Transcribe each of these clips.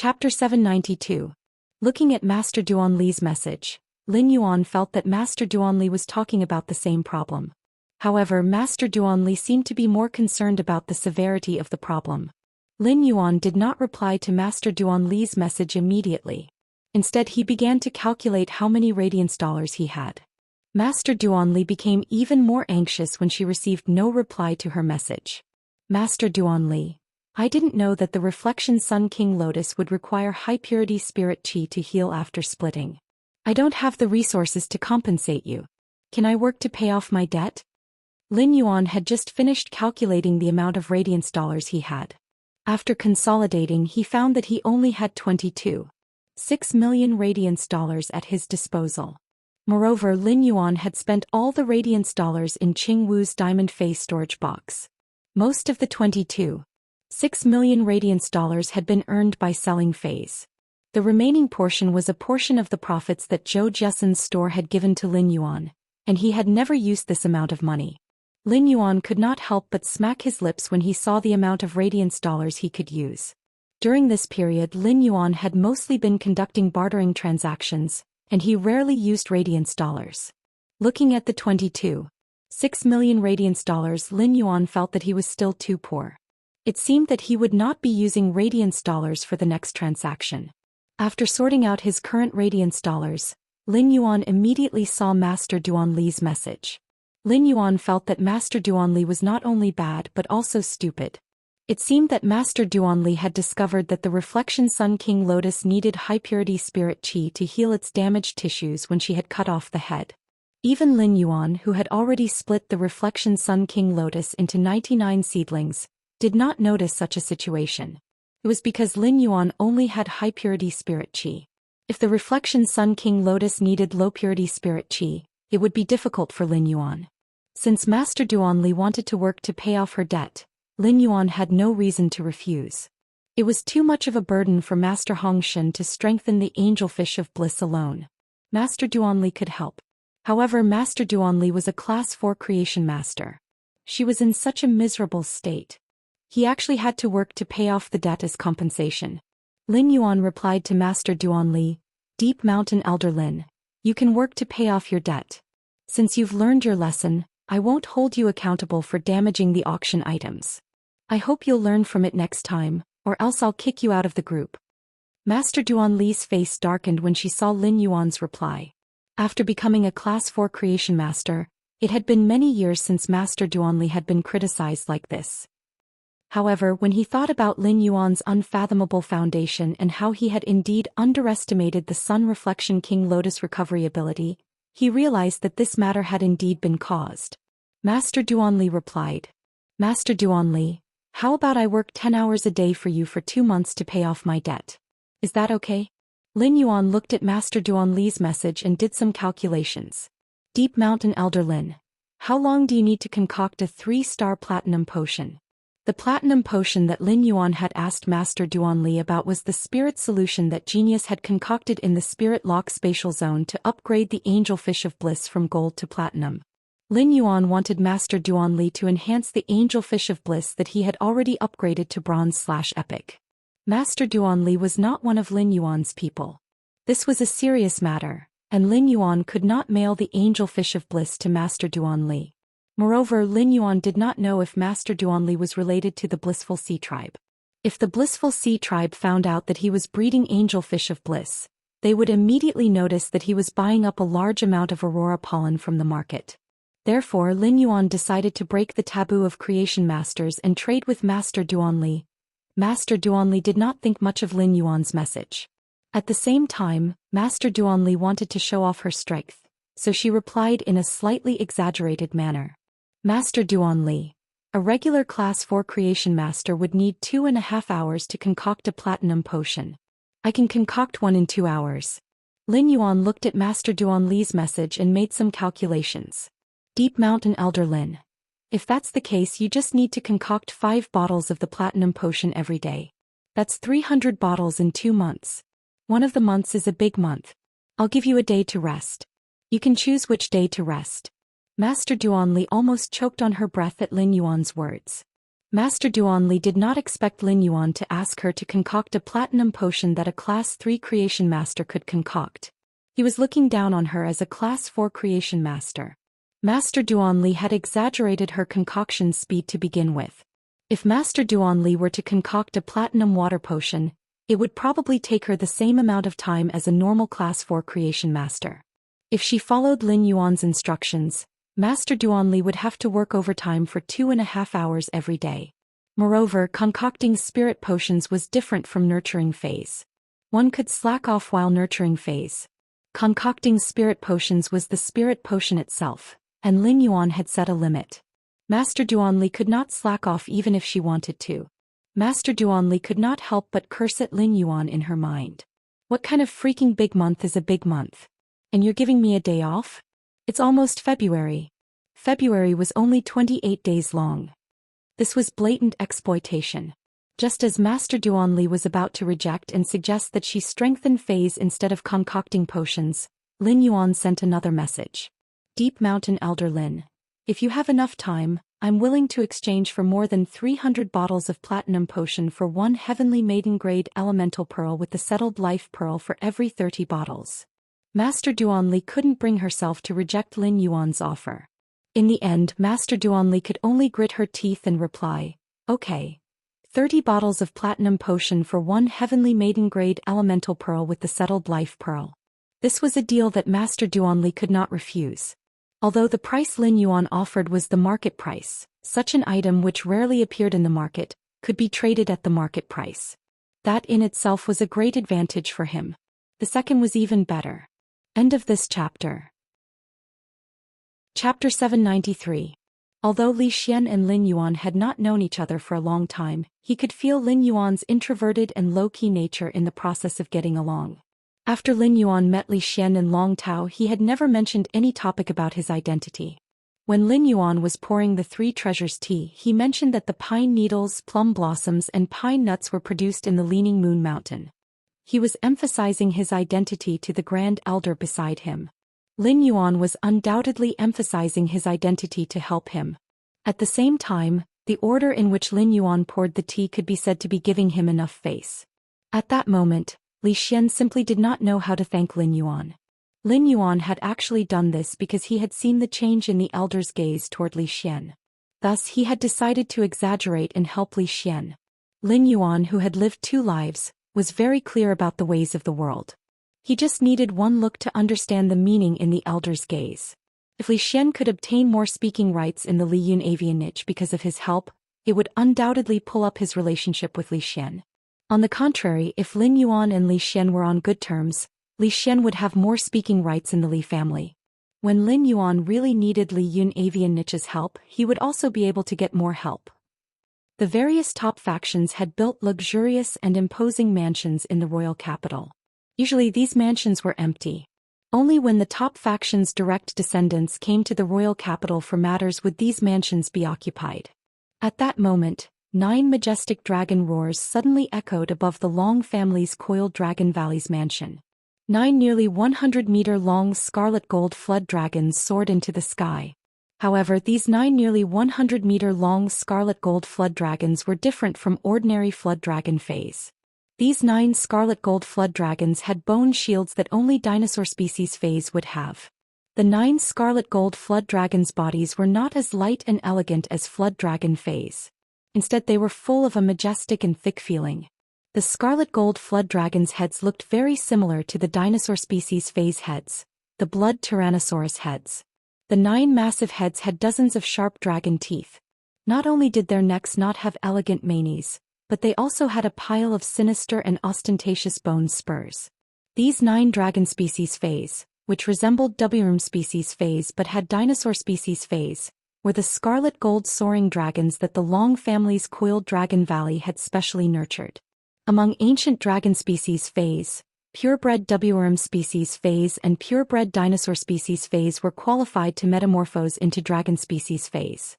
Chapter 792. Looking at Master Duanli's message, Lin Yuan felt that Master Duanli was talking about the same problem. However, Master Duanli seemed to be more concerned about the severity of the problem. Lin Yuan did not reply to Master Duanli's message immediately. Instead, he began to calculate how many radiance dollars he had. Master Duanli became even more anxious when she received no reply to her message. Master Duanli, I didn't know that the Reflection Sun King Lotus would require high-purity spirit qi to heal after splitting. I don't have the resources to compensate you. Can I work to pay off my debt? Lin Yuan had just finished calculating the amount of radiance dollars he had. After consolidating, he found that he only had 22.6 million radiance dollars at his disposal. Moreover, Lin Yuan had spent all the radiance dollars in Qing Wu's diamond face storage box. Most of the 22.6 million radiance dollars had been earned by selling phase. The remaining portion was a portion of the profits that Zhou Xian's store had given to Lin Yuan, and he had never used this amount of money. Lin Yuan could not help but smack his lips when he saw the amount of radiance dollars he could use. During this period, Lin Yuan had mostly been conducting bartering transactions, and he rarely used radiance dollars. Looking at the 22.6 million radiance dollars, Lin Yuan felt that he was still too poor. It seemed that he would not be using radiance dollars for the next transaction. After sorting out his current radiance dollars, Lin Yuan immediately saw Master Duanli's message. Lin Yuan felt that Master Duanli was not only bad but also stupid. It seemed that Master Duanli had discovered that the Reflection Sun King Lotus needed high-purity spirit qi to heal its damaged tissues when she had cut off the head. Even Lin Yuan, who had already split the Reflection Sun King Lotus into 99 seedlings, did not notice such a situation. It was because Lin Yuan only had high-purity spirit qi. If the Reflection Sun King Lotus needed low-purity spirit qi, it would be difficult for Lin Yuan. Since Master Duanli wanted to work to pay off her debt, Lin Yuan had no reason to refuse. It was too much of a burden for Master Hongshan to strengthen the angelfish of bliss alone. Master Duanli could help. However, Master Duanli was a Class 4 creation master. She was in such a miserable state. He actually had to work to pay off the debt as compensation. Lin Yuan replied to Master Duanli, Deep Mountain Elder Lin, you can work to pay off your debt. Since you've learned your lesson, I won't hold you accountable for damaging the auction items. I hope you'll learn from it next time, or else I'll kick you out of the group. Master Duanli's face darkened when she saw Lin Yuan's reply. After becoming a Class 4 creation master, it had been many years since Master Duanli had been criticized like this. However, when he thought about Lin Yuan's unfathomable foundation and how he had indeed underestimated the Sun Reflection King Lotus recovery ability, he realized that this matter had indeed been caused. Master Duanli replied, Master Duanli, how about I work 10 hours a day for you for 2 months to pay off my debt? Is that okay? Lin Yuan looked at Master Duanli's message and did some calculations. Deep Mountain Elder Lin, how long do you need to concoct a 3-star platinum potion? The platinum potion that Lin Yuan had asked Master Duanli about was the spirit solution that Genius had concocted in the Spirit Lock Spatial Zone to upgrade the Angelfish of Bliss from gold to platinum. Lin Yuan wanted Master Duanli to enhance the Angelfish of Bliss that he had already upgraded to bronze/epic. Master Duanli was not one of Lin Yuan's people. This was a serious matter, and Lin Yuan could not mail the Angelfish of Bliss to Master Duanli. Moreover, Lin Yuan did not know if Master Duanli was related to the Blissful Sea Tribe. If the Blissful Sea Tribe found out that he was breeding Angelfish of Bliss, they would immediately notice that he was buying up a large amount of Aurora pollen from the market. Therefore, Lin Yuan decided to break the taboo of creation masters and trade with Master Duanli. Master Duanli did not think much of Lin Yuan's message. At the same time, Master Duanli wanted to show off her strength, so she replied in a slightly exaggerated manner. Master Duanli, a regular Class 4 creation master would need 2.5 hours to concoct a platinum potion. I can concoct one in 2 hours. Lin Yuan looked at Master Duanli's message and made some calculations. Deep Mountain Elder Lin, if that's the case, you just need to concoct 5 bottles of the platinum potion every day. That's 300 bottles in 2 months. One of the months is a big month. I'll give you a day to rest. You can choose which day to rest. Master Duanli almost choked on her breath at Lin Yuan's words. Master Duanli did not expect Lin Yuan to ask her to concoct a platinum potion that a Class 3 creation master could concoct. He was looking down on her as a Class 4 creation master. Master Duanli had exaggerated her concoction speed to begin with. If Master Duanli were to concoct a platinum water potion, it would probably take her the same amount of time as a normal Class 4 creation master. If she followed Lin Yuan's instructions, Master Duanli would have to work overtime for 2.5 hours every day. Moreover, concocting spirit potions was different from nurturing phase. One could slack off while nurturing phase. Concocting spirit potions was the spirit potion itself, and Lin Yuan had set a limit. Master Duanli could not slack off even if she wanted to. Master Duanli could not help but curse at Lin Yuan in her mind. What kind of freaking big month is a big month? And you're giving me a day off? It's almost February. February was only 28 days long. This was blatant exploitation. Just as Master Duanli was about to reject and suggest that she strengthen phase instead of concocting potions, Lin Yuan sent another message. Deep Mountain Elder Lin, if you have enough time, I'm willing to exchange for more than 300 bottles of platinum potion for one heavenly maiden grade elemental pearl with the settled life pearl for every 30 bottles. Master Duanli couldn't bring herself to reject Lin Yuan's offer. In the end, Master Duanli could only grit her teeth and reply, okay. 30 bottles of platinum potion for one heavenly maiden grade elemental pearl with the settled life pearl. This was a deal that Master Duanli could not refuse. Although the price Lin Yuan offered was the market price, such an item which rarely appeared in the market, could be traded at the market price. That in itself was a great advantage for him. The second was even better. End of this chapter. Chapter 793. Although Li Xian and Lin Yuan had not known each other for a long time, he could feel Lin Yuan's introverted and low-key nature in the process of getting along. After Lin Yuan met Li Xian in Long Tao, he had never mentioned any topic about his identity. When Lin Yuan was pouring the three treasures tea, he mentioned that the pine needles, plum blossoms and pine nuts were produced in the Leaning Moon Mountain. He was emphasizing his identity to the Grand Elder beside him. Lin Yuan was undoubtedly emphasizing his identity to help him. At the same time, the order in which Lin Yuan poured the tea could be said to be giving him enough face. At that moment, Li Xian simply did not know how to thank Lin Yuan. Lin Yuan had actually done this because he had seen the change in the elder's gaze toward Li Xian. Thus he had decided to exaggerate and help Li Xian. Lin Yuan, who had lived 2 lives, was very clear about the ways of the world. He just needed one look to understand the meaning in the elder's gaze. If Li Xian could obtain more speaking rights in the Li Yun avian niche because of his help, it would undoubtedly pull up his relationship with Li Xian. On the contrary, if Lin Yuan and Li Xian were on good terms, Li Xian would have more speaking rights in the Li family. When Lin Yuan really needed Li Yun avian niche's help, he would also be able to get more help. The various top factions had built luxurious and imposing mansions in the royal capital. Usually these mansions were empty. Only when the top faction's direct descendants came to the royal capital for matters would these mansions be occupied. At that moment, 9 majestic dragon roars suddenly echoed above the Long family's coiled Dragon Valley's mansion. 9 nearly 100-meter-long scarlet gold flood dragons soared into the sky. However, these 9 nearly 100-meter-long scarlet gold flood dragons were different from ordinary flood dragon phase. These 9 scarlet gold flood dragons had bone shields that only dinosaur species phase would have. The 9 scarlet gold flood dragons' bodies were not as light and elegant as flood dragon phase. Instead, they were full of a majestic and thick feeling. The scarlet gold flood dragons' heads looked very similar to the dinosaur species phase heads, the blood tyrannosaurus heads. The 9 massive heads had dozens of sharp dragon teeth. Not only did their necks not have elegant manes, but they also had a pile of sinister and ostentatious bone spurs. These 9 dragon species phase, which resembled Wurm species phase but had dinosaur species phase, were the scarlet gold soaring dragons that the Long family's coiled Dragon Valley had specially nurtured. Among ancient dragon species phase, purebred Wurm species phase and purebred dinosaur species phase were qualified to metamorphose into dragon species phase.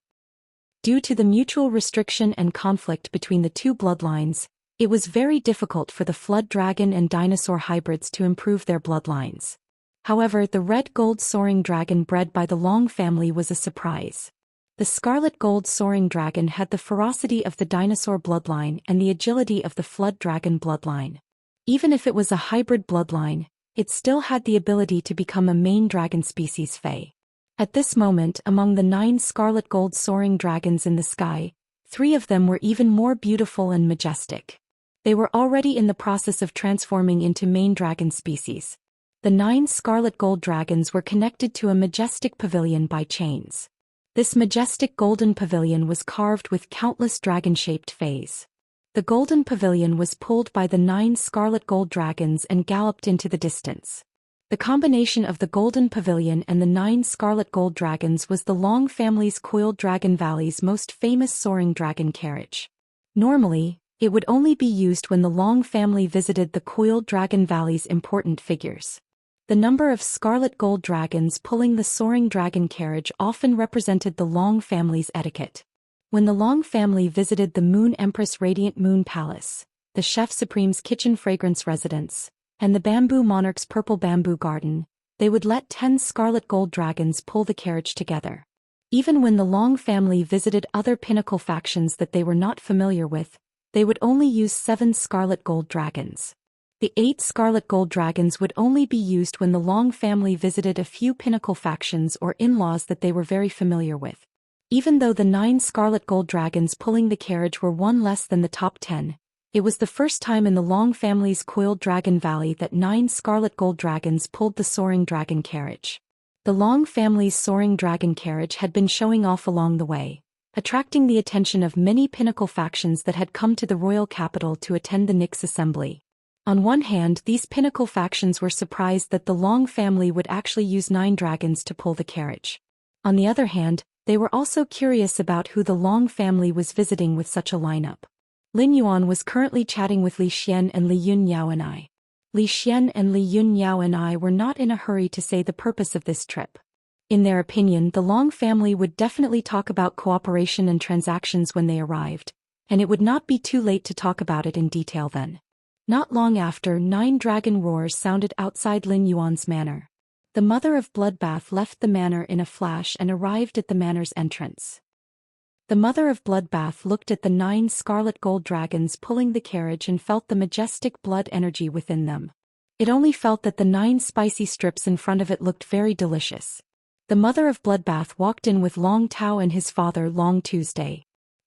Due to the mutual restriction and conflict between the 2 bloodlines, it was very difficult for the flood dragon and dinosaur hybrids to improve their bloodlines. However, the red gold soaring dragon bred by the Long family was a surprise. The scarlet gold soaring dragon had the ferocity of the dinosaur bloodline and the agility of the flood dragon bloodline. Even if it was a hybrid bloodline, it still had the ability to become a main dragon species Fae. At this moment, among the 9 scarlet gold soaring dragons in the sky, 3 of them were even more beautiful and majestic. They were already in the process of transforming into main dragon species. The 9 scarlet gold dragons were connected to a majestic pavilion by chains. This majestic golden pavilion was carved with countless dragon-shaped fays. The golden pavilion was pulled by the 9 scarlet gold dragons and galloped into the distance. The combination of the golden pavilion and the 9 scarlet gold dragons was the Long family's Coiled Dragon Valley's most famous soaring dragon carriage. Normally, it would only be used when the Long family visited the Coiled Dragon Valley's important figures. The number of scarlet gold dragons pulling the soaring dragon carriage often represented the Long family's etiquette. When the Long family visited the Moon Empress Radiant Moon Palace, the Chef Supreme's kitchen fragrance residence, and the Bamboo Monarch's purple bamboo garden, they would let 10 scarlet gold dragons pull the carriage together. Even when the Long family visited other pinnacle factions that they were not familiar with, they would only use 7 scarlet gold dragons. The 8 scarlet gold dragons would only be used when the Long family visited a few pinnacle factions or in-laws that they were very familiar with. Even though the 9 scarlet gold dragons pulling the carriage were one less than the top 10, it was the first time in the Long family's Coiled Dragon Valley that 9 scarlet gold dragons pulled the soaring dragon carriage. The Long family's soaring dragon carriage had been showing off along the way, attracting the attention of many pinnacle factions that had come to the royal capital to attend the Nyx assembly. On one hand, these pinnacle factions were surprised that the Long family would actually use 9 dragons to pull the carriage. On the other hand, they were also curious about who the Long family was visiting with such a lineup. Lin Yuan was currently chatting with Li Xian and Li Yunyao and I. Li Xian and Li Yunyao and I were not in a hurry to say the purpose of this trip. In their opinion, the Long family would definitely talk about cooperation and transactions when they arrived, and it would not be too late to talk about it in detail then. Not long after, 9 dragon roars sounded outside Lin Yuan's manor. The mother of Bloodbath left the manor in a flash and arrived at the manor's entrance. The mother of Bloodbath looked at the 9 scarlet gold dragons pulling the carriage and felt the majestic blood energy within them. It only felt that the 9 spicy strips in front of it looked very delicious. The mother of Bloodbath walked in with Long Tao and his father Long Tuesday.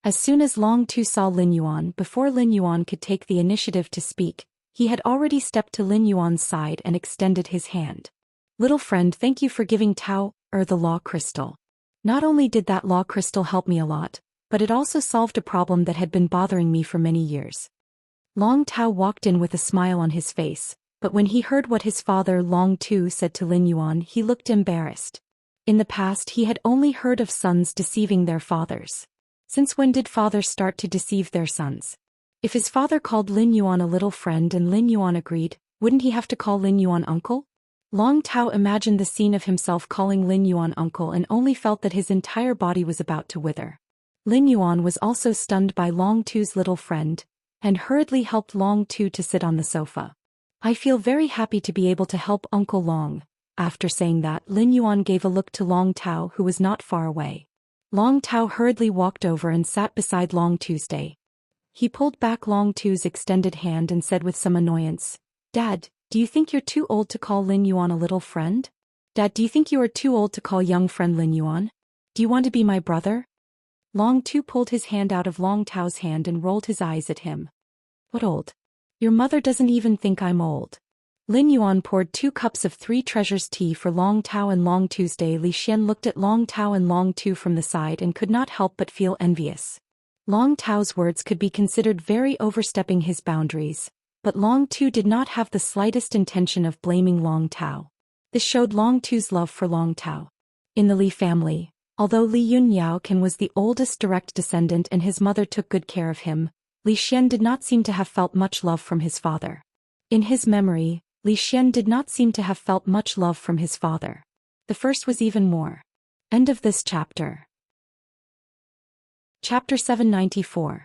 As soon as Long Tu saw Lin Yuan, before Lin Yuan could take the initiative to speak, he had already stepped to Lin Yuan's side and extended his hand. "Little friend, thank you for giving Tao, the law crystal. Not only did that law crystal help me a lot, but it also solved a problem that had been bothering me for many years." Long Tao walked in with a smile on his face, but when he heard what his father Long Tu said to Lin Yuan, he looked embarrassed. In the past he had only heard of sons deceiving their fathers. Since when did fathers start to deceive their sons? If his father called Lin Yuan a little friend and Lin Yuan agreed, wouldn't he have to call Lin Yuan uncle? Long Tao imagined the scene of himself calling Lin Yuan uncle and only felt that his entire body was about to wither. Lin Yuan was also stunned by Long Tu's little friend, and hurriedly helped Long Tu to sit on the sofa. "I feel very happy to be able to help Uncle Long." After saying that, Lin Yuan gave a look to Long Tao, who was not far away. Long Tao hurriedly walked over and sat beside Long Tuesday. He pulled back Long Tu's extended hand and said with some annoyance, "Dad, do you think you're too old to call Lin Yuan a little friend? Dad, do you think you are too old to call young friend Lin Yuan? Do you want to be my brother?" Long Tu pulled his hand out of Long Tao's hand and rolled his eyes at him. "What old? Your mother doesn't even think I'm old." Lin Yuan poured 2 cups of 3 treasures tea for Long Tao and Long Tuesday. Li Xian looked at Long Tao and Long Tu from the side and could not help but feel envious. Long Tao's words could be considered very overstepping his boundaries, but Long Tu did not have the slightest intention of blaming Long Tao. This showed Long Tu's love for Long Tao. In the Li family, although Li Yunyao was the oldest direct descendant and his mother took good care of him, Li Xian did not seem to have felt much love from his father. In his memory, Li Xian did not seem to have felt much love from his father. The first was even more. End of this chapter. Chapter 794.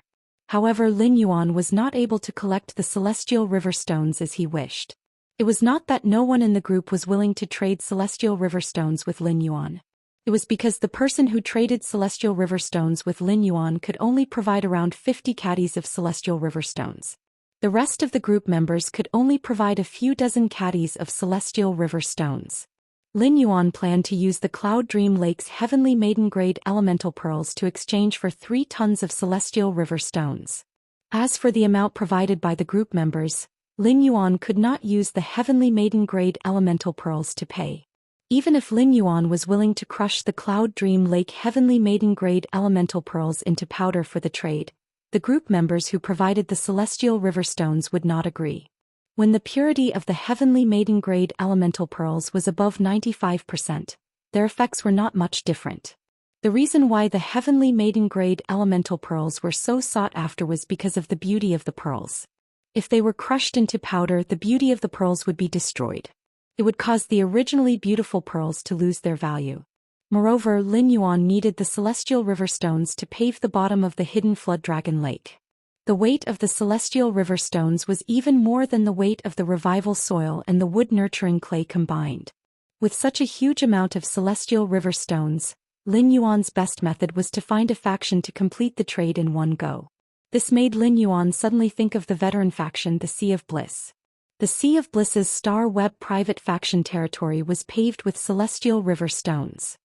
However, Lin Yuan was not able to collect the celestial river stones as he wished. It was not that no one in the group was willing to trade celestial river stones with Lin Yuan. It was because the person who traded celestial river stones with Lin Yuan could only provide around 50 caddies of celestial river stones. The rest of the group members could only provide a few dozen caddies of celestial river stones. Lin Yuan planned to use the Cloud Dream Lake's heavenly maiden-grade elemental pearls to exchange for 3 tons of celestial river stones. As for the amount provided by the group members, Lin Yuan could not use the heavenly maiden-grade elemental pearls to pay. Even if Lin Yuan was willing to crush the Cloud Dream Lake heavenly maiden-grade elemental pearls into powder for the trade, the group members who provided the celestial river stones would not agree. When the purity of the heavenly maiden-grade elemental pearls was above 95%, their effects were not much different. The reason why the heavenly maiden-grade elemental pearls were so sought after was because of the beauty of the pearls. If they were crushed into powder, the beauty of the pearls would be destroyed. It would cause the originally beautiful pearls to lose their value. Moreover, Lin Yuan needed the celestial river stones to pave the bottom of the hidden flood dragon lake. The weight of the celestial river stones was even more than the weight of the revival soil and the wood-nurturing clay combined. With such a huge amount of celestial river stones, Lin Yuan's best method was to find a faction to complete the trade in one go. This made Lin Yuan suddenly think of the veteran faction, the Sea of Bliss. The Sea of Bliss's Star Web private faction territory was paved with celestial river stones.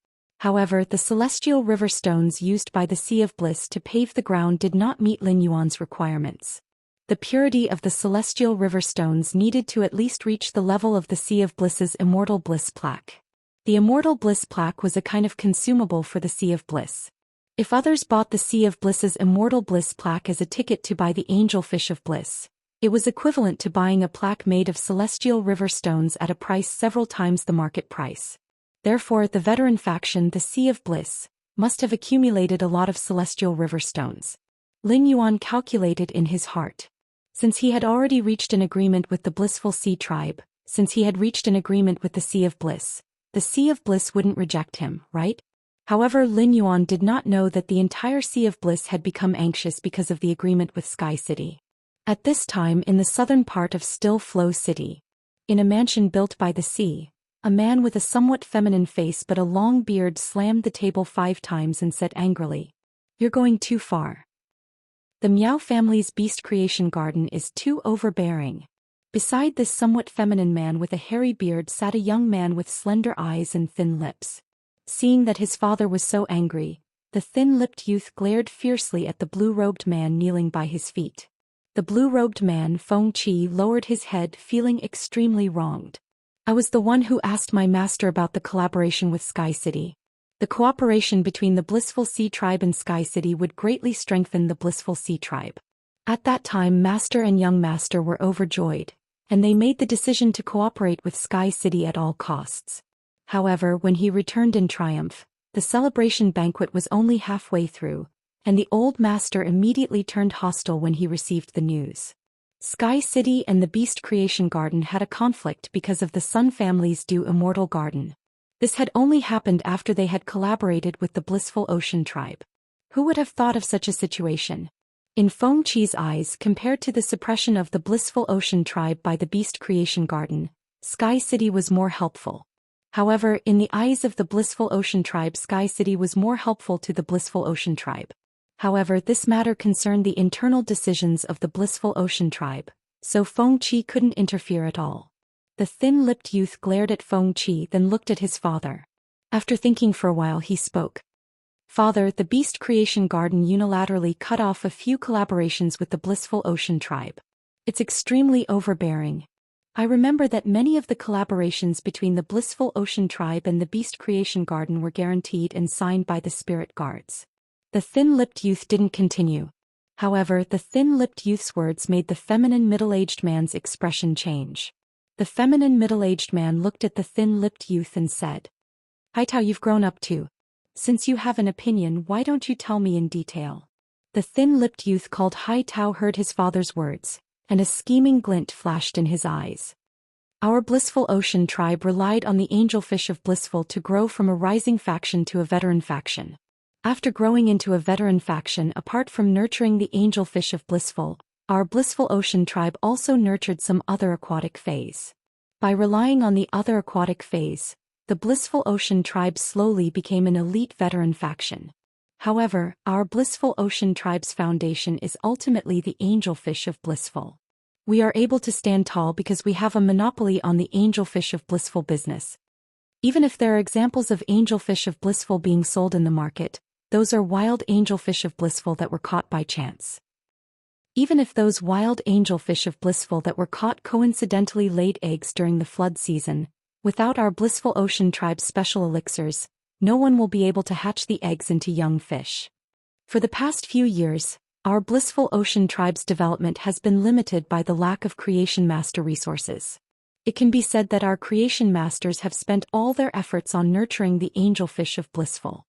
However, the celestial river stones used by the Sea of Bliss to pave the ground did not meet Lin Yuan's requirements. The purity of the celestial river stones needed to at least reach the level of the Sea of Bliss's Immortal Bliss plaque. The Immortal Bliss plaque was a kind of consumable for the Sea of Bliss. If others bought the Sea of Bliss's Immortal Bliss plaque as a ticket to buy the Angelfish of Bliss, it was equivalent to buying a plaque made of celestial river stones at a price several times the market price. Therefore, the veteran faction, the Sea of Bliss, must have accumulated a lot of celestial river stones. Lin Yuan calculated in his heart. Since he had already reached an agreement with the Blissful Sea tribe, since he had reached an agreement with the Sea of Bliss, the Sea of Bliss wouldn't reject him, right? However, Lin Yuan did not know that the entire Sea of Bliss had become anxious because of the agreement with Sky City. At this time, in the southern part of Still Flow City, in a mansion built by the sea, a man with a somewhat feminine face but a long beard slammed the table 5 times and said angrily, "You're going too far. The Miao family's beast creation garden is too overbearing." Beside this somewhat feminine man with a hairy beard sat a young man with slender eyes and thin lips. Seeing that his father was so angry, the thin-lipped youth glared fiercely at the blue-robed man kneeling by his feet. The blue-robed man, Feng Qi, lowered his head, feeling extremely wronged. "I was the one who asked my master about the collaboration with Sky City. The cooperation between the Blissful Sea Tribe and Sky City would greatly strengthen the Blissful Sea Tribe." At that time, Master and Young Master were overjoyed, and they made the decision to cooperate with Sky City at all costs. However, when he returned in triumph, the celebration banquet was only halfway through, and the old master immediately turned hostile when he received the news. Sky City and the Beast Creation Garden had a conflict because of the Sun family's due Immortal Garden. This had only happened after they had collaborated with the Blissful Ocean Tribe. Who would have thought of such a situation? In Feng Qi's eyes, compared to the suppression of the Blissful Ocean Tribe by the Beast Creation Garden, Sky City was more helpful. However, in the eyes of the Blissful Ocean Tribe, Sky City was more helpful to the Blissful Ocean Tribe. However, this matter concerned the internal decisions of the Blissful Ocean Tribe, so Feng Qi couldn't interfere at all. The thin-lipped youth glared at Feng Qi, then looked at his father. After thinking for a while, he spoke. "Father, the Beast Creation Garden unilaterally cut off a few collaborations with the Blissful Ocean Tribe. It's extremely overbearing. I remember that many of the collaborations between the Blissful Ocean Tribe and the Beast Creation Garden were guaranteed and signed by the spirit guards." The thin-lipped youth didn't continue. However, the thin-lipped youth's words made the feminine middle-aged man's expression change. The feminine middle-aged man looked at the thin-lipped youth and said, "Haitao, you've grown up too. Since you have an opinion, why don't you tell me in detail?" The thin-lipped youth called Haitao heard his father's words, and a scheming glint flashed in his eyes. "Our Blissful Ocean Tribe relied on the Angelfish of Blissful to grow from a rising faction to a veteran faction. After growing into a veteran faction, apart from nurturing the Angelfish of Blissful, our Blissful Ocean Tribe also nurtured some other aquatic phase. By relying on the other aquatic phase, the Blissful Ocean Tribe slowly became an elite veteran faction. However, our Blissful Ocean Tribe's foundation is ultimately the angelfish of Blissful. We are able to stand tall because we have a monopoly on the angelfish of Blissful business. Even if there are examples of angelfish of Blissful being sold in the market, those are wild angelfish of Blissful that were caught by chance. Even if those wild angelfish of Blissful that were caught coincidentally laid eggs during the flood season, without our Blissful Ocean Tribe's special elixirs, no one will be able to hatch the eggs into young fish. For the past few years, our Blissful Ocean Tribe's development has been limited by the lack of creation master resources. It can be said that our creation masters have spent all their efforts on nurturing the angelfish of Blissful.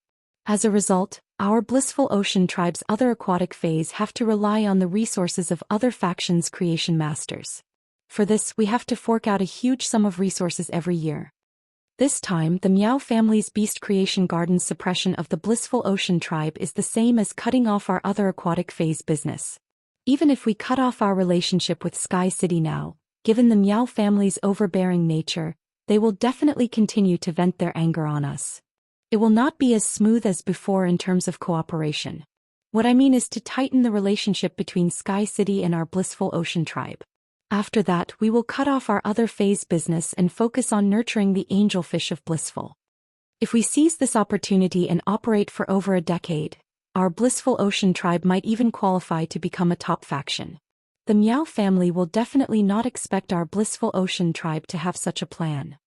As a result, our Blissful Ocean Tribe's other aquatic phase have to rely on the resources of other factions' creation masters. For this, we have to fork out a huge sum of resources every year. This time, the Meow family's Beast Creation Garden's suppression of the Blissful Ocean Tribe is the same as cutting off our other aquatic phase business. Even if we cut off our relationship with Sky City now, given the Meow family's overbearing nature, they will definitely continue to vent their anger on us. It will not be as smooth as before in terms of cooperation. What I mean is to tighten the relationship between Sky City and our Blissful Ocean Tribe. After that, we will cut off our other phase business and focus on nurturing the angelfish of Blissful. If we seize this opportunity and operate for over a decade, our Blissful Ocean Tribe might even qualify to become a top faction. The Meow family will definitely not expect our Blissful Ocean Tribe to have such a plan.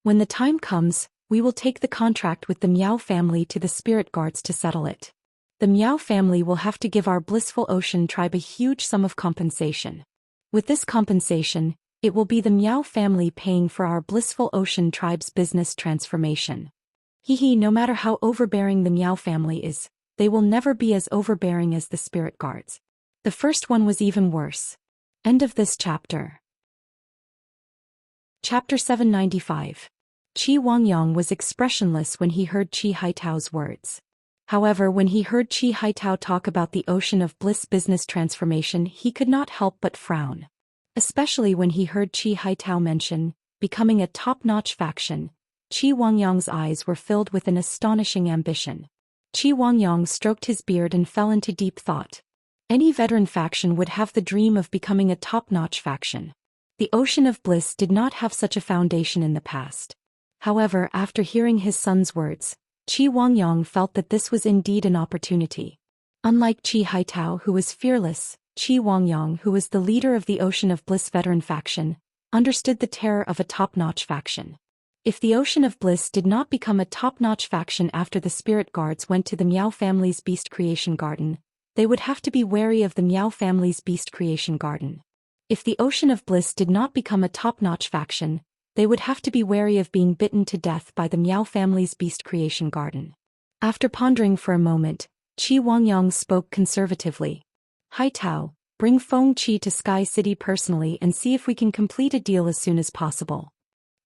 When the time comes, we will take the contract with the Meow family to the spirit guards to settle it. The Meow family will have to give our Blissful Ocean Tribe a huge sum of compensation. With this compensation, it will be the Meow family paying for our Blissful Ocean Tribe's business transformation. No matter how overbearing the Meow family is, they will never be as overbearing as the spirit guards. The first one was even worse. End of this chapter. Chapter 795. Qi Wangyang was expressionless when he heard Qi Haitao's words. However, when he heard Qi Haitao talk about the Ocean of Bliss business transformation, he could not help but frown. Especially when he heard Qi Haitao mention becoming a top-notch faction, Qi Wangyang's eyes were filled with an astonishing ambition. Qi Wangyang stroked his beard and fell into deep thought. Any veteran faction would have the dream of becoming a top-notch faction. The Ocean of Bliss did not have such a foundation in the past. However, after hearing his son's words, Qi Wangyang felt that this was indeed an opportunity. Unlike Qi Haitao, who was fearless, Qi Wangyang, who was the leader of the Ocean of Bliss veteran faction, understood the terror of a top-notch faction. If the Ocean of Bliss did not become a top-notch faction after the spirit guards went to the Meow family's Beast Creation Garden, they would have to be wary of the Meow family's Beast Creation Garden. If the Ocean of Bliss did not become a top-notch faction, they would have to be wary of being bitten to death by the Meow family's Beast Creation Garden. After pondering for a moment, Qi Wangyang spoke conservatively. Haitao, bring Feng Qi to Sky City personally and see if we can complete a deal as soon as possible.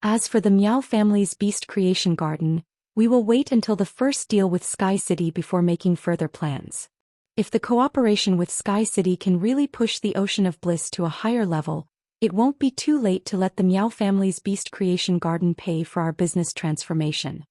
As for the Meow family's Beast Creation Garden, we will wait until the first deal with Sky City before making further plans. If the cooperation with Sky City can really push the Ocean of Bliss to a higher level, it won't be too late to let the Meow family's Beast Creation Garden pay for our business transformation.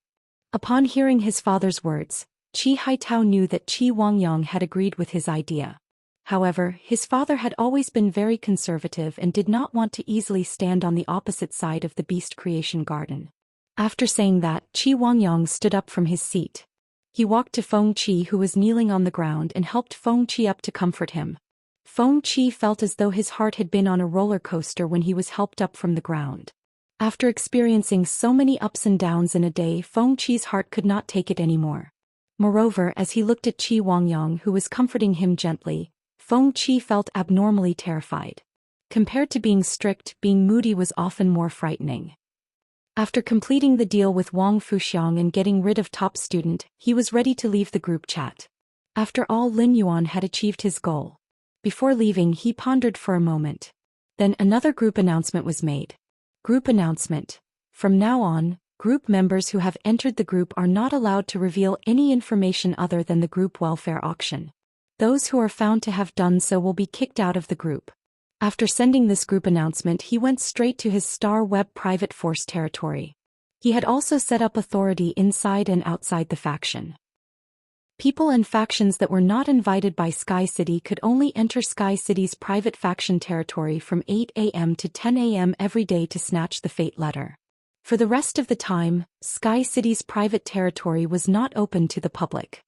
Upon hearing his father's words, Qi Haitao knew that Qi Wangyang had agreed with his idea. However, his father had always been very conservative and did not want to easily stand on the opposite side of the Beast Creation Garden. After saying that, Qi Wangyang stood up from his seat. He walked to Feng Qi, who was kneeling on the ground, and helped Feng Qi up to comfort him. Feng Qi felt as though his heart had been on a roller coaster when he was helped up from the ground. After experiencing so many ups and downs in a day, Feng Qi's heart could not take it anymore. Moreover, as he looked at Qi Wangyang, who was comforting him gently, Feng Qi felt abnormally terrified. Compared to being strict, being moody was often more frightening. After completing the deal with Wang Fuxiang and getting rid of top student, he was ready to leave the group chat. After all, Lin Yuan had achieved his goal. Before leaving, he pondered for a moment. Then another group announcement was made. Group announcement. From now on, group members who have entered the group are not allowed to reveal any information other than the group welfare auction. Those who are found to have done so will be kicked out of the group. After sending this group announcement, he went straight to his Star Web private force territory. He had also set up authority inside and outside the faction. People and factions that were not invited by Sky City could only enter Sky City's private faction territory from 8 a.m. to 10 a.m. every day to snatch the fate letter. For the rest of the time, Sky City's private territory was not open to the public.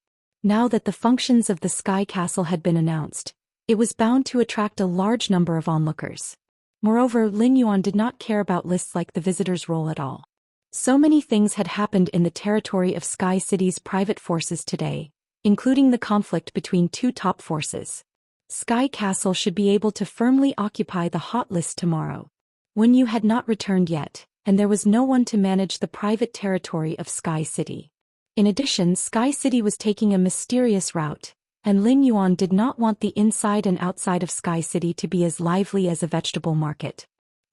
Now that the functions of the Sky Castle had been announced, it was bound to attract a large number of onlookers. Moreover, Lin Yuan did not care about lists like the visitor's roll at all. So many things had happened in the territory of Sky City's private forces today, including the conflict between two top forces. Sky Castle should be able to firmly occupy the hot list tomorrow. Wen Yu had not returned yet, and there was no one to manage the private territory of Sky City. In addition, Sky City was taking a mysterious route, and Lin Yuan did not want the inside and outside of Sky City to be as lively as a vegetable market.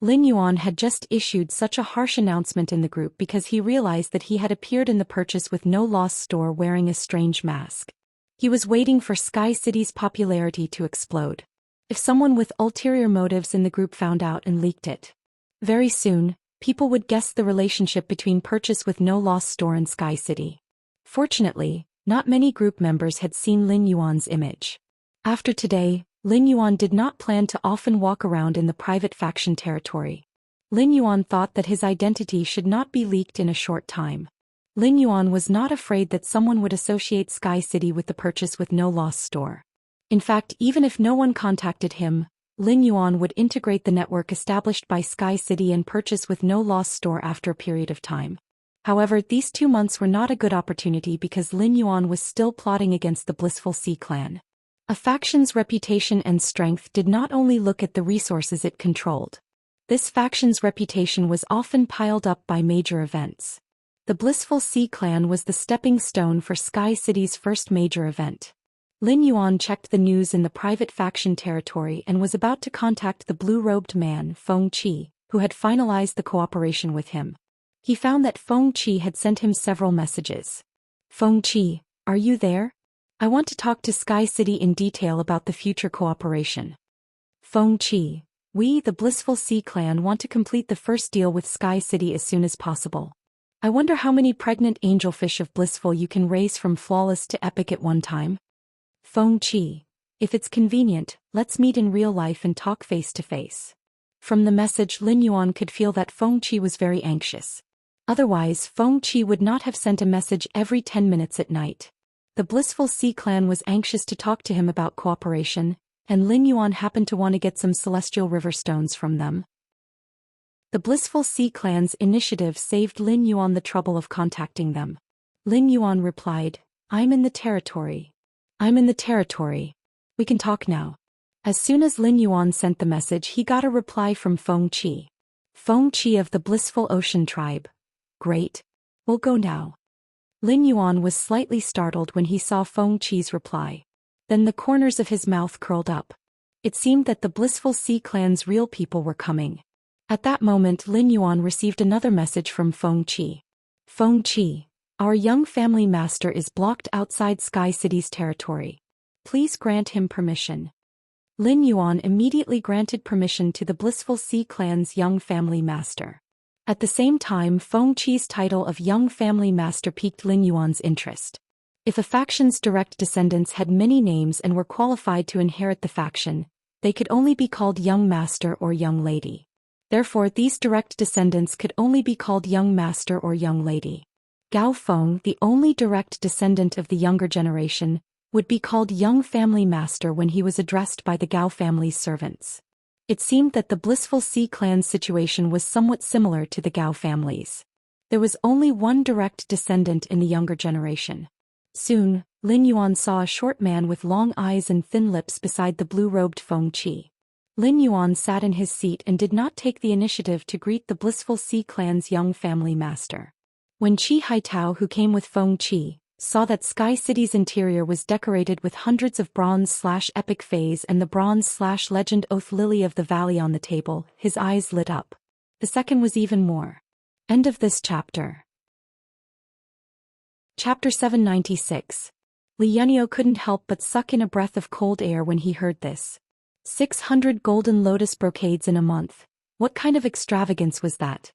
Lin Yuan had just issued such a harsh announcement in the group because he realized that he had appeared in the Purchase with No Loss store wearing a strange mask. He was waiting for Sky City's popularity to explode. If someone with ulterior motives in the group found out and leaked it, very soon, people would guess the relationship between Purchase with No Loss store and Sky City. Fortunately, not many group members had seen Lin Yuan's image. After today, Lin Yuan did not plan to often walk around in the private faction territory. Lin Yuan thought that his identity should not be leaked in a short time. Lin Yuan was not afraid that someone would associate Sky City with the Purchase with No Loss store. In fact, even if no one contacted him, Lin Yuan would integrate the network established by Sky City and Purchase with No Loss store after a period of time. However, these 2 months were not a good opportunity because Lin Yuan was still plotting against the Blissful Sea clan. A faction's reputation and strength did not only look at the resources it controlled. This faction's reputation was often piled up by major events. The Blissful Sea clan was the stepping stone for Sky City's first major event. Lin Yuan checked the news in the private faction territory and was about to contact the blue-robed man, Feng Qi, who had finalized the cooperation with him. He found that Feng Qi had sent him several messages. Feng Qi, are you there? I want to talk to Sky City in detail about the future cooperation. Feng Qi, we, the Blissful Sea clan, want to complete the first deal with Sky City as soon as possible. I wonder how many pregnant angelfish of Blissful you can raise from flawless to epic at one time. Feng Qi, if it's convenient, let's meet in real life and talk face to face. From the message, Lin Yuan could feel that Feng Qi was very anxious. Otherwise, Feng Qi would not have sent a message every 10 minutes at night. The Blissful Sea clan was anxious to talk to him about cooperation, and Lin Yuan happened to want to get some celestial river stones from them. The Blissful Sea clan's initiative saved Lin Yuan the trouble of contacting them. Lin Yuan replied, I'm in the territory. I'm in the territory. We can talk now. As soon as Lin Yuan sent the message, he got a reply from Feng Qi. Feng Qi of the Blissful Ocean tribe. Great. We'll go now. Lin Yuan was slightly startled when he saw Feng Qi's reply. Then the corners of his mouth curled up. It seemed that the Blissful Sea clan's real people were coming. At that moment, Lin Yuan received another message from Feng Qi. Feng Qi, our young family master is blocked outside Sky City's territory. Please grant him permission. Lin Yuan immediately granted permission to the Blissful Sea clan's young family master. At the same time, Feng Qi's title of young family master piqued Lin Yuan's interest. If a faction's direct descendants had many names and were qualified to inherit the faction, they could only be called young master or young lady. Therefore, these direct descendants could only be called young master or young lady. Gao Feng, the only direct descendant of the younger generation, would be called young family master when he was addressed by the Gao family's servants. It seemed that the Blissful Sea clan's situation was somewhat similar to the Gao family's. There was only one direct descendant in the younger generation. Soon, Lin Yuan saw a short man with long eyes and thin lips beside the blue-robed Feng Qi. Lin Yuan sat in his seat and did not take the initiative to greet the Blissful Sea clan's young family master. When Qi Haitao, who came with Feng Qi, saw that Sky City's interior was decorated with hundreds of bronze/epic phase and the bronze/legend oath lily of the valley on the table, his eyes lit up. The second was even more. End of this chapter. Chapter 796. Li Yunyo couldn't help but suck in a breath of cold air when he heard this. 600 golden lotus brocades in a month. What kind of extravagance was that?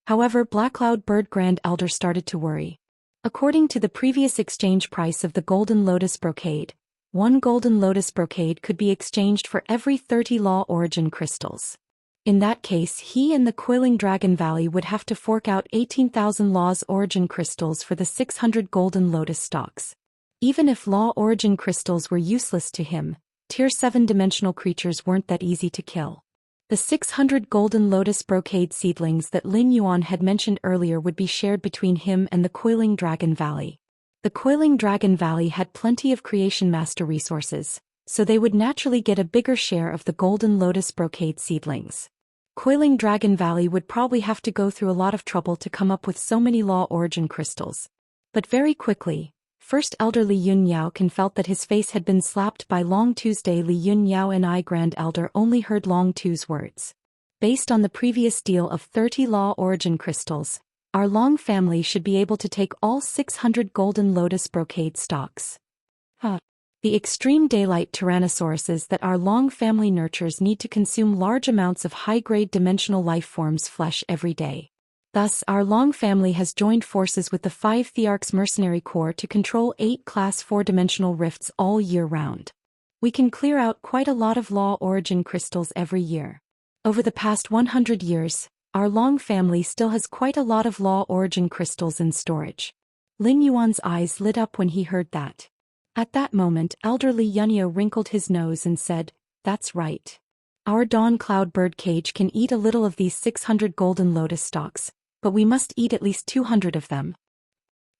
However, Black Cloud Bird Grand Elder started to worry. According to the previous exchange price of the Golden Lotus brocade, one Golden Lotus brocade could be exchanged for every 30 Law Origin crystals. In that case, he and the Coiling Dragon Valley would have to fork out 18,000 Law's Origin crystals for the 600 Golden Lotus stocks. Even if Law Origin crystals were useless to him, Tier 7 dimensional creatures weren't that easy to kill. The 600 Golden Lotus brocade seedlings that Lin Yuan had mentioned earlier would be shared between him and the Coiling Dragon Valley. The Coiling Dragon Valley had plenty of Creation Master resources, so they would naturally get a bigger share of the Golden Lotus brocade seedlings. Coiling Dragon Valley would probably have to go through a lot of trouble to come up with so many Law Origin crystals. But very quickly, First Elder Li Yunyaocan felt that his face had been slapped by Long Tuesday. Li Yunyao and I Grand Elder only heard Long Tu's words. Based on the previous deal of 30 Law Origin crystals, our Long family should be able to take all 600 Golden Lotus brocade stocks. The extreme daylight tyrannosauruses that our Long family nurtures need to consume large amounts of high-grade dimensional life forms' flesh every day. Thus, our Long family has joined forces with the 5 Thearchs Mercenary Corps to control 8 Class 4-dimensional rifts all year round. We can clear out quite a lot of Law Origin crystals every year. Over the past 100 years, our Long family still has quite a lot of Law Origin crystals in storage. Lin Yuan's eyes lit up when he heard that. At that moment, Elder Li Yunyao wrinkled his nose and said, "That's right. Our Dawn Cloud Bird Cage can eat a little of these 600 Golden Lotus stalks, but we must eat at least 200 of them.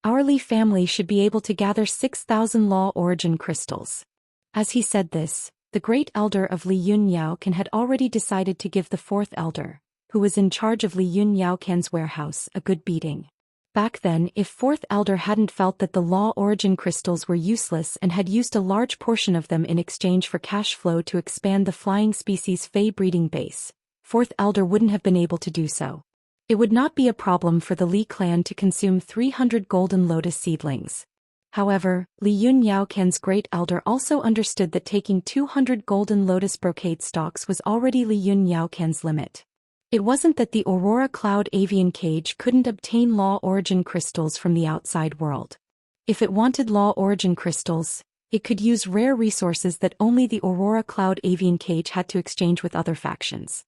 Our Li family should be able to gather 6,000 Law Origin crystals." As he said this, the Great Elder of Li Yunyaocan had already decided to give the 4th Elder, who was in charge of Li Yunyaocan's warehouse, a good beating. Back then, if 4th Elder hadn't felt that the Law Origin crystals were useless and had used a large portion of them in exchange for cash flow to expand the flying species Fey breeding base, 4th Elder wouldn't have been able to do so. It would not be a problem for the Li clan to consume 300 Golden Lotus seedlings. However, Li Yunyaocan's Great Elder also understood that taking 200 Golden Lotus brocade stocks was already Li Yunyaocan's limit. It wasn't that the Aurora Cloud Avian Cage couldn't obtain Law Origin crystals from the outside world. If it wanted Law Origin crystals, it could use rare resources that only the Aurora Cloud Avian Cage had to exchange with other factions.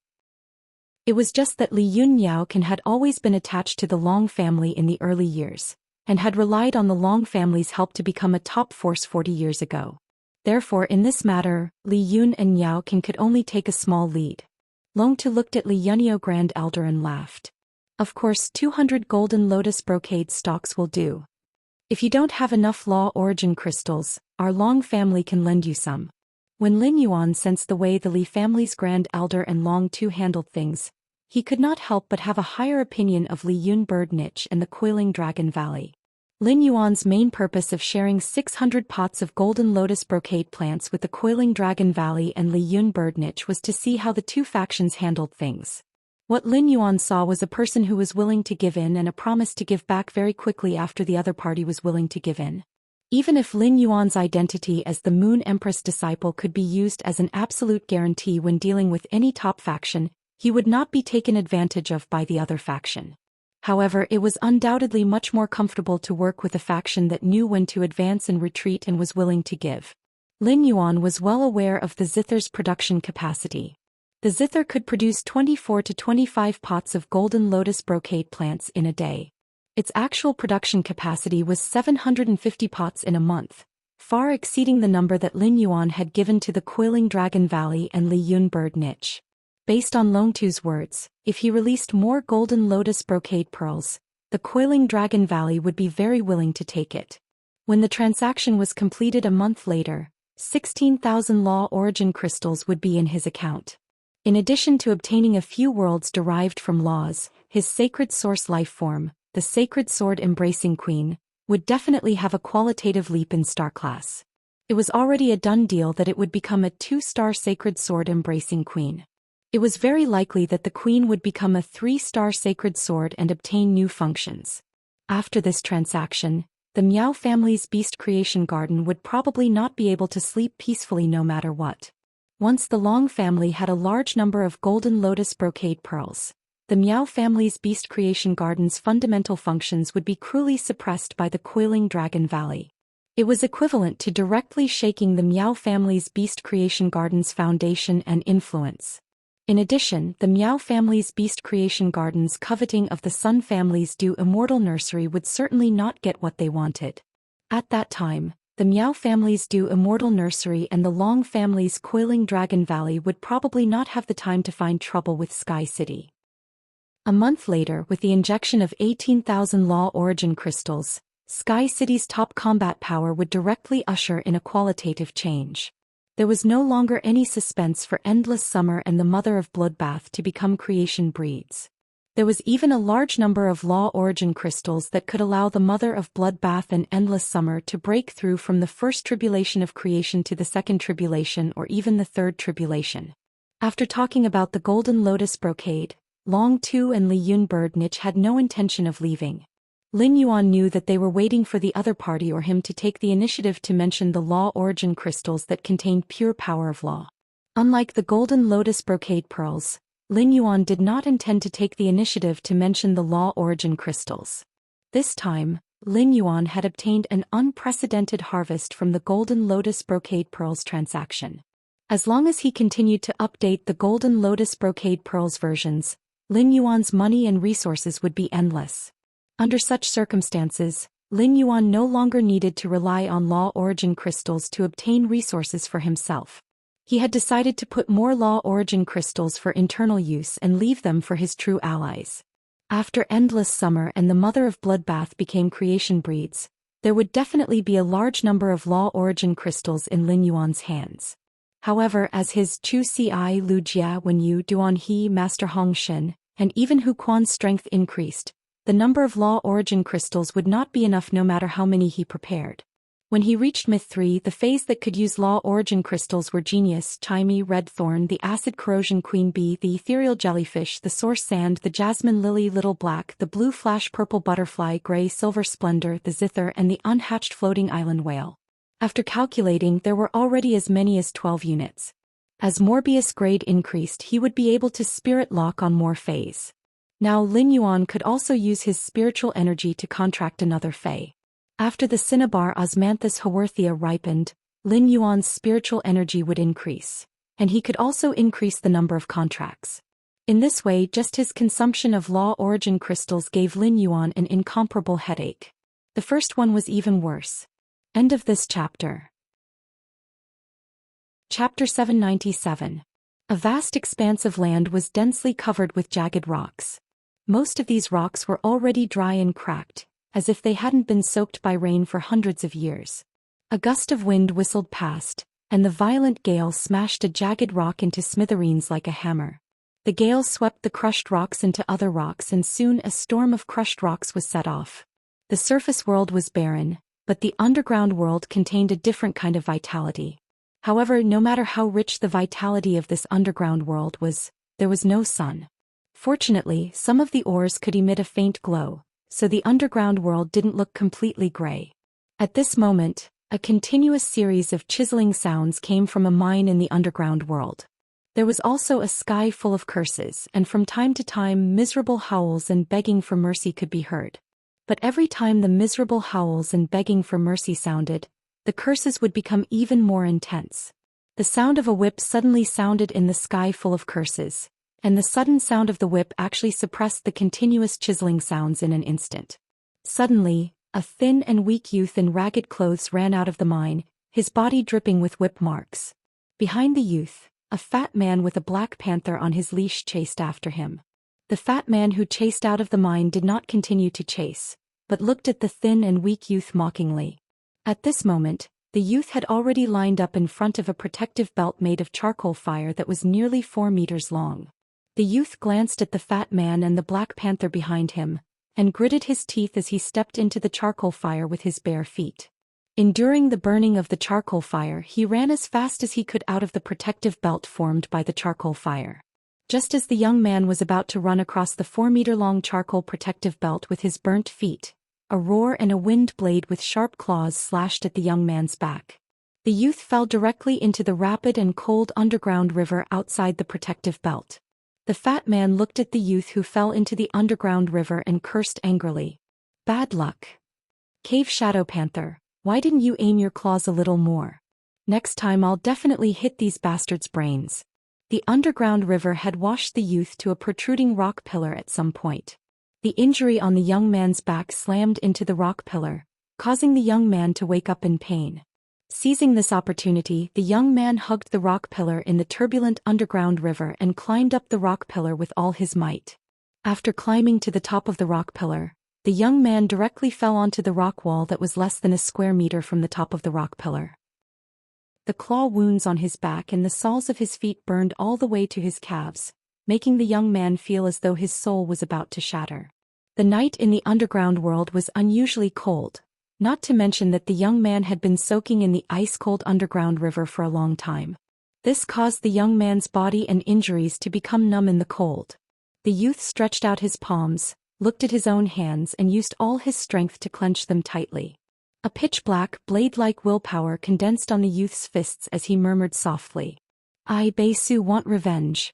It was just that Li Yunyaocan had always been attached to the Long family in the early years, and had relied on the Long family's help to become a top force 40 years ago. Therefore, in this matter, Li Yun and Yaocan could only take a small lead. Long Tu looked at Li Yunyao Grand Elder and laughed. "Of course, 200 Golden Lotus brocade stocks will do. If you don't have enough Law Origin crystals, our Long family can lend you some." When Lin Yuan sensed the way the Li family's Grand Elder and Long Tu handled things, he could not help but have a higher opinion of Li Yun Bird Niche and the Coiling Dragon Valley. Lin Yuan's main purpose of sharing 600 pots of Golden Lotus brocade plants with the Coiling Dragon Valley and Li Yun Bird Niche was to see how the two factions handled things. What Lin Yuan saw was a person who was willing to give in and a promise to give back very quickly after the other party was willing to give in. Even if Lin Yuan's identity as the Moon Empress disciple could be used as an absolute guarantee when dealing with any top faction, he would not be taken advantage of by the other faction. However, it was undoubtedly much more comfortable to work with a faction that knew when to advance and retreat and was willing to give. Lin Yuan was well aware of the Zither's production capacity. The Zither could produce 24 to 25 pots of Golden Lotus brocade plants in a day. Its actual production capacity was 750 pots in a month, far exceeding the number that Lin Yuan had given to the Coiling Dragon Valley and Li Yun Bird Niche. Based on Long Tu's words, if he released more Golden Lotus brocade pearls, the Coiling Dragon Valley would be very willing to take it. When the transaction was completed a month later, 16,000 Law Origin crystals would be in his account. In addition to obtaining a few worlds derived from Laws, his sacred source life form, the Sacred Sword Embracing Queen, would definitely have a qualitative leap in star class. It was already a done deal that it would become a 2-star Sacred Sword Embracing Queen. It was very likely that the Queen would become a 3-star Sacred Sword and obtain new functions. After this transaction, the Miao family's Beast Creation Garden would probably not be able to sleep peacefully no matter what. Once the Long family had a large number of Golden Lotus brocade pearls, the Miao family's beast creation garden's fundamental functions would be cruelly suppressed by the coiling Dragon Valley. It was equivalent to directly shaking the Miao family's beast creation garden's foundation and influence. In addition, the Miao family's beast creation garden's coveting of the Sun family's Due Immortal Nursery would certainly not get what they wanted. At that time, the Miao family's Due Immortal Nursery and the Long family's coiling Dragon Valley would probably not have the time to find trouble with Sky City. A month later, with the injection of 18,000 Law Origin crystals, Sky City's top combat power would directly usher in a qualitative change. There was no longer any suspense for Endless Summer and the Mother of Bloodbath to become creation breeds. There was even a large number of Law Origin crystals that could allow the Mother of Bloodbath and Endless Summer to break through from the first tribulation of creation to the second tribulation or even the third tribulation. After talking about the Golden Lotus Brocade, Long Tu and Li Yun Bird Niche had no intention of leaving. Lin Yuan knew that they were waiting for the other party or him to take the initiative to mention the Law Origin crystals that contained pure power of law. Unlike the Golden Lotus Brocade pearls, Lin Yuan did not intend to take the initiative to mention the Law Origin crystals. This time, Lin Yuan had obtained an unprecedented harvest from the Golden Lotus Brocade pearls transaction. As long as he continued to update the Golden Lotus Brocade pearls versions, Lin Yuan's money and resources would be endless. Under such circumstances, Lin Yuan no longer needed to rely on Law Origin crystals to obtain resources for himself. He had decided to put more Law Origin crystals for internal use and leave them for his true allies. After Endless Summer and the Mother of Bloodbath became creation breeds, there would definitely be a large number of Law Origin crystals in Lin Yuan's hands. However, as his Chu Si Lu Jia Wen Yu Duan He Master Hong Shen, and even Hu Quan's strength increased, the number of Law Origin crystals would not be enough no matter how many he prepared. When he reached Myth 3, the phase that could use Law Origin crystals were Genius, Chimey, Red Thorn, the Acid Corrosion Queen Bee, the Ethereal Jellyfish, the Source Sand, the Jasmine Lily Little Black, the Blue Flash Purple Butterfly, Gray Silver Splendor, the Zither, and the Unhatched Floating Island Whale. After calculating, there were already as many as 12 units. As Morbius grade increased, he would be able to spirit lock on more phase. Now Lin Yuan could also use his spiritual energy to contract another Fae. After the Cinnabar Osmanthus Haworthia ripened, Lin Yuan's spiritual energy would increase, and he could also increase the number of contracts. In this way, just his consumption of Law Origin crystals gave Lin Yuan an incomparable headache. The first one was even worse. End of this chapter. Chapter 797. A vast expanse of land was densely covered with jagged rocks. Most of these rocks were already dry and cracked, as if they hadn't been soaked by rain for hundreds of years. A gust of wind whistled past, and the violent gale smashed a jagged rock into smithereens like a hammer. The gale swept the crushed rocks into other rocks, and soon a storm of crushed rocks was set off. The surface world was barren, but the underground world contained a different kind of vitality. However, no matter how rich the vitality of this underground world was, there was no sun. Fortunately, some of the ores could emit a faint glow, so the underground world didn't look completely gray. At this moment, a continuous series of chiseling sounds came from a mine in the underground world. There was also a sky full of curses, and from time to time miserable howls and begging for mercy could be heard. But every time the miserable howls and begging for mercy sounded, the curses would become even more intense. The sound of a whip suddenly sounded in the sky full of curses, and the sudden sound of the whip actually suppressed the continuous chiseling sounds in an instant. Suddenly, a thin and weak youth in ragged clothes ran out of the mine, his body dripping with whip marks. Behind the youth, a fat man with a black panther on his leash chased after him. The fat man who chased out of the mine did not continue to chase, but looked at the thin and weak youth mockingly. At this moment, the youth had already lined up in front of a protective belt made of charcoal fire that was nearly 4 meters long. The youth glanced at the fat man and the black panther behind him, and gritted his teeth as he stepped into the charcoal fire with his bare feet. Enduring the burning of the charcoal fire, he ran as fast as he could out of the protective belt formed by the charcoal fire. Just as the young man was about to run across the 4-meter-long charcoal protective belt with his burnt feet, a roar and a wind blade with sharp claws slashed at the young man's back. The youth fell directly into the rapid and cold underground river outside the protective belt. The fat man looked at the youth who fell into the underground river and cursed angrily. Bad luck. Cave Shadow Panther, why didn't you aim your claws a little more? Next time I'll definitely hit these bastards' brains. The underground river had washed the youth to a protruding rock pillar at some point. The injury on the young man's back slammed into the rock pillar, causing the young man to wake up in pain. Seizing this opportunity, the young man hugged the rock pillar in the turbulent underground river and climbed up the rock pillar with all his might. After climbing to the top of the rock pillar, the young man directly fell onto the rock wall that was less than a square meter from the top of the rock pillar. The claw wounds on his back and the soles of his feet burned all the way to his calves, making the young man feel as though his soul was about to shatter. The night in the underground world was unusually cold, not to mention that the young man had been soaking in the ice-cold underground river for a long time. This caused the young man's body and injuries to become numb in the cold. The youth stretched out his palms, looked at his own hands and used all his strength to clench them tightly. A pitch-black, blade-like willpower condensed on the youth's fists as he murmured softly. I, Bei-Su, want revenge.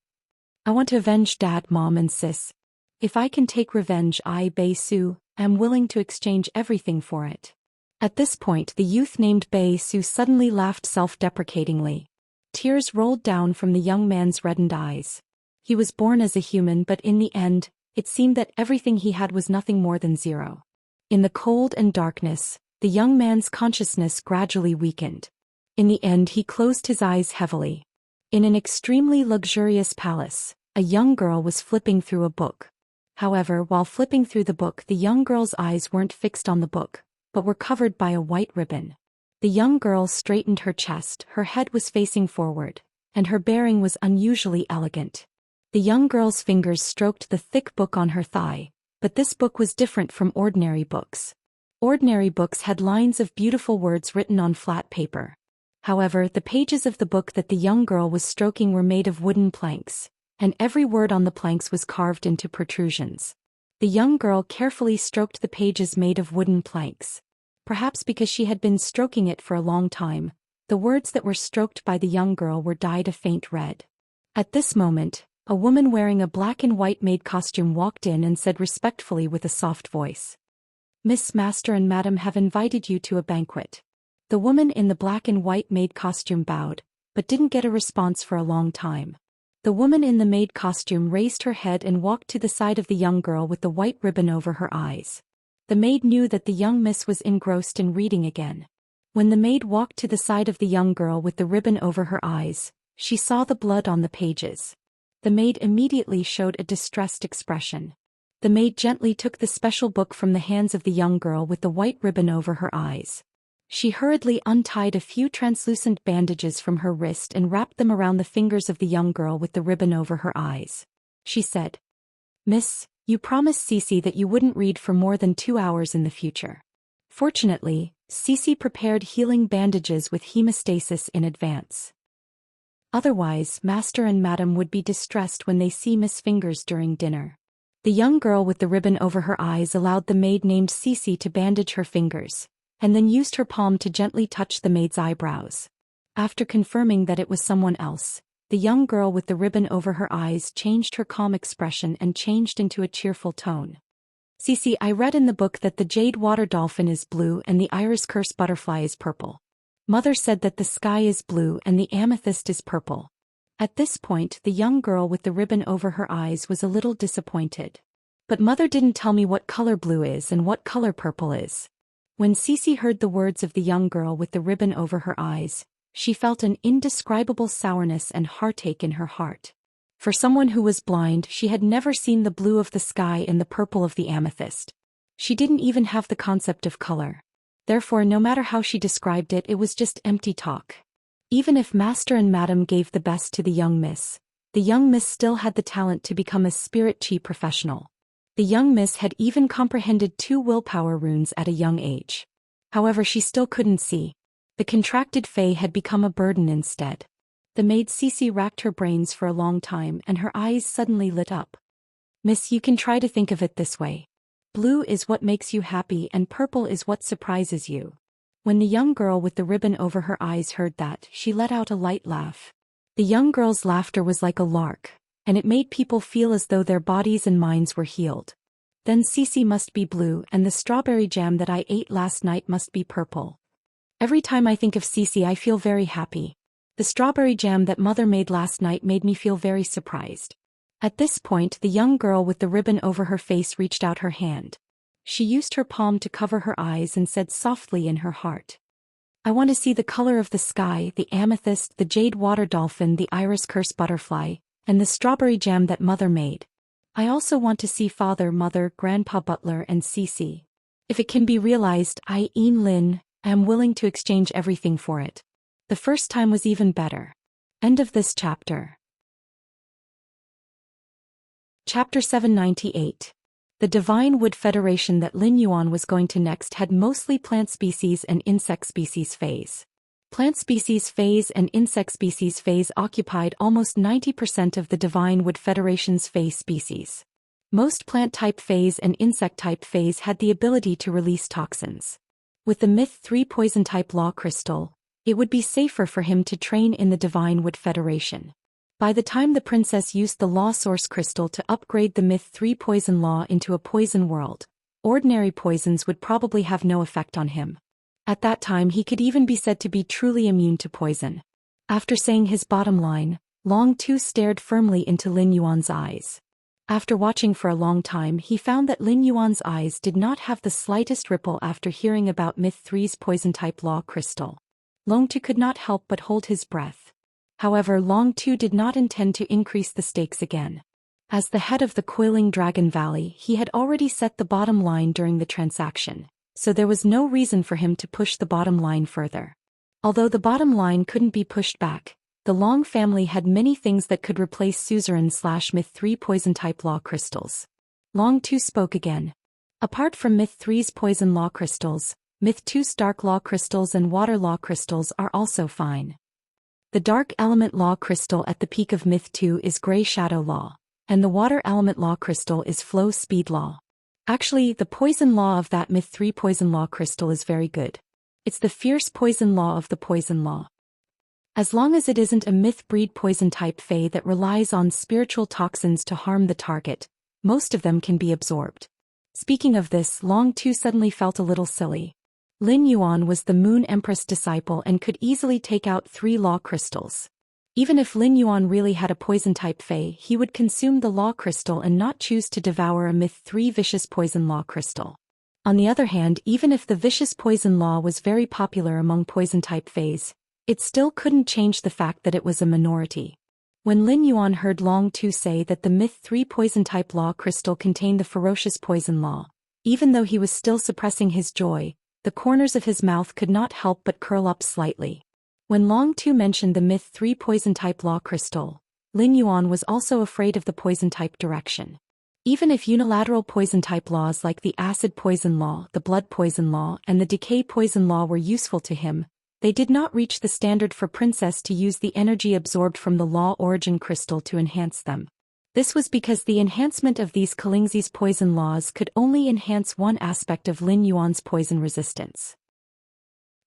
I want to avenge Dad, Mom and Sis. If I can take revenge, I, Bei-Su, am willing to exchange everything for it. At this point, the youth named Bei-Su suddenly laughed self-deprecatingly. Tears rolled down from the young man's reddened eyes. He was born as a human, but in the end, it seemed that everything he had was nothing more than zero. In the cold and darkness, the young man's consciousness gradually weakened. In the end, he closed his eyes heavily. In an extremely luxurious palace, a young girl was flipping through a book. However, while flipping through the book, the young girl's eyes weren't fixed on the book, but were covered by a white ribbon. The young girl straightened her chest, her head was facing forward, and her bearing was unusually elegant. The young girl's fingers stroked the thick book on her thigh, but this book was different from ordinary books. Ordinary books had lines of beautiful words written on flat paper. However, the pages of the book that the young girl was stroking were made of wooden planks, and every word on the planks was carved into protrusions. The young girl carefully stroked the pages made of wooden planks. Perhaps because she had been stroking it for a long time, the words that were stroked by the young girl were dyed a faint red. At this moment, a woman wearing a black and white maid costume walked in and said respectfully with a soft voice, Miss, Master and Madam have invited you to a banquet. The woman in the black and white maid costume bowed, but didn't get a response for a long time. The woman in the maid costume raised her head and walked to the side of the young girl with the white ribbon over her eyes. The maid knew that the young miss was engrossed in reading again. When the maid walked to the side of the young girl with the ribbon over her eyes, she saw the blood on the pages. The maid immediately showed a distressed expression. The maid gently took the special book from the hands of the young girl with the white ribbon over her eyes. She hurriedly untied a few translucent bandages from her wrist and wrapped them around the fingers of the young girl with the ribbon over her eyes. She said, Miss, you promised Cece that you wouldn't read for more than 2 hours in the future. Fortunately, Cece prepared healing bandages with hemostasis in advance. Otherwise, Master and Madam would be distressed when they see Miss Fingers during dinner. The young girl with the ribbon over her eyes allowed the maid named Cece to bandage her fingers, and then used her palm to gently touch the maid's eyebrows. After confirming that it was someone else, the young girl with the ribbon over her eyes changed her calm expression and changed into a cheerful tone. Cece, I read in the book that the jade water dolphin is blue and the iris curse butterfly is purple. Mother said that the sky is blue and the amethyst is purple. At this point, the young girl with the ribbon over her eyes was a little disappointed. But Mother didn't tell me what color blue is and what color purple is. When Cece heard the words of the young girl with the ribbon over her eyes, she felt an indescribable sourness and heartache in her heart. For someone who was blind, she had never seen the blue of the sky and the purple of the amethyst. She didn't even have the concept of color. Therefore, no matter how she described it, it was just empty talk. Even if Master and Madam gave the best to the young miss still had the talent to become a spirit chi professional. The young miss had even comprehended 2 willpower runes at a young age. However, she still couldn't see. The contracted fae had become a burden instead. The maid Cece racked her brains for a long time and her eyes suddenly lit up. Miss, you can try to think of it this way. Blue is what makes you happy and purple is what surprises you. When the young girl with the ribbon over her eyes heard that, she let out a light laugh. The young girl's laughter was like a lark, and it made people feel as though their bodies and minds were healed. Then Cici must be blue and the strawberry jam that I ate last night must be purple. Every time I think of Cici I feel very happy. The strawberry jam that mother made last night made me feel very surprised. At this point the young girl with the ribbon over her face reached out her hand. She used her palm to cover her eyes and said softly in her heart, I want to see the color of the sky, the amethyst, the jade water dolphin, the iris curse butterfly, and the strawberry jam that mother made. I also want to see father, mother, grandpa butler and Cici. If it can be realized, I, Lin, am willing to exchange everything for it. The first time was even better. End of this chapter. Chapter 798. The Divine Wood Federation that Lin Yuan was going to next had mostly plant species and insect species phase. Plant species phase and insect species phase occupied almost 90% of the Divine Wood Federation's phase species. Most plant type phase and insect type phase had the ability to release toxins. With the Myth 3 poison type law crystal, it would be safer for him to train in the Divine Wood Federation. By the time the princess used the law source crystal to upgrade the Myth 3 poison law into a poison world, ordinary poisons would probably have no effect on him. At that time he could even be said to be truly immune to poison. After saying his bottom line, Long Tu stared firmly into Lin Yuan's eyes. After watching for a long time he found that Lin Yuan's eyes did not have the slightest ripple after hearing about Myth 3's poison type law crystal. Long Tu could not help but hold his breath. However, Long Tu did not intend to increase the stakes again. As the head of the Coiling Dragon Valley, he had already set the bottom line during the transaction, so there was no reason for him to push the bottom line further. Although the bottom line couldn't be pushed back, the Long family had many things that could replace Suzerain/Myth 3 poison type law crystals. Long Tu spoke again. Apart from Myth 3's poison law crystals, Myth 2's dark law crystals and water law crystals are also fine. The dark element law crystal at the peak of Myth 2 is gray shadow law, and the water element law crystal is flow speed law. Actually, the poison law of that Myth 3 poison law crystal is very good. It's the fierce poison law of the poison law. As long as it isn't a myth breed poison type Fey that relies on spiritual toxins to harm the target, most of them can be absorbed. Speaking of this, Long Tu suddenly felt a little silly. Lin Yuan was the Moon Empress disciple and could easily take out 3 law crystals. Even if Lin Yuan really had a poison type Fey, he would consume the law crystal and not choose to devour a Myth 3 vicious poison law crystal. On the other hand, even if the vicious poison law was very popular among poison type Feys, it still couldn't change the fact that it was a minority. When Lin Yuan heard Long Tu say that the Myth 3 poison type law crystal contained the ferocious poison law, even though he was still suppressing his joy, the corners of his mouth could not help but curl up slightly. When Long Tu mentioned the Myth 3 poison type law crystal, Lin Yuan was also afraid of the poison type direction. Even if unilateral poison type laws like the acid poison law, the blood poison law, and the decay poison law were useful to him, they did not reach the standard for princess to use the energy absorbed from the law origin crystal to enhance them. This was because the enhancement of these Kalingzi's poison laws could only enhance one aspect of Lin Yuan's poison resistance.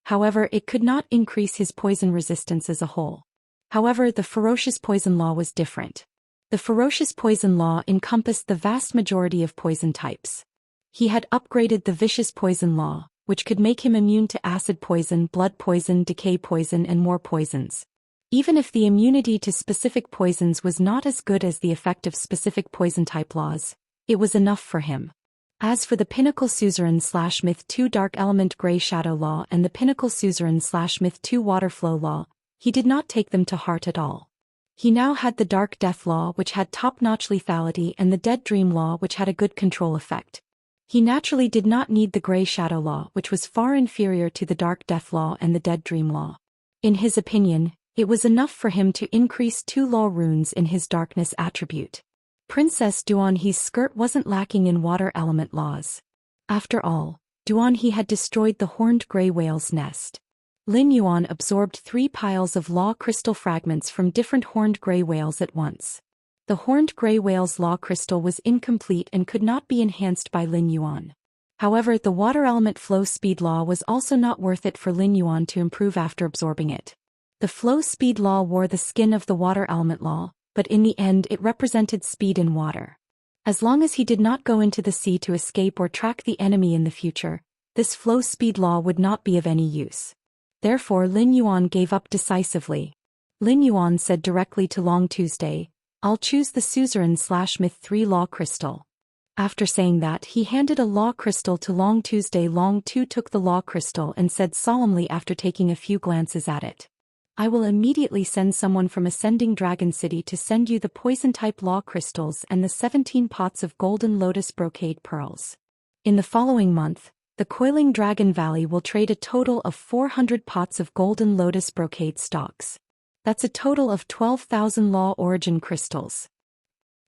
However, it could not increase his poison resistance as a whole. However, the ferocious poison law was different. The ferocious poison law encompassed the vast majority of poison types. He had upgraded the vicious poison law, which could make him immune to acid poison, blood poison, decay poison, and more poisons. Even if the immunity to specific poisons was not as good as the effect of specific poison type laws, it was enough for him. As for the Pinnacle Suzerain/Myth 2 Dark Element Grey Shadow Law and the Pinnacle Suzerain/Myth 2 Water Flow Law, he did not take them to heart at all. He now had the Dark Death Law, which had top-notch lethality, and the Dead Dream Law, which had a good control effect. He naturally did not need the Grey Shadow Law, which was far inferior to the Dark Death Law and the Dead Dream Law. In his opinion, it was enough for him to increase 2 law runes in his darkness attribute. Princess Duanhe's skirt wasn't lacking in water element laws. After all, Duanhe had destroyed the horned gray whale's nest. Lin Yuan absorbed 3 piles of law crystal fragments from different horned gray whales at once. The horned gray whale's law crystal was incomplete and could not be enhanced by Lin Yuan. However, the water element flow speed law was also not worth it for Lin Yuan to improve after absorbing it. The flow speed law wore the skin of the water element law, but in the end it represented speed in water. As long as he did not go into the sea to escape or track the enemy in the future, this flow speed law would not be of any use. Therefore Lin Yuan gave up decisively. Lin Yuan said directly to Long Tuesday, "I'll choose the Suzerain/Myth 3 Law Crystal." After saying that, he handed a law crystal to Long Tuesday. Long Tu took the law crystal and said solemnly after taking a few glances at it, "I will immediately send someone from Ascending Dragon City to send you the poison-type law crystals and the 17 pots of golden lotus brocade pearls. In the following month, the Coiling Dragon Valley will trade a total of 400 pots of golden lotus brocade stalks. That's a total of 12,000 law origin crystals.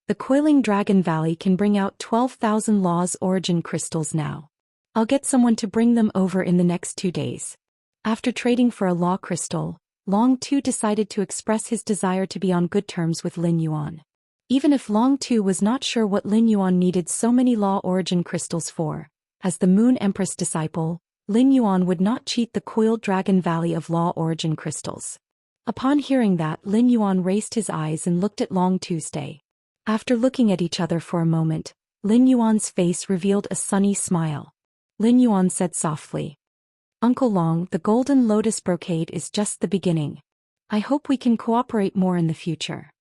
The Coiling Dragon Valley can bring out 12,000 law's origin crystals now. I'll get someone to bring them over in the next 2 days." After trading for a law crystal, Long Tu decided to express his desire to be on good terms with Lin Yuan. Even if Long Tu was not sure what Lin Yuan needed so many law origin crystals for, as the Moon Empress disciple, Lin Yuan would not cheat the Coiled Dragon Valley of law origin crystals. Upon hearing that, Lin Yuan raised his eyes and looked at Long Tuesday. After looking at each other for a moment, Lin Yuan's face revealed a sunny smile. Lin Yuan said softly, "Uncle Long, the golden lotus brocade is just the beginning. I hope we can cooperate more in the future."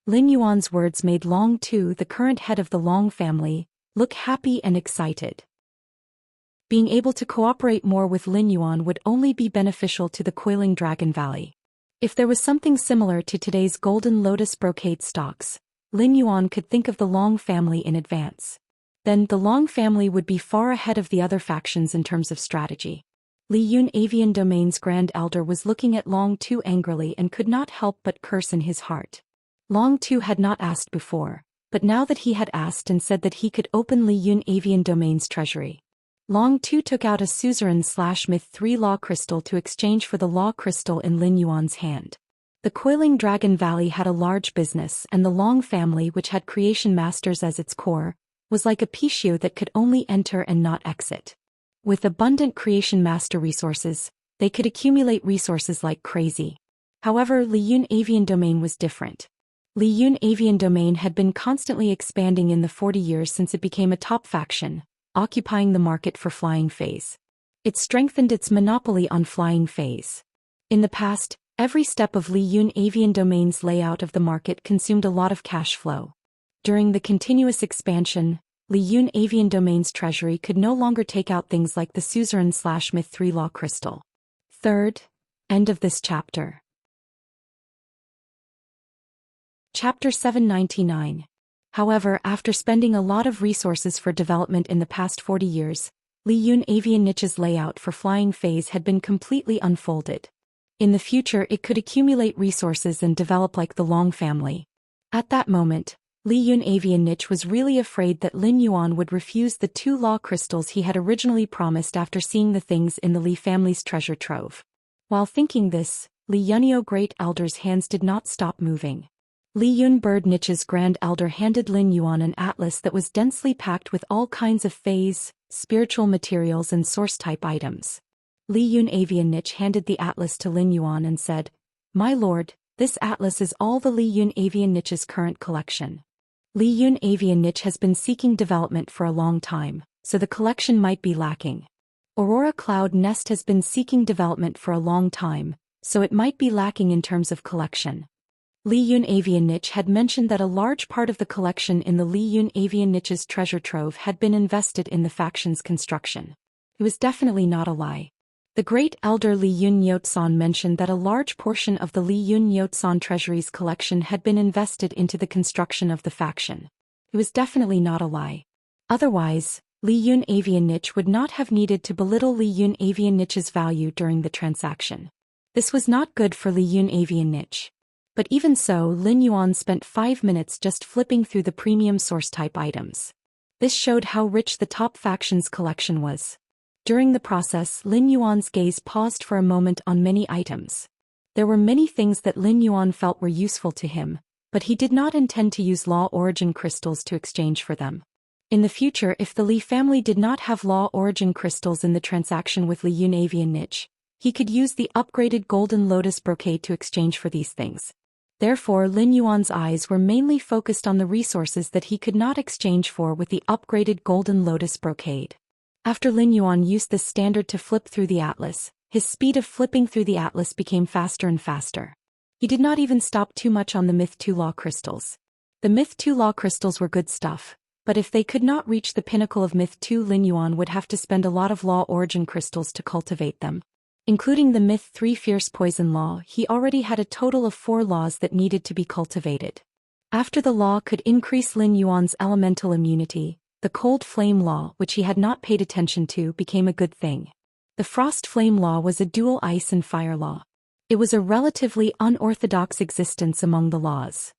Lin Yuan's words made Long Tu, the current head of the Long family, look happy and excited. Being able to cooperate more with Lin Yuan would only be beneficial to the Coiling Dragon Valley. If there was something similar to today's golden lotus brocade stocks, Lin Yuan could think of the Long family in advance. Then the Long family would be far ahead of the other factions in terms of strategy. Li Yun Avian Domain's Grand Elder was looking at Long Tu angrily and could not help but curse in his heart. Long Tu had not asked before, but now that he had asked and said that he could open Li Yun Avian Domain's treasury. Long Tu took out a Suzerain/Myth 3 Law Crystal to exchange for the Law Crystal in Lin Yuan's hand. The Coiling Dragon Valley had a large business, and the Long family, which had creation masters as its core, was like a Pixiu that could only enter and not exit. With abundant creation master resources, they could accumulate resources like crazy. However, Li Yun Avian Domain was different. Li Yun Avian Domain had been constantly expanding in the 40 years since it became a top faction, occupying the market for flying phase. It strengthened its monopoly on flying phase. In the past, every step of Li Yun Avian Domain's layout of the market consumed a lot of cash flow. During the continuous expansion, Li Yun Avian Domain's treasury could no longer take out things like the Suzerain/Myth 3 Law Crystal. Third, end of this chapter. Chapter 799. However, after spending a lot of resources for development in the past 40 years, Li Yun Avian Niche's layout for flying phase had been completely unfolded. In the future it could accumulate resources and develop like the Long family. At that moment, Li Yun Avian Niche was really afraid that Lin Yuan would refuse the 2 law crystals he had originally promised after seeing the things in the Li family's treasure trove. While thinking this, Li Yunyo Great Elder's hands did not stop moving. Li Yun Bird Niche's Grand Elder handed Lin Yuan an atlas that was densely packed with all kinds of phase, spiritual materials and source-type items. Li Yun Avian Niche handed the atlas to Lin Yuan and said, "My lord, this atlas is all the Li Yun Avian Niche's current collection. Li Yun Avian Niche has been seeking development for a long time, so the collection might be lacking. Aurora Cloud Nest has been seeking development for a long time, so it might be lacking in terms of collection." Li Yun Avian Niche had mentioned that a large part of the collection in the Li Yun Avian Niche's treasure trove had been invested in the faction's construction. It was definitely not a lie. The Great Elder Li Yun Yotsan mentioned that a large portion of the Li Yun Yotsan treasury's collection had been invested into the construction of the faction. It was definitely not a lie. Otherwise, Li Yun Avian Niche would not have needed to belittle Li Yun Avian Niche's value during the transaction. This was not good for Li Yun Avian Niche. But even so, Lin Yuan spent 5 minutes just flipping through the premium source-type items. This showed how rich the top faction's collection was. During the process, Lin Yuan's gaze paused for a moment on many items. There were many things that Lin Yuan felt were useful to him, but he did not intend to use law origin crystals to exchange for them. In the future, if the Li family did not have law origin crystals in the transaction with Li Yun Avian Niche, he could use the upgraded golden lotus brocade to exchange for these things. Therefore Lin Yuan's eyes were mainly focused on the resources that he could not exchange for with the upgraded golden lotus brocade. After Lin Yuan used this standard to flip through the atlas, his speed of flipping through the atlas became faster and faster. He did not even stop too much on the Myth 2 Law crystals. The Myth 2 Law crystals were good stuff, but if they could not reach the pinnacle of Myth 2, Lin Yuan would have to spend a lot of Law origin crystals to cultivate them. Including the Myth 3 Fierce Poison Law, he already had a total of 4 laws that needed to be cultivated. After the law could increase Lin Yuan's elemental immunity, the Cold Flame Law, which he had not paid attention to, became a good thing. The Frost Flame Law was a dual ice and fire law. It was a relatively unorthodox existence among the laws.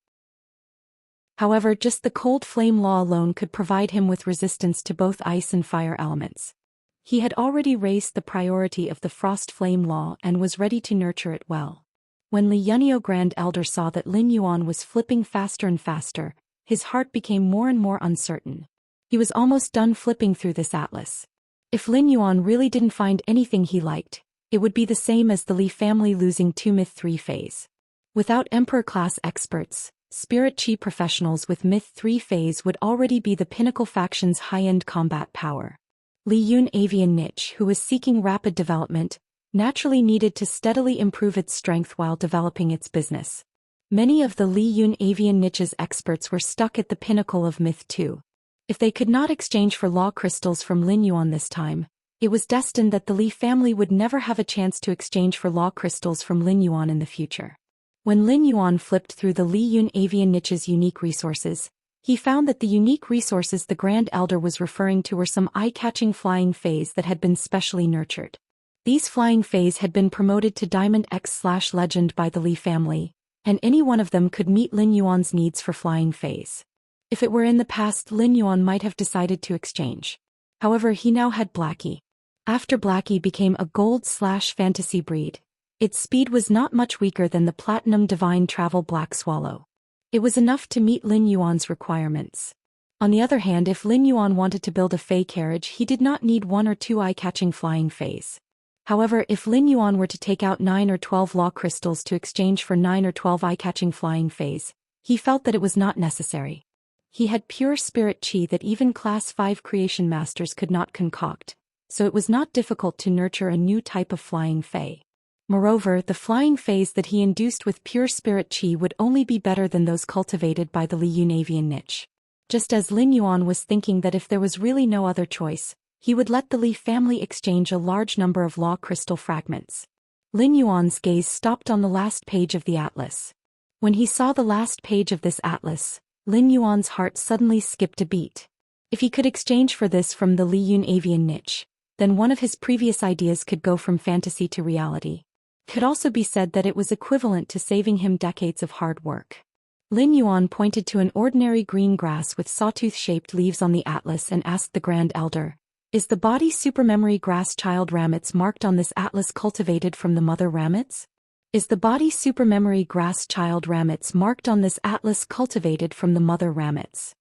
However, just the Cold Flame Law alone could provide him with resistance to both ice and fire elements. He had already raised the priority of the Frost Flame Law and was ready to nurture it well. When Li Yunyo Grand Elder saw that Lin Yuan was flipping faster and faster, his heart became more and more uncertain. He was almost done flipping through this atlas. If Lin Yuan really didn't find anything he liked, it would be the same as the Li family losing to Myth 3 phase. Without Emperor-class experts, Spirit Chi professionals with Myth 3 phase would already be the pinnacle faction's high-end combat power. Li Yun Avian Niche, who was seeking rapid development, naturally needed to steadily improve its strength while developing its business. Many of the Li Yun Avian Niche's experts were stuck at the pinnacle of Myth 2. If they could not exchange for law crystals from Lin Yuan this time, it was destined that the Li family would never have a chance to exchange for law crystals from Lin Yuan in the future. When Lin Yuan flipped through the Li Yun Avian Niche's unique resources, he found that the unique resources the Grand Elder was referring to were some eye-catching flying fays that had been specially nurtured. These flying fays had been promoted to Diamond X/Legend by the Li family, and any one of them could meet Lin Yuan's needs for flying fays. If it were in the past, Lin Yuan might have decided to exchange. However, he now had Blackie. After Blackie became a gold/fantasy breed, its speed was not much weaker than the Platinum Divine Travel Black Swallow. It was enough to meet Lin Yuan's requirements. On the other hand, if Lin Yuan wanted to build a fey carriage, he did not need 1 or 2 eye-catching flying fays. However, if Lin Yuan were to take out 9 or 12 law crystals to exchange for 9 or 12 eye-catching flying fays, he felt that it was not necessary. He had pure spirit chi that even Class 5 creation masters could not concoct, so it was not difficult to nurture a new type of flying fae. Moreover, the flying fays that he induced with pure spirit chi would only be better than those cultivated by the Li Yun Avian Niche. Just as Lin Yuan was thinking that if there was really no other choice, he would let the Li family exchange a large number of law crystal fragments. Lin Yuan's gaze stopped on the last page of the atlas. When he saw the last page of this atlas, Lin Yuan's heart suddenly skipped a beat. If he could exchange for this from the Li Yun Avian Niche, then one of his previous ideas could go from fantasy to reality. It could also be said that it was equivalent to saving him decades of hard work. Lin Yuan pointed to an ordinary green grass with sawtooth-shaped leaves on the atlas and asked the Grand Elder, "Is the body supermemory grass child ramets marked on this atlas cultivated from the mother ramets? Is the body supermemory grass child ramets marked on this atlas cultivated from the mother ramets?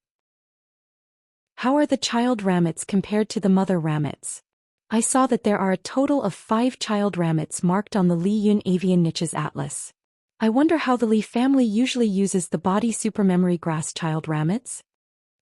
How are the child ramets compared to the mother ramets? I saw that there are a total of 5 child ramets marked on the Li Yun Avian Niche's atlas. I wonder how the Li family usually uses the body supermemory grass child ramets?"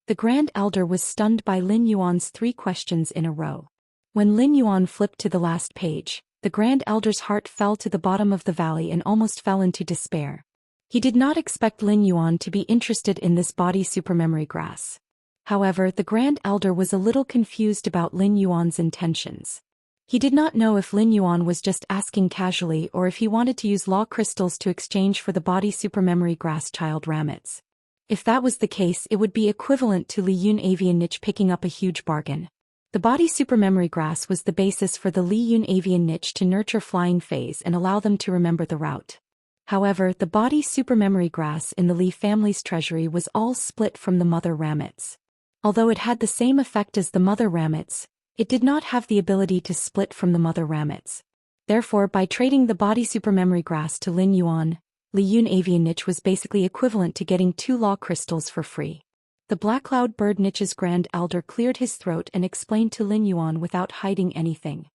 The Grand Elder was stunned by Lin Yuan's 3 questions in a row. When Lin Yuan flipped to the last page, the Grand Elder's heart fell to the bottom of the valley and almost fell into despair. He did not expect Lin Yuan to be interested in this body supermemory grass. However, the Grand Elder was a little confused about Lin Yuan's intentions. He did not know if Lin Yuan was just asking casually or if he wanted to use law crystals to exchange for the body supermemory grass child ramets. If that was the case, it would be equivalent to Li Yun Avian Niche picking up a huge bargain. The body supermemory grass was the basis for the Li Yun Avian Niche to nurture flying fays and allow them to remember the route. However, the body supermemory grass in the Li family's treasury was all split from the mother ramets. Although it had the same effect as the mother ramets, it did not have the ability to split from the mother ramets. Therefore, by trading the body supermemory grass to Lin Yuan, Li Yun Avian Niche was basically equivalent to getting 2 law crystals for free. The Black Cloud Bird Niche's Grand Elder cleared his throat and explained to Lin Yuan without hiding anything.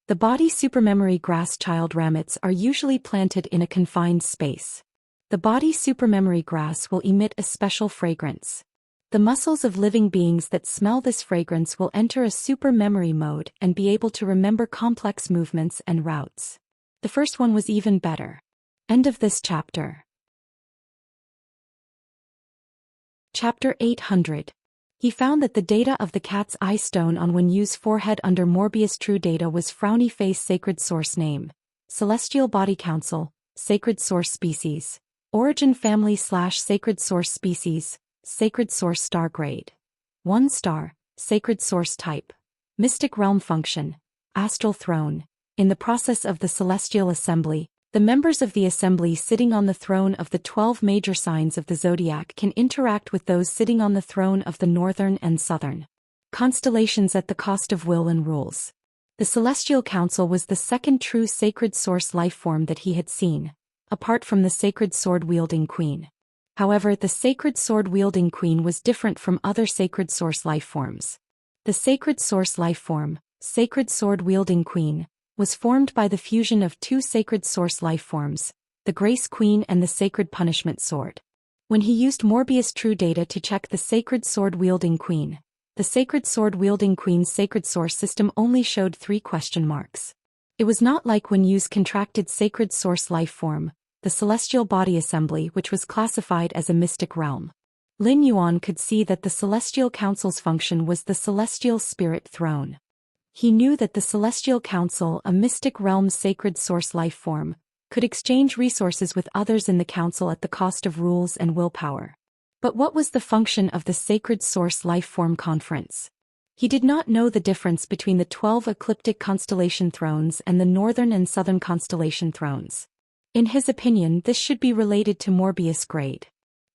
The body supermemory grass child ramets are usually planted in a confined space. The body supermemory grass will emit a special fragrance. The muscles of living beings that smell this fragrance will enter a supermemory mode and be able to remember complex movements and routes. The first one was even better. End of this chapter. Chapter 800. He found that the data of the cat's eye stone on Wenyu's forehead under Morbius true data was frowny face sacred source name, Celestial Body Council, sacred source species, origin family / sacred source species, sacred source star grade. 1 star, sacred source type. Mystic realm function, astral throne. In the process of the celestial assembly, the members of the assembly sitting on the throne of the 12 major signs of the zodiac can interact with those sitting on the throne of the northern and southern constellations at the cost of will and rules. The Celestial Council was the second true sacred source life form that he had seen, apart from the sacred sword-wielding queen. However, the sacred sword-wielding queen was different from other sacred source life forms. The sacred source life form, sacred sword-wielding queen, was formed by the fusion of two sacred source life forms, the Grace Queen and the Sacred Punishment Sword. When he used Morbius true data to check the sacred sword-wielding queen, the sacred sword-wielding queen's sacred source system only showed 3 question marks. It was not like Wenyu's contracted sacred source life form, the celestial body assembly, which was classified as a mystic realm. Lin Yuan could see that the Celestial Council's function was the celestial spirit throne. He knew that the Celestial Council, a mystic realm sacred source life form, could exchange resources with others in the council at the cost of rules and willpower. But what was the function of the sacred source life form conference? He did not know the difference between the 12 ecliptic constellation thrones and the northern and southern constellation thrones. In his opinion, this should be related to Morbius grade.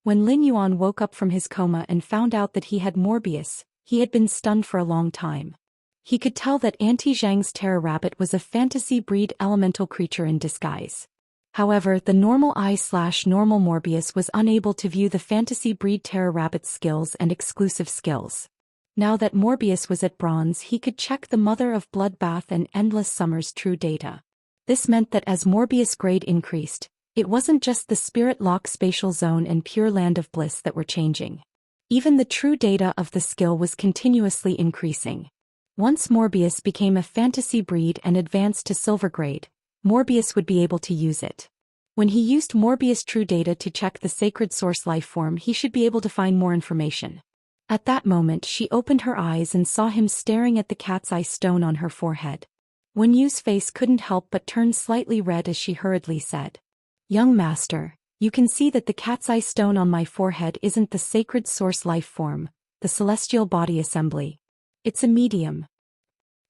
When Lin Yuan woke up from his coma and found out that he had Morbius, he had been stunned for a long time. He could tell that Auntie Zhang's terror rabbit was a fantasy breed elemental creature in disguise. However, the normal eye/normal Morbius was unable to view the fantasy breed terror rabbit's skills and exclusive skills. Now that Morbius was at bronze, he could check the Mother of Bloodbath and Endless Summer's true data. This meant that as Morbius grade increased, it wasn't just the Spirit Lock spatial zone and Pure Land of Bliss that were changing. Even the true data of the skill was continuously increasing. Once Morbius became a fantasy breed and advanced to silver grade, Morbius would be able to use it. When he used Morbius true data to check the sacred source life form, he should be able to find more information. At that moment, she opened her eyes and saw him staring at the cat's eye stone on her forehead. Wenyu's face couldn't help but turn slightly red as she hurriedly said, "Young master, you can see that the cat's eye stone on my forehead isn't the sacred source life form, the celestial body assembly. It's a medium.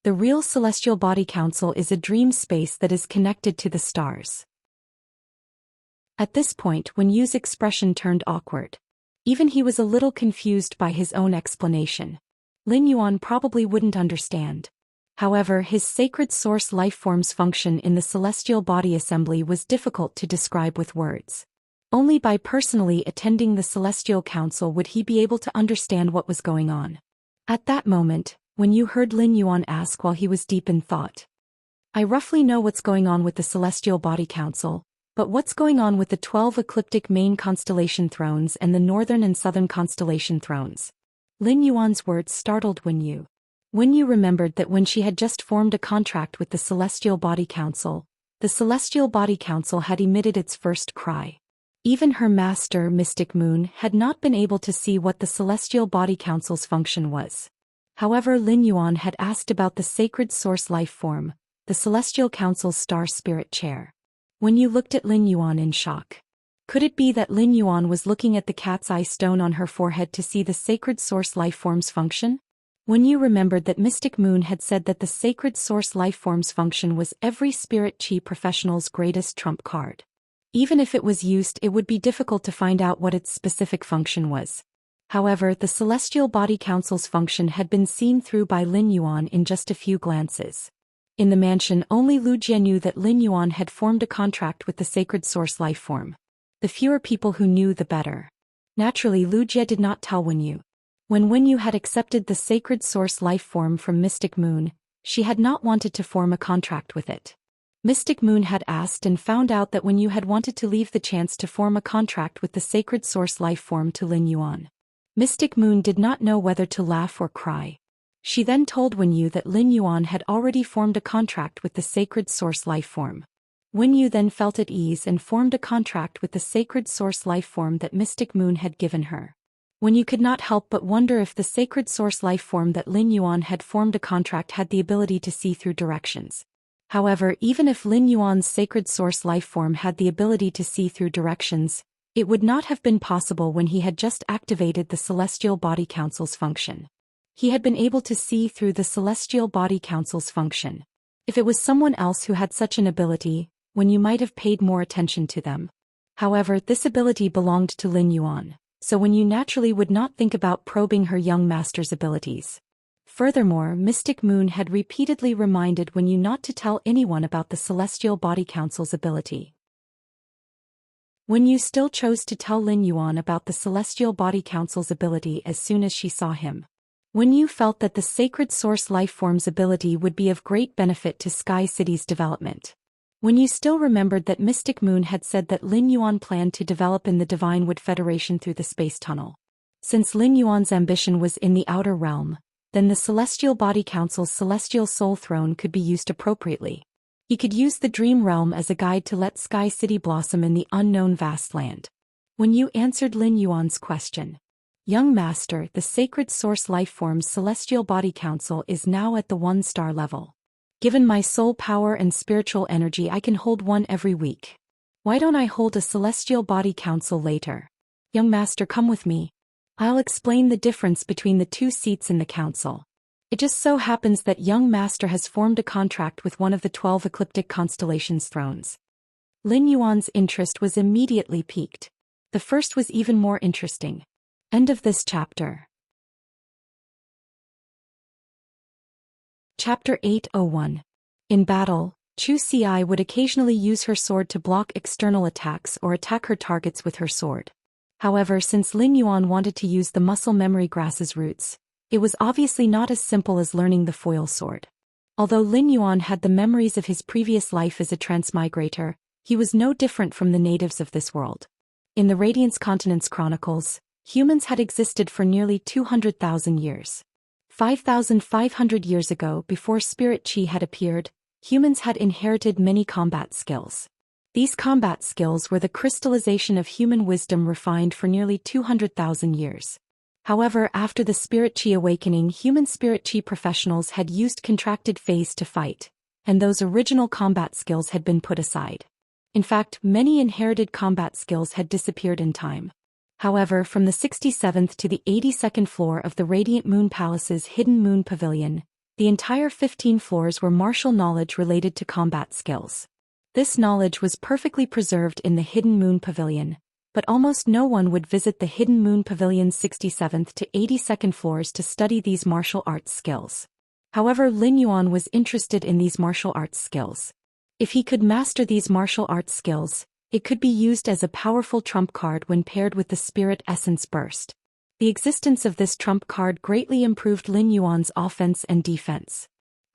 The real celestial body council is a dream space that is connected to the stars." At this point, Wenyu's expression turned awkward. Even he was a little confused by his own explanation. Lin Yuan probably wouldn't understand. However, his sacred source life form's function in the celestial body assembly was difficult to describe with words. Only by personally attending the Celestial Council would he be able to understand what was going on. At that moment, Wenyu heard Lin Yuan ask while he was deep in thought, "I roughly know what's going on with the Celestial Body Council, but what's going on with the 12 ecliptic main constellation thrones and the northern and southern constellation thrones?" Lin Yuan's words startled Wenyu. Wenyu remembered that when she had just formed a contract with the Celestial Body Council, the Celestial Body Council had emitted its first cry. Even her master, Mystic Moon, had not been able to see what the Celestial Body Council's function was. However, Lin Yuan had asked about the sacred source life form, the Celestial Council's star spirit chair. Wenyu looked at Lin Yuan in shock. Could it be that Lin Yuan was looking at the cat's eye stone on her forehead to see the sacred source life form's function? Wenyu remembered that Mystic Moon had said that the sacred source life form's function was every spirit chi professional's greatest trump card. Even if it was used, it would be difficult to find out what its specific function was. However, the Celestial Body Council's function had been seen through by Lin Yuan in just a few glances. In the mansion, only Lu Jie knew that Lin Yuan had formed a contract with the sacred source life form. The fewer people who knew, the better. Naturally, Lu Jie did not tell Wenyu. When Wenyu had accepted the sacred source life form from Mystic Moon, she had not wanted to form a contract with it. Mystic Moon had asked and found out that Wen Yu had wanted to leave the chance to form a contract with the sacred source life form to Lin Yuan. Mystic Moon did not know whether to laugh or cry. She then told Wen Yu that Lin Yuan had already formed a contract with the sacred source life form. Wen Yu then felt at ease and formed a contract with the sacred source life form that Mystic Moon had given her. Wen Yu could not help but wonder if the sacred source life form that Lin Yuan had formed a contract had the ability to see through directions. However, even if Lin Yuan's sacred source life form had the ability to see through directions, it would not have been possible when he had just activated the Celestial Body Council's function. He had been able to see through the Celestial Body Council's function. If it was someone else who had such an ability, Wen Yu might have paid more attention to them. However, this ability belonged to Lin Yuan, so Wen Yu naturally would not think about probing her young master's abilities. Furthermore, Mystic Moon had repeatedly reminded Wen Yu not to tell anyone about the Celestial Body Council's ability. Wen Yu still chose to tell Lin Yuan about the Celestial Body Council's ability as soon as she saw him. Wen Yu felt that the Sacred Source Life Form's ability would be of great benefit to Sky City's development. Wen Yu still remembered that Mystic Moon had said that Lin Yuan planned to develop in the Divine Wood Federation through the space tunnel. Since Lin Yuan's ambition was in the outer realm, then the Celestial Body Council's Celestial Soul Throne could be used appropriately. He could use the Dream Realm as a guide to let Sky City blossom in the unknown vast land. Wen Yu answered Lin Yuan's question. Young Master, the Sacred Source Life Form's Celestial Body Council is now at the 1-star level. Given my soul power and spiritual energy, I can hold one every week. Why don't I hold a Celestial Body Council later? Young Master, come with me. I'll explain the difference between the 2 seats in the council. It just so happens that Young Master has formed a contract with one of the 12 ecliptic constellations' thrones. Lin Yuan's interest was immediately piqued. The first was even more interesting. End of this chapter. Chapter 801. In battle, Zhou Xian would occasionally use her sword to block external attacks or attack her targets with her sword. However, since Lin Yuan wanted to use the muscle memory grass's roots, it was obviously not as simple as learning the foil sword. Although Lin Yuan had the memories of his previous life as a transmigrator, he was no different from the natives of this world. In the Radiance Continent's chronicles, humans had existed for nearly 200,000 years. 5,500 years ago, before Spirit Chi had appeared, humans had inherited many combat skills. These combat skills were the crystallization of human wisdom refined for nearly 200,000 years. However, after the Spirit Chi awakening, human Spirit Chi professionals had used contracted phase to fight, and those original combat skills had been put aside. In fact, many inherited combat skills had disappeared in time. However, from the 67th to the 82nd floor of the Radiant Moon Palace's Hidden Moon Pavilion, the entire 15 floors were martial knowledge related to combat skills. This knowledge was perfectly preserved in the Hidden Moon Pavilion, but almost no one would visit the Hidden Moon Pavilion's 67th to 82nd floors to study these martial arts skills. However, Lin Yuan was interested in these martial arts skills. If he could master these martial arts skills, it could be used as a powerful trump card when paired with the Spirit Essence Burst. The existence of this trump card greatly improved Lin Yuan's offense and defense.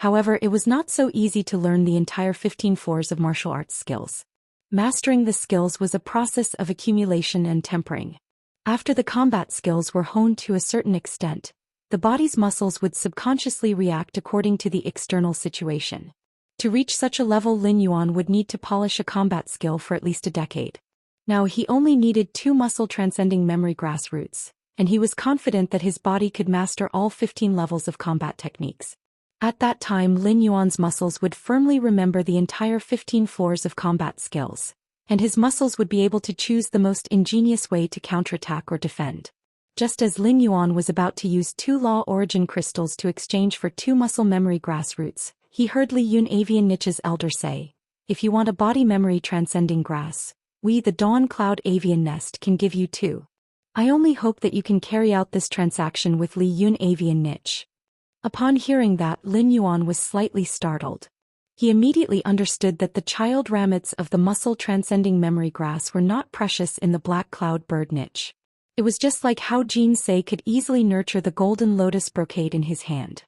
However, it was not so easy to learn the entire 15 floors of martial arts skills. Mastering the skills was a process of accumulation and tempering. After the combat skills were honed to a certain extent, the body's muscles would subconsciously react according to the external situation. To reach such a level, Lin Yuan would need to polish a combat skill for at least a decade. Now he only needed 2 muscle-transcending memory grass roots, and he was confident that his body could master all 15 levels of combat techniques. At that time, Lin Yuan's muscles would firmly remember the entire 15 floors of combat skills, and his muscles would be able to choose the most ingenious way to counterattack or defend. Just as Lin Yuan was about to use 2 law origin crystals to exchange for 2 muscle memory grass roots, he heard Li Yun Avian Niche's elder say, "If you want a body memory transcending grass, we the Dawn Cloud Avian Nest can give you 2. I only hope that you can carry out this transaction with Li Yun Avian Niche." Upon hearing that, Lin Yuan was slightly startled. He immediately understood that the child ramets of the muscle-transcending memory grass were not precious in the black cloud bird niche. It was just like how Jin Se could easily nurture the golden lotus brocade in his hand.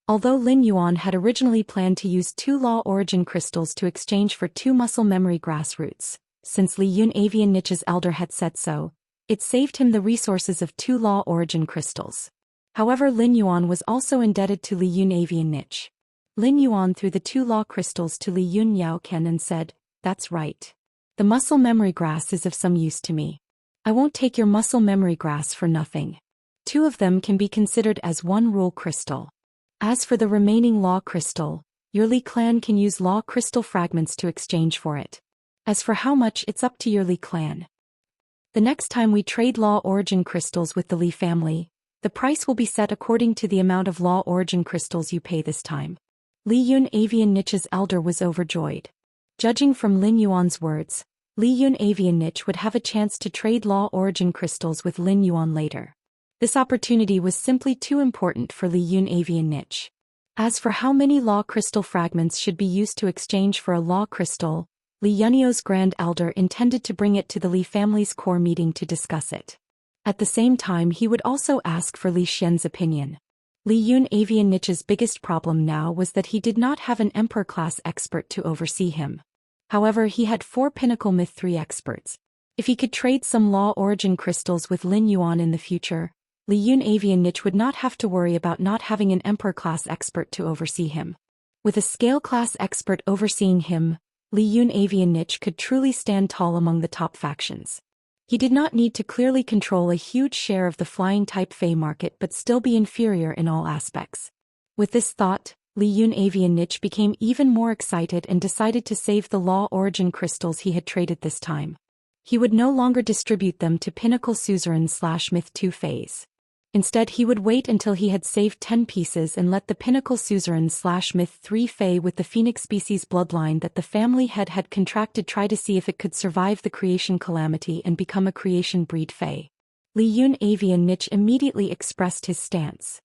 Although Lin Yuan had originally planned to use 2 law origin crystals to exchange for 2 muscle memory grassroots, since Li Yun Avian Niche's elder had said so, it saved him the resources of 2 law origin crystals. However, Lin Yuan was also indebted to Li Yun Avian Niche. Lin Yuan threw the 2 law crystals to Li Yun Yaoken and said, "That's right. The muscle memory grass is of some use to me. I won't take your muscle memory grass for nothing. 2 of them can be considered as 1 rule crystal. As for the remaining law crystal, your Li clan can use law crystal fragments to exchange for it. As for how much, it's up to your Li clan. The next time we trade law origin crystals with the Li family, the price will be set according to the amount of law origin crystals you pay this time." Li Yun Avian Niche's elder was overjoyed. Judging from Lin Yuan's words, Li Yun Avian Niche would have a chance to trade law origin crystals with Lin Yuan later. This opportunity was simply too important for Li Yun Avian Niche. As for how many law crystal fragments should be used to exchange for a law crystal, Li Yunio's grand elder intended to bring it to the Li family's core meeting to discuss it. At the same time, he would also ask for Li Xian's opinion. Li Yun Avian Niche's biggest problem now was that he did not have an emperor-class expert to oversee him. However, he had 4 Pinnacle Myth 3 experts. If he could trade some law origin crystals with Lin Yuan in the future, Li Yun Avian Niche would not have to worry about not having an emperor-class expert to oversee him. With a scale-class expert overseeing him, Li Yun Avian Niche could truly stand tall among the top factions. He did not need to clearly control a huge share of the flying-type Fey market but still be inferior in all aspects. With this thought, Li Yun Avian Niche became even more excited and decided to save the law origin crystals he had traded this time. He would no longer distribute them to Pinnacle Suzerain/Myth 2 Feys. Instead, he would wait until he had saved 10 pieces and let the Pinnacle Suzerain/Myth 3 Fey with the Phoenix species bloodline that the family head had contracted try to see if it could survive the creation calamity and become a creation breed Fey. Li Yun Avian Niche immediately expressed his stance.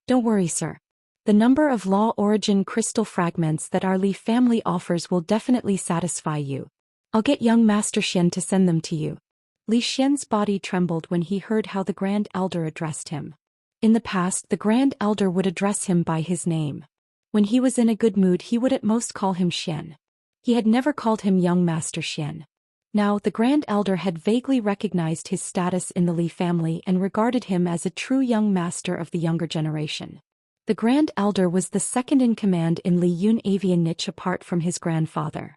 "Don't worry, sir. The number of law origin crystal fragments that our Li family offers will definitely satisfy you. I'll get young Master Xian to send them to you." Li Xian's body trembled when he heard how the Grand Elder addressed him. In the past, the Grand Elder would address him by his name. When he was in a good mood, he would at most call him Xian. He had never called him young Master Xian. Now, the Grand Elder had vaguely recognized his status in the Li family and regarded him as a true young master of the younger generation. The Grand Elder was the second in command in Li Yun Avian Niche apart from his grandfather.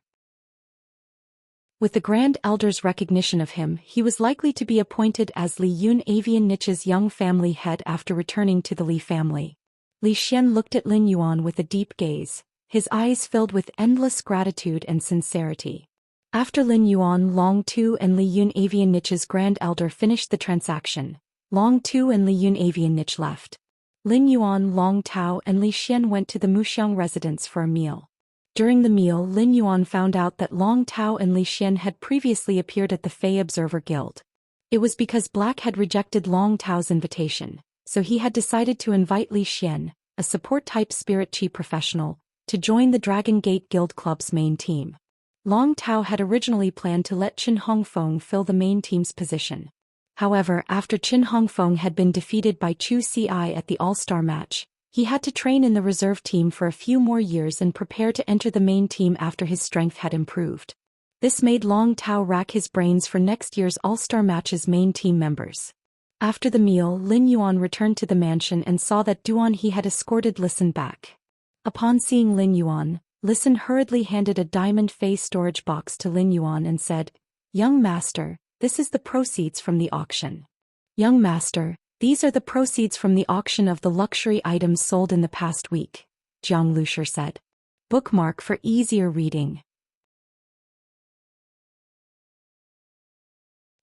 With the Grand Elder's recognition of him, he was likely to be appointed as Li Yun Avian Niche's young family head after returning to the Li family. Li Xian looked at Lin Yuan with a deep gaze, his eyes filled with endless gratitude and sincerity. After Lin Yuan, Long Tu and Li Yun Avian Niche's Grand Elder finished the transaction, Long Tu and Li Yun Avian Niche left. Lin Yuan, Long Tao and Li Xian went to the Muxiang residence for a meal. During the meal, Lin Yuan found out that Long Tao and Li Xian had previously appeared at the Fey Observer Guild. It was because Black had rejected Long Tao's invitation, so he had decided to invite Li Xian, a support-type spirit chi professional, to join the Dragon Gate Guild Club's main team. Long Tao had originally planned to let Qin Hongfeng fill the main team's position. However, after Qin Hongfeng had been defeated by Chu Ci at the All-Star match, he had to train in the reserve team for a few more years and prepare to enter the main team after his strength had improved. This made Long Tao rack his brains for next year's All-Star match's main team members. After the meal, Lin Yuan returned to the mansion and saw that Duan he had escorted listened back. Upon seeing Lin Yuan, Listen hurriedly handed a diamond face storage box to Lin Yuan and said, "Young master, this is the proceeds from the auction." "Young master, these are the proceeds from the auction of the luxury items sold in the past week," Jiang Lushir said. Bookmark for easier reading.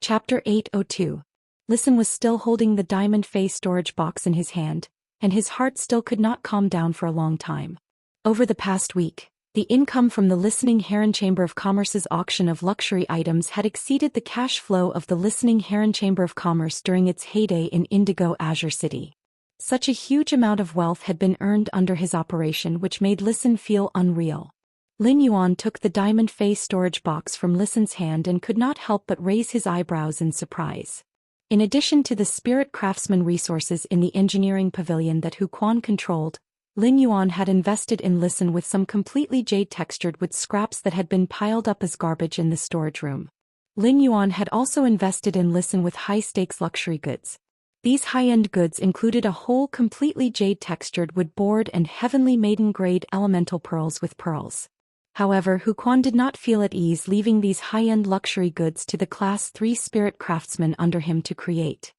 Chapter 802. Listen was still holding the diamond face storage box in his hand, and his heart still could not calm down for a long time. Over the past week, the income from the Listening Heron Chamber of Commerce's auction of luxury items had exceeded the cash flow of the Listening Heron Chamber of Commerce during its heyday in Indigo Azure City. Such a huge amount of wealth had been earned under his operation, which made Listen feel unreal. Lin Yuan took the diamond face storage box from Listen's hand and could not help but raise his eyebrows in surprise. In addition to the spirit craftsman resources in the engineering pavilion that Hu Quan controlled, Lin Yuan had invested in Listen with some completely jade-textured wood scraps that had been piled up as garbage in the storage room. Lin Yuan had also invested in Listen with high-stakes luxury goods. These high-end goods included a whole completely jade-textured wood board and heavenly maiden-grade elemental pearls with pearls. However, Hu Quan did not feel at ease leaving these high-end luxury goods to the Class 3 spirit craftsmen under him to create.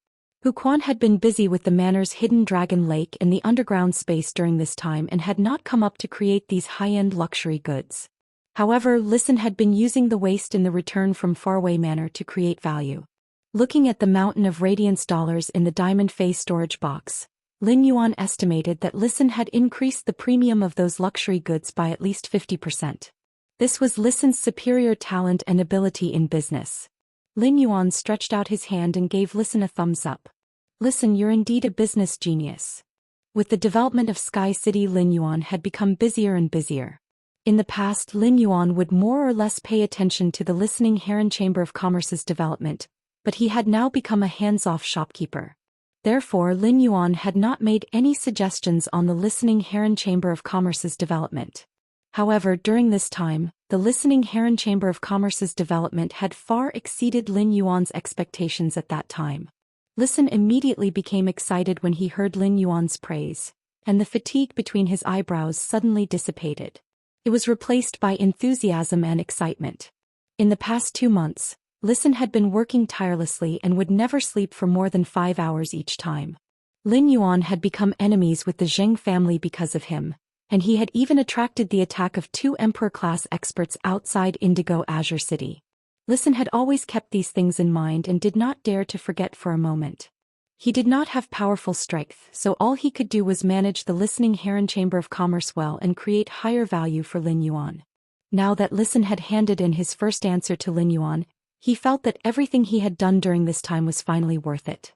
Hu Quan had been busy with the manor's hidden dragon lake and the underground space during this time and had not come up to create these high-end luxury goods. However, Listen had been using the waste in the return from Faraway Manor to create value. Looking at the mountain of radiance dollars in the diamond face storage box, Lin Yuan estimated that Listen had increased the premium of those luxury goods by at least 50%. This was Listen's superior talent and ability in business. Lin Yuan stretched out his hand and gave Listen a thumbs up. Listen, you're indeed a business genius. With the development of Sky City, Lin Yuan had become busier and busier. In the past, Lin Yuan would more or less pay attention to the Listening Heron Chamber of Commerce's development, but he had now become a hands-off shopkeeper. Therefore, Lin Yuan had not made any suggestions on the Listening Heron Chamber of Commerce's development. However, during this time, the Listening Heron Chamber of Commerce's development had far exceeded Lin Yuan's expectations at that time. Listen immediately became excited when he heard Lin Yuan's praise, and the fatigue between his eyebrows suddenly dissipated. It was replaced by enthusiasm and excitement. In the past 2 months, Listen had been working tirelessly and would never sleep for more than 5 hours each time. Lin Yuan had become enemies with the Zheng family because of him, and he had even attracted the attack of 2 Emperor-class experts outside Indigo Azure City. Listen had always kept these things in mind and did not dare to forget for a moment. He did not have powerful strength, so all he could do was manage the Listening Heron Chamber of Commerce well and create higher value for Lin Yuan. Now that Listen had handed in his first answer to Lin Yuan, he felt that everything he had done during this time was finally worth it.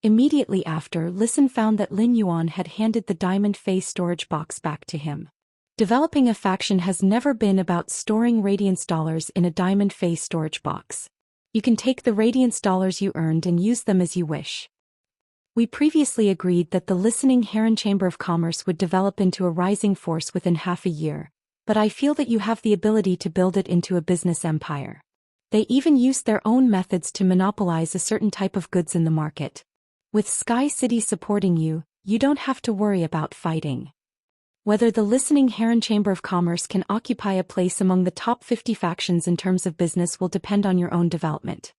Immediately after, Listen found that Lin Yuan had handed the diamond face storage box back to him. Developing a faction has never been about storing radiance dollars in a diamond face storage box. You can take the radiance dollars you earned and use them as you wish. We previously agreed that the Listening Heron Chamber of Commerce would develop into a rising force within half a year, but I feel that you have the ability to build it into a business empire. They even use their own methods to monopolize a certain type of goods in the market. With Sky City supporting you, you don't have to worry about fighting. Whether the Listening Heron Chamber of Commerce can occupy a place among the top 50 factions in terms of business will depend on your own development.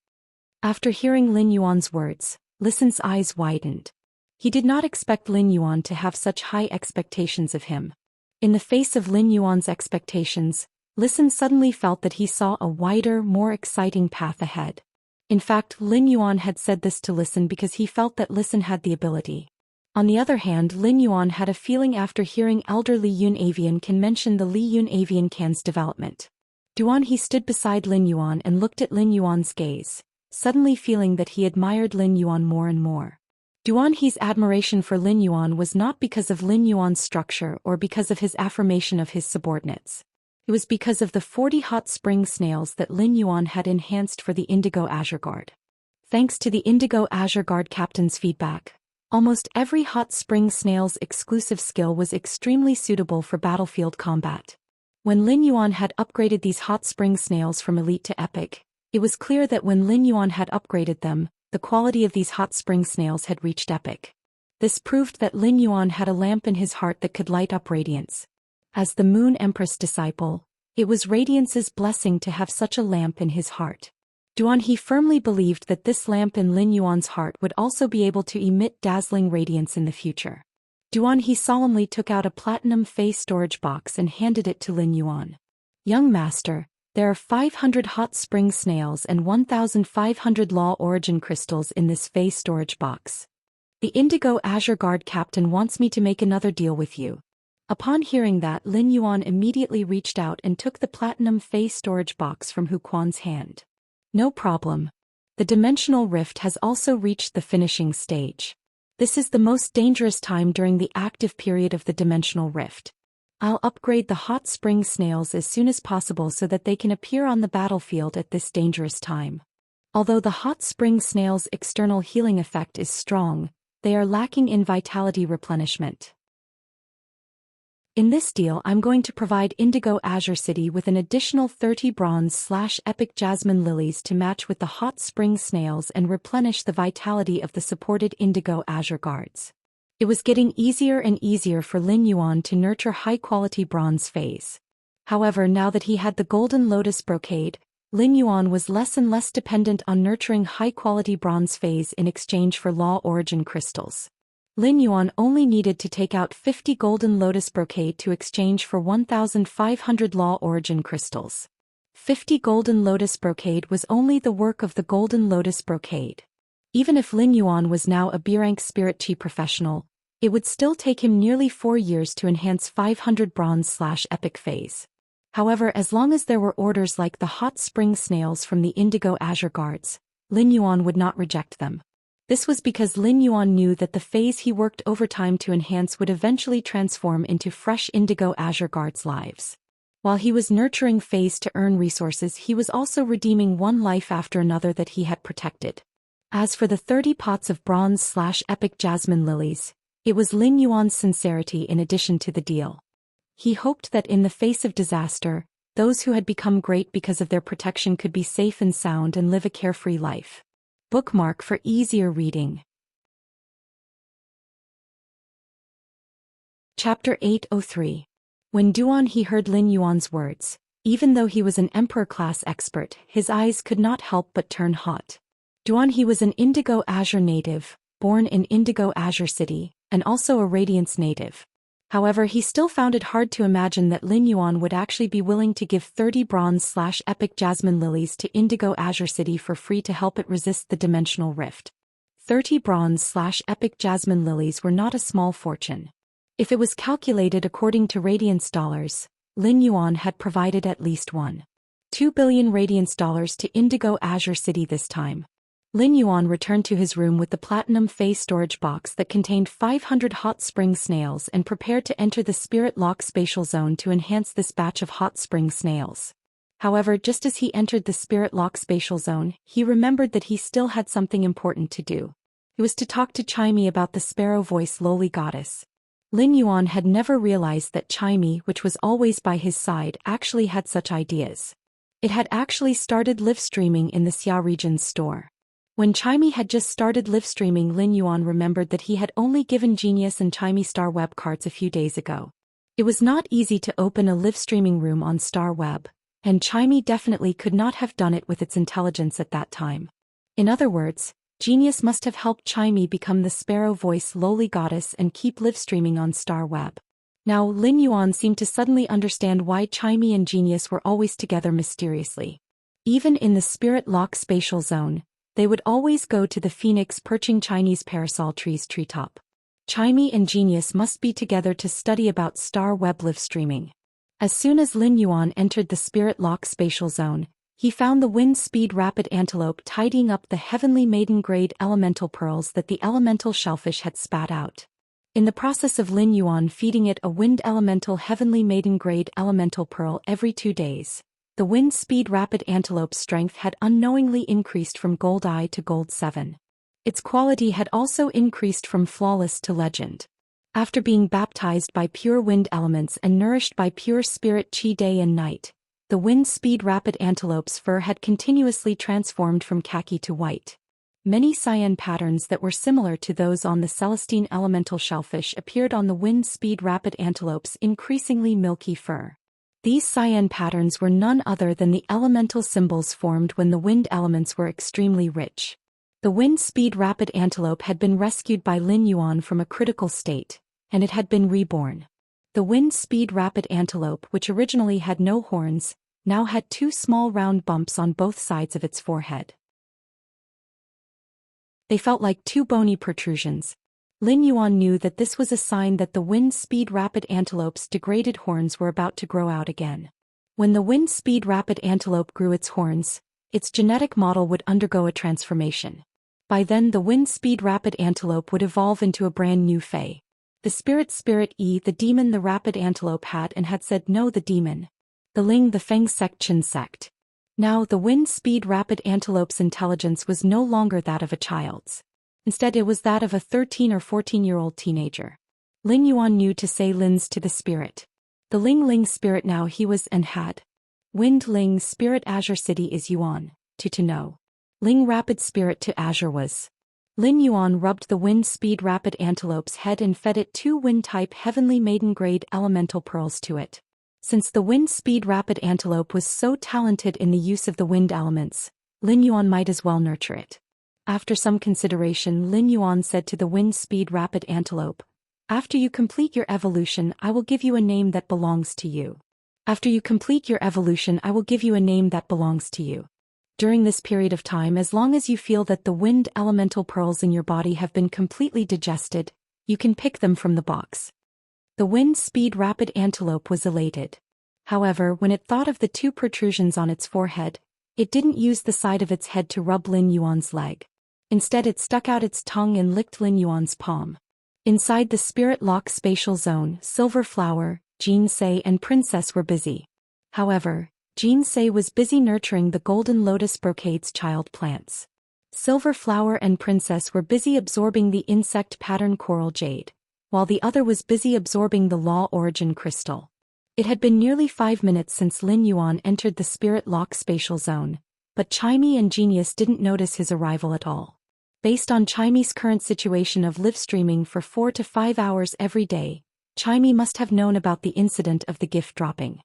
After hearing Lin Yuan's words, Listen's eyes widened. He did not expect Lin Yuan to have such high expectations of him. In the face of Lin Yuan's expectations, Listen suddenly felt that he saw a wider, more exciting path ahead. In fact, Lin Yuan had said this to Listen because he felt that Listen had the ability. On the other hand, Lin Yuan had a feeling after hearing Elder Li Yun Avian Can mention the Li Yun Avian Can's development. Duan he stood beside Lin Yuan and looked at Lin Yuan's gaze, suddenly feeling that he admired Lin Yuan more and more. Duan He's admiration for Lin Yuan was not because of Lin Yuan's structure or because of his affirmation of his subordinates. It was because of the 40 hot spring snails that Lin Yuan had enhanced for the Indigo Azure Guard. Thanks to the Indigo Azure Guard captain's feedback, almost every hot spring snail's exclusive skill was extremely suitable for battlefield combat. When Lin Yuan had upgraded these hot spring snails from elite to epic, it was clear that when Lin Yuan had upgraded them, the quality of these hot spring snails had reached epic. This proved that Lin Yuan had a lamp in his heart that could light up radiance. As the Moon Empress disciple, it was Radiance's blessing to have such a lamp in his heart. Duan He firmly believed that this lamp in Lin Yuan's heart would also be able to emit dazzling radiance in the future. Duan He solemnly took out a platinum face storage box and handed it to Lin Yuan. Young master, there are 500 hot spring snails and 1,500 law origin crystals in this face storage box. The Indigo Azure Guard captain wants me to make another deal with you. Upon hearing that, Lin Yuan immediately reached out and took the platinum face storage box from Hu Quan's hand. No problem. The dimensional rift has also reached the finishing stage. This is the most dangerous time during the active period of the dimensional rift. I'll upgrade the hot spring snails as soon as possible so that they can appear on the battlefield at this dangerous time. Although the hot spring snail's external healing effect is strong, they are lacking in vitality replenishment. In this deal, I'm going to provide Indigo Azure City with an additional 30 bronze/epic jasmine lilies to match with the hot spring snails and replenish the vitality of the supported Indigo Azure guards. It was getting easier and easier for Lin Yuan to nurture high-quality bronze phase. However, now that he had the Golden Lotus Brocade, Lin Yuan was less and less dependent on nurturing high-quality bronze phase in exchange for Law Origin crystals. Lin Yuan only needed to take out 50 Golden Lotus Brocade to exchange for 1,500 Law Origin crystals. 50 Golden Lotus Brocade was only the work of the Golden Lotus Brocade. Even if Lin Yuan was now a B-rank Spirit Chi professional, it would still take him nearly 4 years to enhance 500 bronze/epic phase. However, as long as there were orders like the hot spring snails from the Indigo Azure Guards, Lin Yuan would not reject them. This was because Lin Yuan knew that the phase he worked overtime to enhance would eventually transform into fresh Indigo Azure Guards' lives. While he was nurturing phase to earn resources, he was also redeeming one life after another that he had protected. As for the 30 pots of bronze/epic jasmine lilies, it was Lin Yuan's sincerity in addition to the deal. He hoped that in the face of disaster, those who had become great because of their protection could be safe and sound and live a carefree life. Bookmark for easier reading. Chapter 803. When Duan He heard Lin Yuan's words, even though he was an emperor-class expert, his eyes could not help but turn hot. Duan He was an Indigo Azure native, born in Indigo Azure City, and also a Radiance native. However, he still found it hard to imagine that Lin Yuan would actually be willing to give 30 bronze/epic jasmine lilies to Indigo Azure City for free to help it resist the dimensional rift. 30 bronze/epic jasmine lilies were not a small fortune. If it was calculated according to Radiance dollars, Lin Yuan had provided at least 1.2 billion Radiance dollars to Indigo Azure City this time. Lin Yuan returned to his room with the platinum phase storage box that contained 500 hot spring snails and prepared to enter the Spirit Lock spatial zone to enhance this batch of hot spring snails. However, just as he entered the Spirit Lock spatial zone, he remembered that he still had something important to do. It was to talk to Chime about the sparrow-voiced lowly goddess. Lin Yuan had never realized that Chime, which was always by his side, actually had such ideas. It had actually started live streaming in the Xia region's store. When Chime had just started live streaming, Lin Yuan remembered that he had only given Genius and Chime Star Web cards a few days ago. It was not easy to open a live streaming room on Star Web, and Chime definitely could not have done it with its intelligence at that time. In other words, Genius must have helped Chime become the sparrow-voiced lowly goddess and keep live streaming on Star Web. Now Lin Yuan seemed to suddenly understand why Chime and Genius were always together mysteriously. Even in the Spirit Lock spatial zone, they would always go to the phoenix perching Chinese parasol tree's treetop. Chime and Genius must be together to study about Star Web live streaming. As soon as Lin Yuan entered the Spirit Lock spatial zone, he found the Wind Speed Rapid Antelope tidying up the heavenly maiden-grade elemental pearls that the elemental shellfish had spat out. In the process of Lin Yuan feeding it a wind elemental heavenly maiden-grade elemental pearl every 2 days, the Wind Speed Rapid Antelope's strength had unknowingly increased from Gold I to Gold 7. Its quality had also increased from Flawless to Legend. After being baptized by pure wind elements and nourished by pure spirit chi day and night, the Wind Speed Rapid Antelope's fur had continuously transformed from khaki to white. Many cyan patterns that were similar to those on the Celestine elemental shellfish appeared on the Wind Speed Rapid Antelope's increasingly milky fur. These cyan patterns were none other than the elemental symbols formed when the wind elements were extremely rich. The Wind Speed Rapid Antelope had been rescued by Lin Yuan from a critical state, and it had been reborn. The Wind Speed Rapid Antelope, which originally had no horns, now had 2 small round bumps on both sides of its forehead. They felt like 2 bony protrusions. Lin Yuan knew that this was a sign that the Wind Speed Rapid Antelope's degraded horns were about to grow out again. When the Wind Speed Rapid Antelope grew its horns, its genetic model would undergo a transformation. By then the Wind Speed Rapid Antelope would evolve into a brand new fae. The Spirit E, the demon the Rapid Antelope had said no the demon. The Ling the Feng sect Qin sect. Now the Wind Speed Rapid Antelope's intelligence was no longer that of a child's. Instead it was that of a 13 or 14-year-old teenager. Lin Yuan knew to say Lin's to the spirit. The Ling Ling spirit now he was and had. Wind Ling spirit Azure City is Yuan, to know. Ling rapid spirit to Azure was. Lin Yuan rubbed the wind speed rapid antelope's head and fed it 2 wind type heavenly maiden grade elemental pearls to it. Since the wind speed rapid antelope was so talented in the use of the wind elements, Lin Yuan might as well nurture it. After some consideration, Lin Yuan said to the wind speed rapid antelope, "After you complete your evolution, I will give you a name that belongs to you. After you complete your evolution, I will give you a name that belongs to you. During this period of time, as long as you feel that the wind elemental pearls in your body have been completely digested, you can pick them from the box." The wind speed rapid antelope was elated. However, when it thought of the 2 protrusions on its forehead, it didn't use the side of its head to rub Lin Yuan's leg. Instead it stuck out its tongue and licked Lin Yuan's palm. Inside the spirit lock spatial zone, Silver Flower, Xianxia and Princess were busy. However, Xianxia was busy nurturing the golden lotus brocade's child plants. Silver Flower and Princess were busy absorbing the insect pattern coral jade, while the other was busy absorbing the law origin crystal. It had been nearly 5 minutes since Lin Yuan entered the spirit lock spatial zone, but Chimey and Genius didn't notice his arrival at all. Based on Chimey's current situation of live streaming for 4 to 5 hours every day, Chimey must have known about the incident of the gift dropping.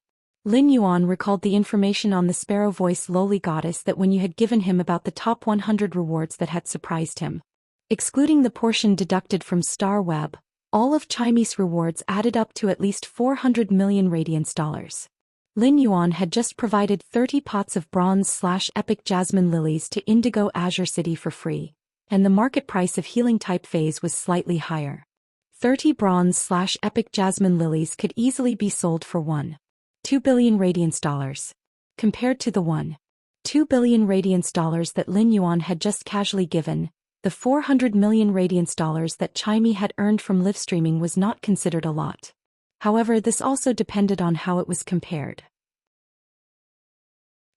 Lin Yuan recalled the information on the sparrow voice lowly goddess that when you had given him about the top 100 rewards that had surprised him. Excluding the portion deducted from Star Web, all of Chimey's rewards added up to at least 400 million radiance dollars. Lin Yuan had just provided 30 pots of bronze/epic jasmine lilies to Indigo Azure City for free, and the market price of healing type phase was slightly higher. 30 bronze/epic jasmine lilies could easily be sold for 1.2 billion radiance dollars. Compared to the 1.2 billion radiance dollars that Lin Yuan had just casually given, the 400 million radiance dollars that Chimey had earned from live streaming was not considered a lot. However, this also depended on how it was compared.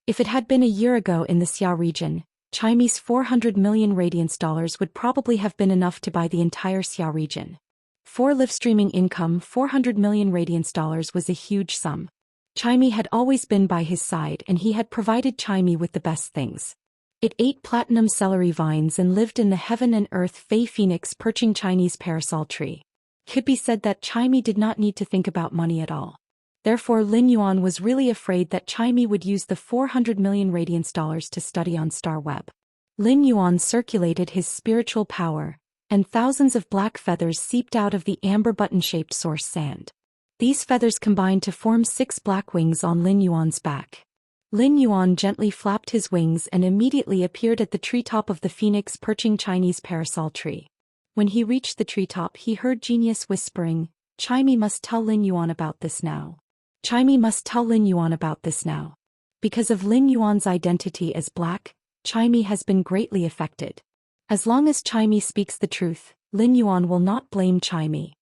If it had been a year ago in the Xia region, Chimey's 400 million radiance dollars would probably have been enough to buy the entire Xia region. For live streaming income, 400 million radiance dollars was a huge sum. Chimey had always been by his side and he had provided Chimey with the best things. It ate platinum celery vines and lived in the heaven and earth Fey Phoenix perching Chinese parasol tree. Could be said that Chimey did not need to think about money at all. Therefore Lin Yuan was really afraid that Chimey would use the 400 million radiance dollars to study on Star Web. Lin Yuan circulated his spiritual power, and thousands of black feathers seeped out of the amber button-shaped source sand. These feathers combined to form 6 black wings on Lin Yuan's back. Lin Yuan gently flapped his wings and immediately appeared at the treetop of the phoenix perching Chinese parasol tree. When he reached the treetop he heard Genius whispering, "Chimey must tell Lin Yuan about this now. Chimey must tell Lin Yuan about this now." Because of Lin Yuan's identity as black, Chimey has been greatly affected. As long as Chimey speaks the truth, Lin Yuan will not blame Chimey.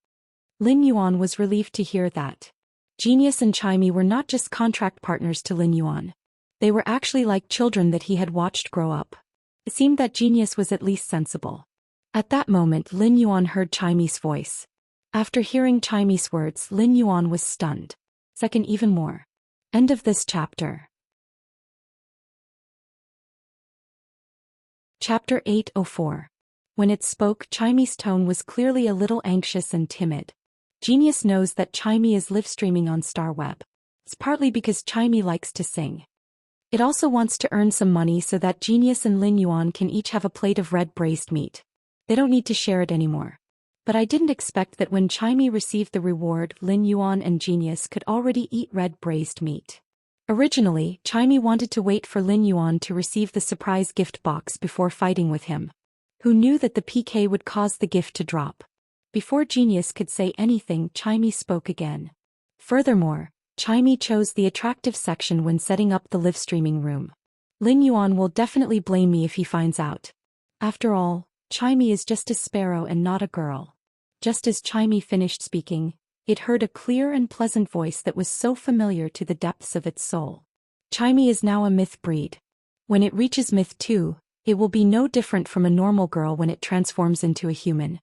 Lin Yuan was relieved to hear that. Genius and Chimey were not just contract partners to Lin Yuan. They were actually like children that he had watched grow up. It seemed that Genius was at least sensible. At that moment Lin Yuan heard Chimey's voice. After hearing Chimey's words, Lin Yuan was stunned. Second even more. End of this chapter. Chapter 804. When it spoke, Chimey's tone was clearly a little anxious and timid. Genius knows that Chimey is live streaming on Star Web. It's partly because Chimey likes to sing. It also wants to earn some money so that Genius and Lin Yuan can each have a plate of red braised meat. They don't need to share it anymore. But I didn't expect that when Chimey received the reward, Lin Yuan and Genius could already eat red braised meat. Originally, Chimey wanted to wait for Lin Yuan to receive the surprise gift box before fighting with him. Who knew that the PK would cause the gift to drop? Before Genius could say anything, Chimey spoke again. Furthermore, Chimey chose the attractive section when setting up the live streaming room. Lin Yuan will definitely blame me if he finds out. After all, Chimey is just a sparrow and not a girl. Just as Chimey finished speaking, it heard a clear and pleasant voice that was so familiar to the depths of its soul. Chimey is now a myth breed. When it reaches myth 2, It will be no different from a normal girl when it transforms into a human.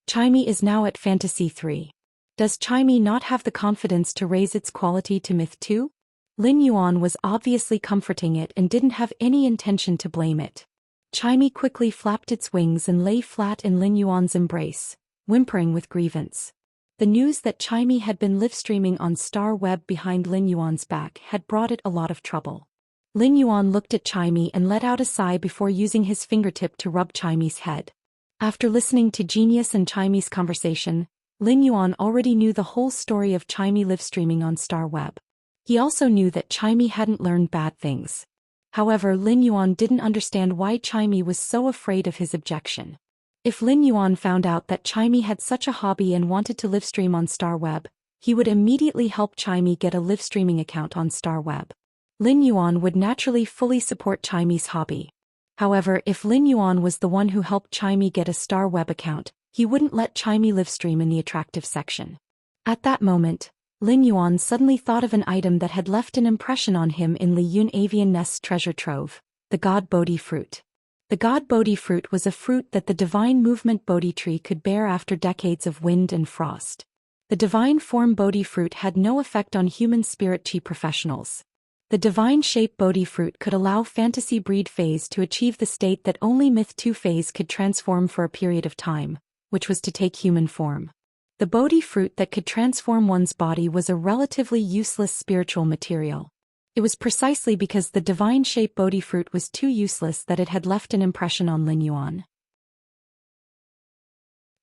Chimey is now at Fantasy 3. Does Chimey not have the confidence to raise its quality to Myth 2? Lin Yuan was obviously comforting it and didn't have any intention to blame it. Chimey quickly flapped its wings and lay flat in Lin Yuan's embrace, whimpering with grievance. The news that Chimey had been live-streaming on Star Web behind Lin Yuan's back had brought it a lot of trouble. Lin Yuan looked at Chimey and let out a sigh before using his fingertip to rub Chimey's head. After listening to Genius and Chimey's conversation, Lin Yuan already knew the whole story of Chimey live-streaming on Star Web. He also knew that Chimey hadn't learned bad things. However, Lin Yuan didn't understand why Chimey was so afraid of his objection. If Lin Yuan found out that Chimey had such a hobby and wanted to live-stream on Star Web, he would immediately help Chimey get a live-streaming account on Star Web. Lin Yuan would naturally fully support Chimey's hobby. However, if Lin Yuan was the one who helped Chimey get a Star Web account, he wouldn't let Chimey live-stream in the attractive section. At that moment, Lin Yuan suddenly thought of an item that had left an impression on him in Li Yun Avian Nest's treasure trove, the God Bodhi fruit. The God Bodhi fruit was a fruit that the divine movement Bodhi tree could bear after decades of wind and frost. The divine form Bodhi fruit had no effect on human spirit chi professionals. The divine shape Bodhi fruit could allow fantasy breed phase to achieve the state that only Myth 2 phase could transform for a period of time, which was to take human form. The Bodhi fruit that could transform one's body was a relatively useless spiritual material. It was precisely because the divine shape Bodhi fruit was too useless that it had left an impression on Lin Yuan.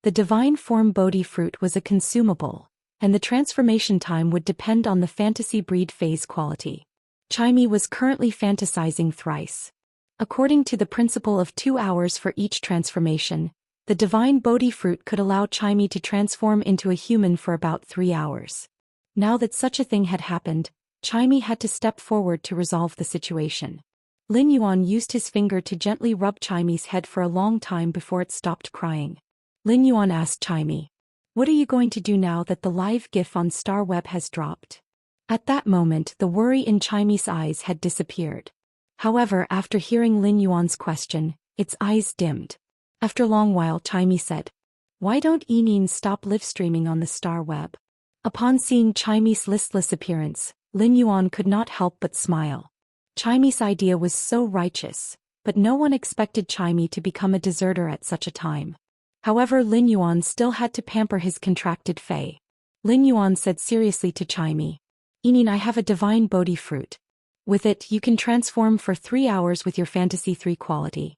The divine form Bodhi fruit was a consumable, and the transformation time would depend on the fantasy breed phase quality. Chimey was currently fantasizing thrice. According to the principle of 2 hours for each transformation, the divine Bodhi fruit could allow Chimey to transform into a human for about 3 hours. Now that such a thing had happened, Chimey had to step forward to resolve the situation. Lin Yuan used his finger to gently rub Chimey's head for a long time before it stopped crying. Lin Yuan asked Chimey, "What are you going to do now that the live GIF on Star Web has dropped?" At that moment, the worry in Chimey's eyes had disappeared. However, after hearing Lin Yuan's question, its eyes dimmed. After a long while, Chimey said, "Why don't Enin stop live streaming on the Star Web?" Upon seeing Chimey's listless appearance, Lin Yuan could not help but smile. Chimey's idea was so righteous, but no one expected Chimey to become a deserter at such a time. However, Lin Yuan still had to pamper his contracted fae. Lin Yuan said seriously to Chimey, "Enin, I have a divine Bodhi fruit. With it, you can transform for 3 hours with your Fantasy 3 quality.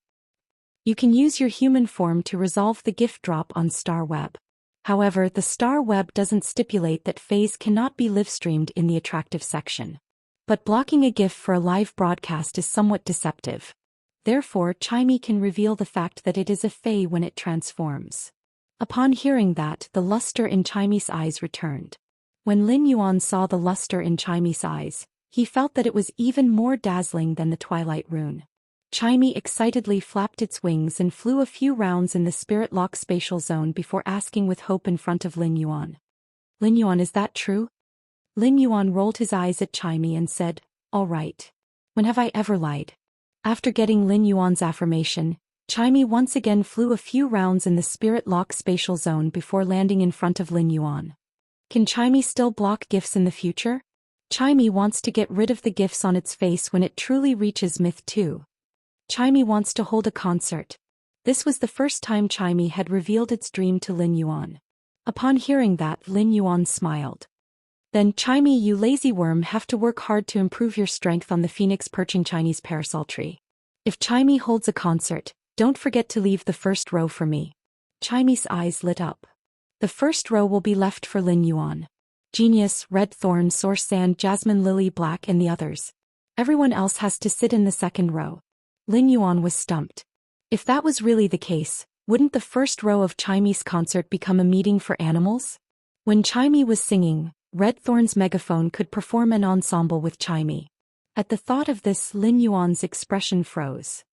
You can use your human form to resolve the gift drop on Star Web. However, the Star Web doesn't stipulate that phase cannot be live-streamed in the attractive section. But blocking a GIF for a live broadcast is somewhat deceptive. Therefore, Chimey can reveal the fact that it is a fae when it transforms." Upon hearing that, the luster in Chimey's eyes returned. When Lin Yuan saw the luster in Chimey's eyes, he felt that it was even more dazzling than the Twilight Rune. Chimey excitedly flapped its wings and flew a few rounds in the spirit lock spatial zone before asking with hope in front of Lin Yuan, "Lin Yuan, is that true?" Lin Yuan rolled his eyes at Chimey and said, "All right. When have I ever lied?" After getting Lin Yuan's affirmation, Chimey once again flew a few rounds in the spirit lock spatial zone before landing in front of Lin Yuan. Can Chimey still block GIFs in the future? Chimey wants to get rid of the GIFs on its face when it truly reaches Myth 2. Chimey wants to hold a concert. This was the first time Chimey had revealed its dream to Lin Yuan. Upon hearing that, Lin Yuan smiled. "Then Chimey, you lazy worm, have to work hard to improve your strength on the phoenix perching Chinese parasol tree. If Chimey holds a concert, don't forget to leave the first row for me." Chimey's eyes lit up. The first row will be left for Lin Yuan. Genius, Red Thorn, Source Sand, Jasmine Lily Black and the others. Everyone else has to sit in the second row. Lin Yuan was stumped. If that was really the case, wouldn't the first row of Chimey's concert become a meeting for animals? When Chimey was singing, Red Thorn's megaphone could perform an ensemble with Chimey. At the thought of this, Lin Yuan's expression froze.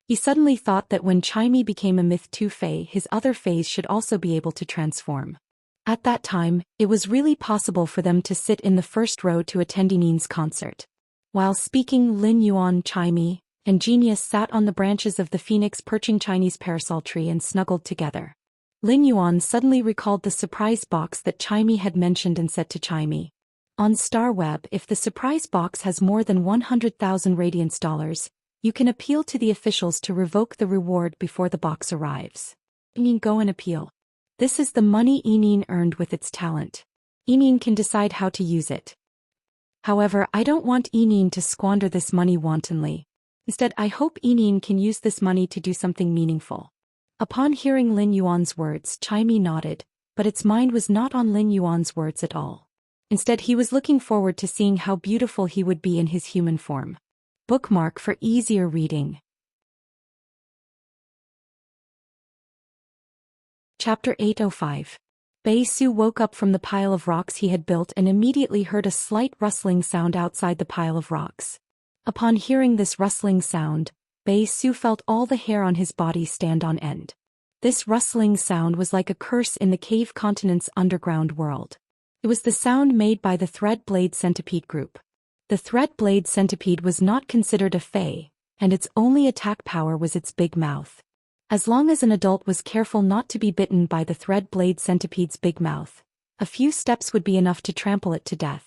He suddenly thought that when Chimey became a Myth 2 fae, his other faes should also be able to transform. At that time, it was really possible for them to sit in the first row to attend Enin's concert. While speaking, Lin Yuan, Chimey, and Genius sat on the branches of the phoenix perching Chinese parasol tree and snuggled together. Lin Yuan suddenly recalled the surprise box that Chimey had mentioned and said to Chimey, "On StarWeb, if the surprise box has more than 100,000 radiance dollars, you can appeal to the officials to revoke the reward before the box arrives. Enin, go and appeal. This is the money Enin earned with its talent. Enin can decide how to use it. However, I don't want Enin to squander this money wantonly. Instead, I hope Enin can use this money to do something meaningful." Upon hearing Lin Yuan's words, Chimey nodded, but its mind was not on Lin Yuan's words at all. Instead, he was looking forward to seeing how beautiful he would be in his human form. Bookmark for easier reading. Chapter 805. Bei Su woke up from the pile of rocks he had built and immediately heard a slight rustling sound outside the pile of rocks. Upon hearing this rustling sound, Bei Su felt all the hair on his body stand on end. This rustling sound was like a curse in the cave continent's underground world. It was the sound made by the Thread Blade Centipede group. The Thread Blade Centipede was not considered a fae, and its only attack power was its big mouth. As long as an adult was careful not to be bitten by the Thread Blade Centipede's big mouth, a few steps would be enough to trample it to death.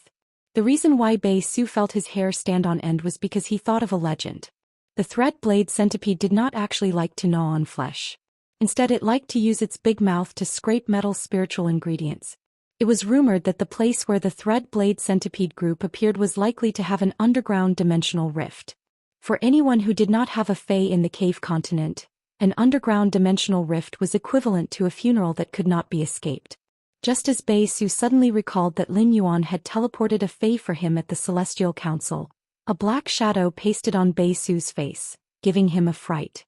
The reason why Bei Su felt his hair stand on end was because he thought of a legend. The Thread Blade Centipede did not actually like to gnaw on flesh. Instead, it liked to use its big mouth to scrape metal spiritual ingredients. It was rumored that the place where the Thread Blade Centipede group appeared was likely to have an underground dimensional rift. For anyone who did not have a fae in the cave continent, an underground dimensional rift was equivalent to a funeral that could not be escaped. Just as Bei Su suddenly recalled that Lin Yuan had teleported a fae for him at the Celestial Council, a black shadow pasted on Bei Su's face, giving him a fright.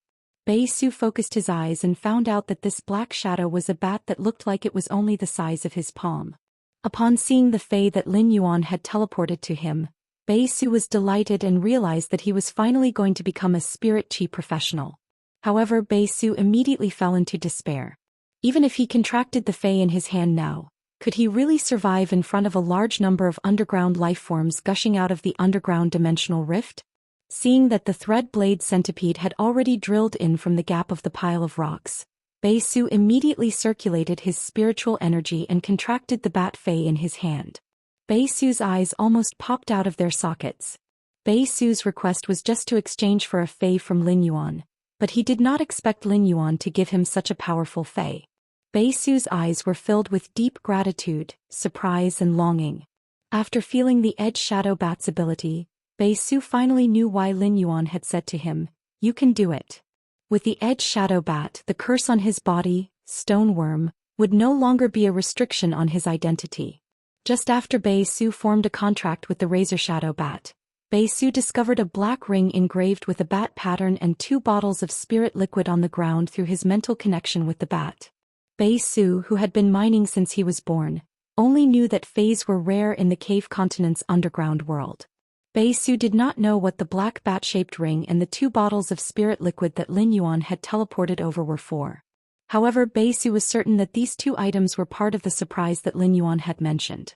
Bei Su focused his eyes and found out that this black shadow was a bat that looked like it was only the size of his palm. Upon seeing the fae that Lin Yuan had teleported to him, Bei Su was delighted and realized that he was finally going to become a spirit chi professional. However, Bei Su immediately fell into despair. Even if he contracted the fae in his hand now, could he really survive in front of a large number of underground life forms gushing out of the underground dimensional rift? Seeing that the Thread Blade Centipede had already drilled in from the gap of the pile of rocks, Bei Su immediately circulated his spiritual energy and contracted the bat fae in his hand. Bei Su's eyes almost popped out of their sockets. Bei Su's request was just to exchange for a fae from Lin Yuan, but he did not expect Lin Yuan to give him such a powerful fae. Bei Su's eyes were filled with deep gratitude, surprise and longing. After feeling the Edge Shadow Bat's ability, Bei Su finally knew why Lin Yuan had said to him, "You can do it." With the Edge Shadow Bat, the curse on his body, Stone Worm, would no longer be a restriction on his identity. Just after Bei Su formed a contract with the Razor Shadow Bat, Bei Su discovered a black ring engraved with a bat pattern and 2 bottles of spirit liquid on the ground through his mental connection with the bat. Bei Su, who had been mining since he was born, only knew that faes were rare in the cave continent's underground world. Bei Su did not know what the black bat-shaped ring and the 2 bottles of spirit liquid that Lin Yuan had teleported over were for. However, Bei Su was certain that these 2 items were part of the surprise that Lin Yuan had mentioned.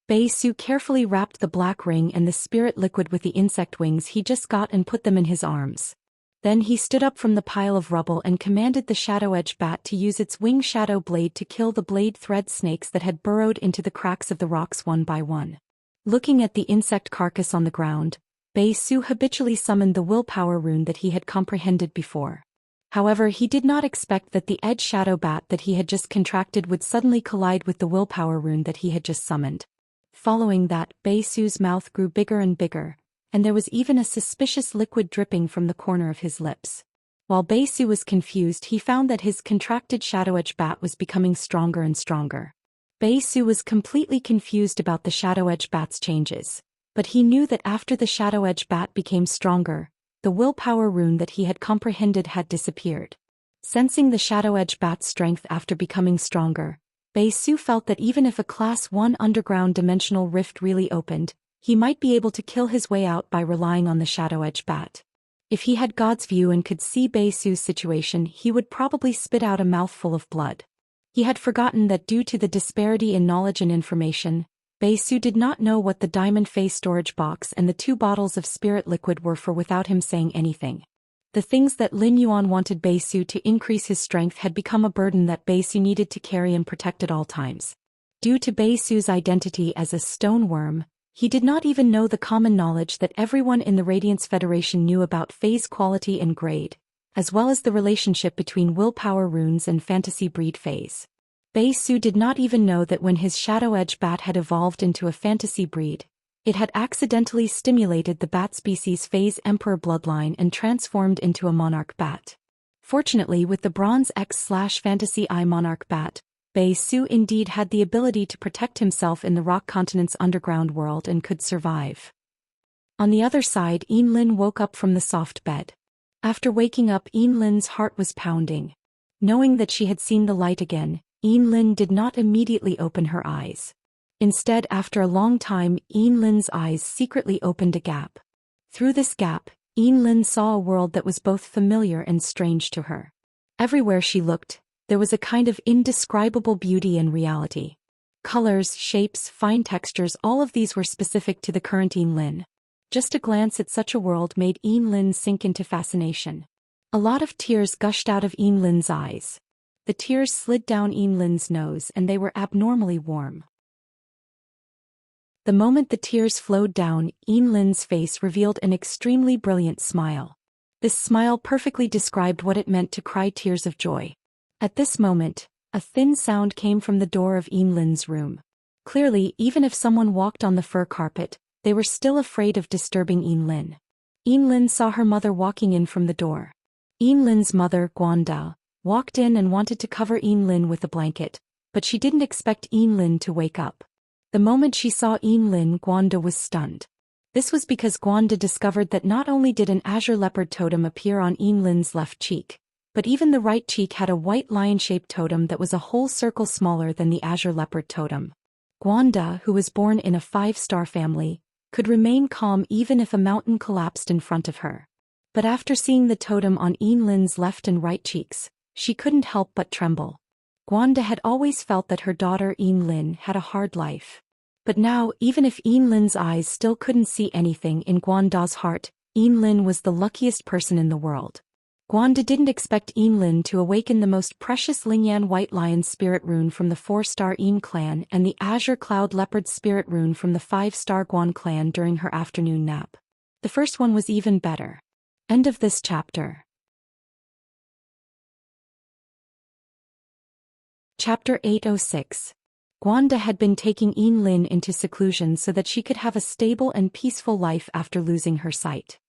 Bei Su carefully wrapped the black ring and the spirit liquid with the insect wings he just got and put them in his arms. Then he stood up from the pile of rubble and commanded the Shadow Edge Bat to use its wing shadow blade to kill the blade thread snakes that had burrowed into the cracks of the rocks one by one. Looking at the insect carcass on the ground, Bei Su habitually summoned the willpower rune that he had comprehended before. However, he did not expect that the Edge Shadow Bat that he had just contracted would suddenly collide with the willpower rune that he had just summoned. Following that, Bei Su's mouth grew bigger and bigger, and there was even a suspicious liquid dripping from the corner of his lips. While Bei Su was confused, he found that his contracted Shadow Edge Bat was becoming stronger and stronger. Bei Su was completely confused about the Shadow Edge Bat's changes, but he knew that after the Shadow Edge Bat became stronger, the willpower rune that he had comprehended had disappeared. Sensing the Shadow Edge Bat's strength after becoming stronger, Bei Su felt that even if a Class 1 underground dimensional rift really opened, he might be able to kill his way out by relying on the Shadow Edge Bat. If he had God's view and could see Bei Su's situation, he would probably spit out a mouthful of blood. He had forgotten that due to the disparity in knowledge and information, Su did not know what the diamond face storage box and the 2 bottles of spirit liquid were for without him saying anything. The things that Lin Yuan wanted Su to increase his strength had become a burden that Su needed to carry and protect at all times. Due to Su's identity as a stone worm, he did not even know the common knowledge that everyone in the Radiance Federation knew about phase quality and grade, as well as the relationship between willpower runes and fantasy breed phase. Su did not even know that when his Shadow Edge bat had evolved into a fantasy breed, it had accidentally stimulated the bat species phase Emperor bloodline and transformed into a monarch bat. Fortunately, with the Bronze X/Fantasy I monarch bat, Su indeed had the ability to protect himself in the Rock Continent's underground world and could survive. On the other side, Lin woke up from the soft bed. After waking up, Lin's heart was pounding. Knowing that she had seen the light again, Lin did not immediately open her eyes. Instead, after a long time, Lin's eyes secretly opened a gap. Through this gap, Lin saw a world that was both familiar and strange to her. Everywhere she looked, there was a kind of indescribable beauty and reality. Colors, shapes, fine textures, all of these were specific to the current Lin. Just a glance at such a world made Lin sink into fascination. A lot of tears gushed out of Lin's eyes. The tears slid down Lin's nose and they were abnormally warm. The moment the tears flowed down, Lin's face revealed an extremely brilliant smile. This smile perfectly described what it meant to cry tears of joy. At this moment, a thin sound came from the door of Lin's room. Clearly, even if someone walked on the fur carpet, they were still afraid of disturbing Lin. Lin saw her mother walking in from the door. Lin's mother, Guanda, walked in and wanted to cover Lin with a blanket, but she didn't expect Lin to wake up. The moment she saw Lin, Guanda was stunned. This was because Guanda discovered that not only did an azure leopard totem appear on Lin's left cheek, but even the right cheek had a white lion-shaped totem that was a whole circle smaller than the azure leopard totem. Guanda, who was born in a 5-star family, could remain calm even if a mountain collapsed in front of her. But after seeing the totem on Lin's left and right cheeks, she couldn't help but tremble. Guanda had always felt that her daughter Lin had a hard life. But now, even if Lin's eyes still couldn't see anything in Guanda's heart, Lin was the luckiest person in the world. Guanda didn't expect Lin to awaken the most precious Lingyan White Lion spirit rune from the 4-star clan and the Azure Cloud Leopard spirit rune from the 5-star Guan clan during her afternoon nap. The first one was even better. End of this chapter. Chapter 806. Guanda had been taking Lin into seclusion so that she could have a stable and peaceful life after losing her sight.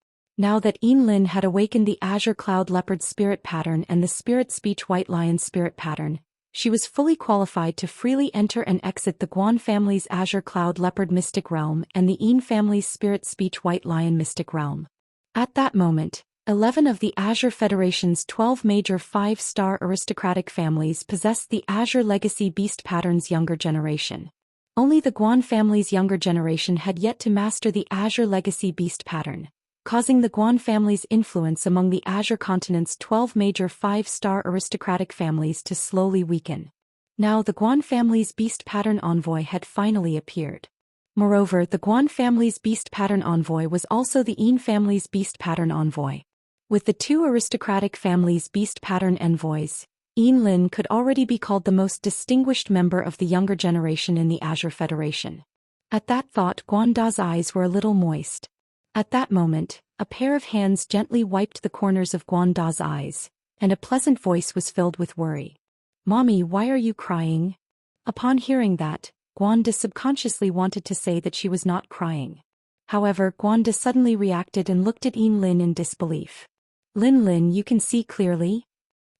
Now that Lin had awakened the Azure Cloud Leopard spirit pattern and the Spirit Speech White Lion spirit pattern, she was fully qualified to freely enter and exit the Guan family's Azure Cloud Leopard mystic realm and the family's Spirit Speech White Lion mystic realm. At that moment, 11 of the Azure Federation's 12 major 5-star aristocratic families possessed the Azure Legacy Beast Pattern's younger generation. Only the Guan family's younger generation had yet to master the Azure Legacy Beast Pattern, causing the Guan family's influence among the Azure continent's 12 major 5-star aristocratic families to slowly weaken. Now the Guan family's Beast Pattern Envoy had finally appeared. Moreover, the Guan family's Beast Pattern Envoy was also the family's Beast Pattern Envoy. With the 2 aristocratic families' Beast Pattern Envoys, Lin could already be called the most distinguished member of the younger generation in the Azure Federation. At that thought, Guanda's eyes were a little moist. At that moment, a pair of hands gently wiped the corners of Guanda's eyes, and a pleasant voice was filled with worry. "Mommy, why are you crying?" Upon hearing that, Guanda subconsciously wanted to say that she was not crying. However, Guanda suddenly reacted and looked at Lin in disbelief. Lin, you can see clearly?"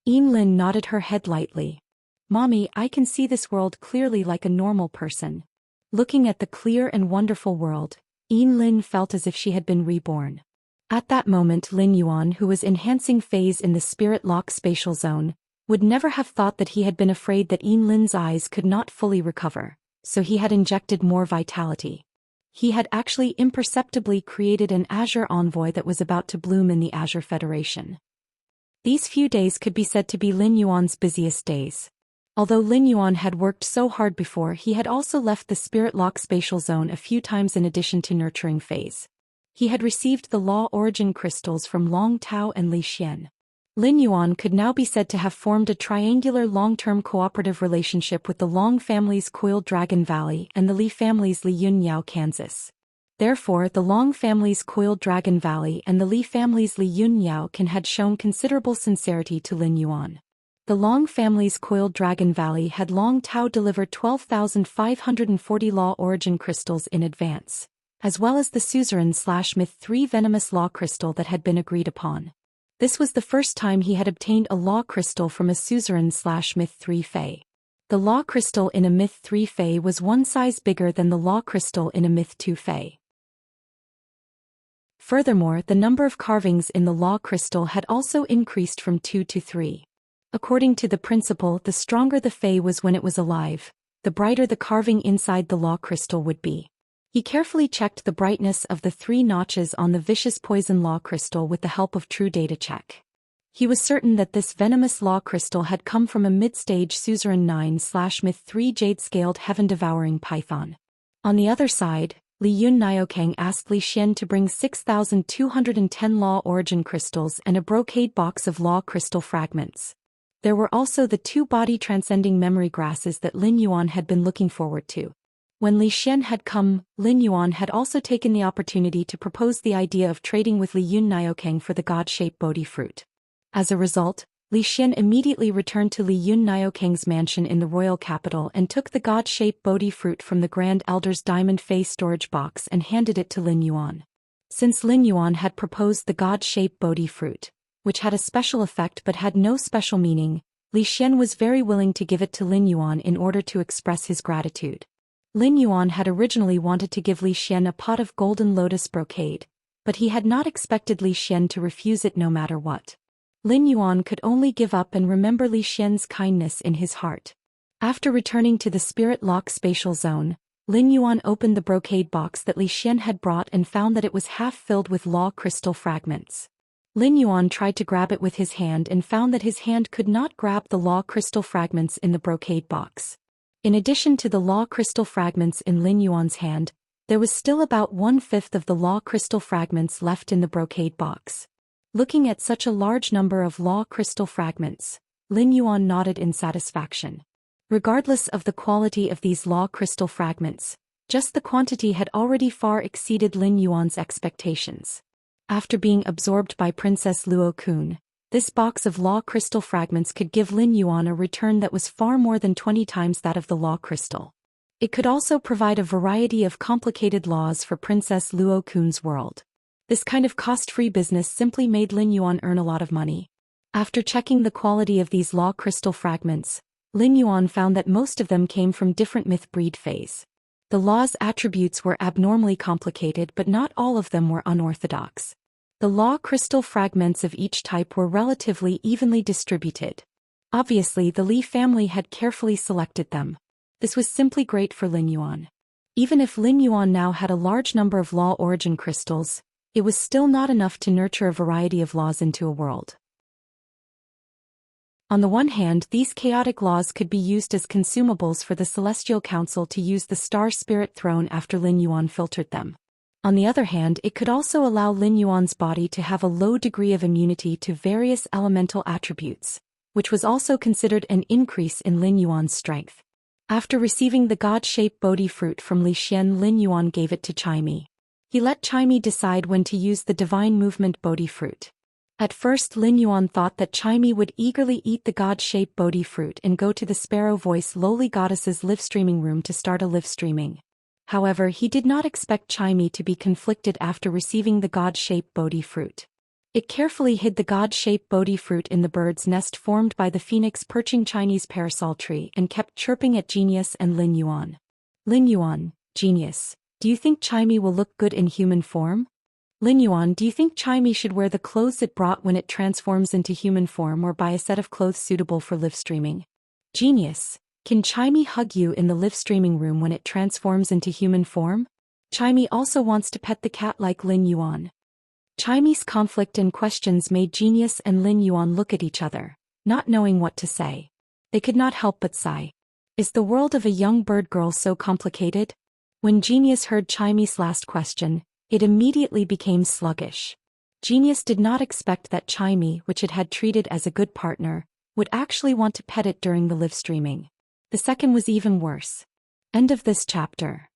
Lin nodded her head lightly. "Mommy, I can see this world clearly like a normal person." Looking at the clear and wonderful world, Lin felt as if she had been reborn. At that moment, Lin Yuan, who was enhancing phase in the Spirit Lock spatial zone, would never have thought that he had been afraid that Lin's eyes could not fully recover, so he had injected more vitality. He had actually imperceptibly created an Azure Envoy that was about to bloom in the Azure Federation. These few days could be said to be Lin Yuan's busiest days. Although Lin Yuan had worked so hard before, he had also left the spirit lock spatial zone a few times in addition to nurturing phase. He had received the law origin crystals from Long Tao and Li Xian. Lin Yuan could now be said to have formed a triangular long-term cooperative relationship with the Long family's Coiled Dragon Valley and the Li family's Li Yun Yao, Kansas. Therefore, the Long family's Coiled Dragon Valley and the Li family's Li Yun Yao had shown considerable sincerity to Lin Yuan. The Long family's Coiled Dragon Valley had Long Tao deliver 12,540 law origin crystals in advance, as well as the suzerain/myth 3 venomous law crystal that had been agreed upon. This was the first time he had obtained a law crystal from a suzerain/myth 3 fae. The law crystal in a myth 3 fae was one size bigger than the law crystal in a myth 2 fae. Furthermore, the number of carvings in the law crystal had also increased from 2 to 3. According to the principle, the stronger the fae was when it was alive, the brighter the carving inside the law crystal would be. He carefully checked the brightness of the 3 notches on the vicious poison law crystal with the help of True Data Check. He was certain that this venomous law crystal had come from a mid-stage suzerain 9/myth 3 jade-scaled heaven-devouring python. On the other side, Li Yun Niokang asked Li Xian to bring 6,210 law origin crystals and a brocade box of law crystal fragments. There were also the 2 body-transcending memory grasses that Lin Yuan had been looking forward to. When Li Xian had come, Lin Yuan had also taken the opportunity to propose the idea of trading with Li Yun Niokang for the god-shaped Bodhi fruit. As a result, Li Xian immediately returned to Li Yun Niokang's mansion in the royal capital and took the god-shaped Bodhi fruit from the Grand Elder's diamond face storage box and handed it to Lin Yuan. Since Lin Yuan had proposed the god-shaped Bodhi fruit, which had a special effect but had no special meaning, Li Xian was very willing to give it to Lin Yuan in order to express his gratitude. Lin Yuan had originally wanted to give Li Xian a pot of golden lotus brocade, but he had not expected Li Xian to refuse it no matter what. Lin Yuan could only give up and remember Li Xian's kindness in his heart. After returning to the spirit lock spatial zone, Lin Yuan opened the brocade box that Li Xian had brought and found that it was half filled with law crystal fragments. Lin Yuan tried to grab it with his hand and found that his hand could not grab the law crystal fragments in the brocade box. In addition to the law crystal fragments in Lin Yuan's hand, there was still about 1/5 of the law crystal fragments left in the brocade box. Looking at such a large number of law crystal fragments, Lin Yuan nodded in satisfaction. Regardless of the quality of these law crystal fragments, just the quantity had already far exceeded Lin Yuan's expectations. After being absorbed by Princess Luo Kun, this box of law crystal fragments could give Lin Yuan a return that was far more than 20 times that of the law crystal. It could also provide a variety of complicated laws for Princess Luo Kun's world. This kind of cost-free business simply made Lin Yuan earn a lot of money. After checking the quality of these law crystal fragments, Lin Yuan found that most of them came from different myth breed phase. The law's attributes were abnormally complicated, but not all of them were unorthodox. The law crystal fragments of each type were relatively evenly distributed. Obviously, the Li family had carefully selected them. This was simply great for Lin Yuan. Even if Lin Yuan now had a large number of law origin crystals, it was still not enough to nurture a variety of laws into a world. On the one hand, these chaotic laws could be used as consumables for the Celestial Council to use the Star Spirit Throne after Lin Yuan filtered them. On the other hand, it could also allow Lin Yuan's body to have a low degree of immunity to various elemental attributes, which was also considered an increase in Lin Yuan's strength. After receiving the god-shaped Bodhi fruit from Li Xian, Lin Yuan gave it to Chaimi. He let Chaimi decide when to use the divine movement Bodhi fruit. At first, Lin Yuan thought that Chaimi would eagerly eat the god-shaped Bodhi fruit and go to the Sparrow Voice Lowly Goddess's live streaming room to start a live streaming. However, he did not expect Chaimi to be conflicted after receiving the god-shaped Bodhi fruit. It carefully hid the god-shaped Bodhi fruit in the bird's nest formed by the phoenix perching Chinese parasol tree and kept chirping at Genius and Lin Yuan. Lin Yuan, Genius, do you think Chaimi will look good in human form? Lin Yuan, do you think Chaimi should wear the clothes it brought when it transforms into human form or buy a set of clothes suitable for live streaming? Genius, can Chaimi hug you in the live streaming room when it transforms into human form? Chaimi also wants to pet the cat like Lin Yuan. Chaimi's conflict and questions made Genius and Lin Yuan look at each other, not knowing what to say. They could not help but sigh. Is the world of a young bird girl so complicated? When Genius heard Chimy's last question, it immediately became sluggish. Genius did not expect that Chimy, which it had treated as a good partner, would actually want to pet it during the live streaming. The second was even worse. End of this chapter.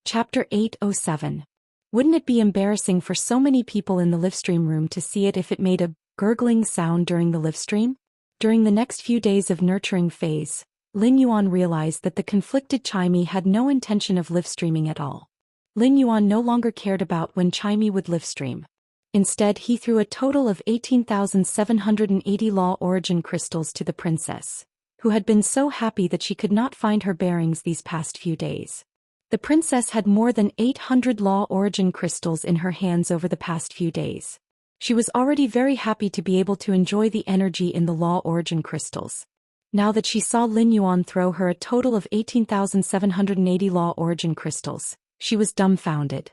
Chapter 807. Wouldn't it be embarrassing for so many people in the livestream room to see it if it made a gurgling sound during the livestream? During the next few days of nurturing phase, Lin Yuan realized that the conflicted Chimy had no intention of livestreaming at all. Lin Yuan no longer cared about when Chimy would livestream. Instead, he threw a total of 18,780 law origin crystals to the princess, who had been so happy that she could not find her bearings these past few days. The princess had more than 800 law origin crystals in her hands over the past few days. She was already very happy to be able to enjoy the energy in the law origin crystals. Now that she saw Lin Yuan throw her a total of 18,780 law origin crystals, she was dumbfounded.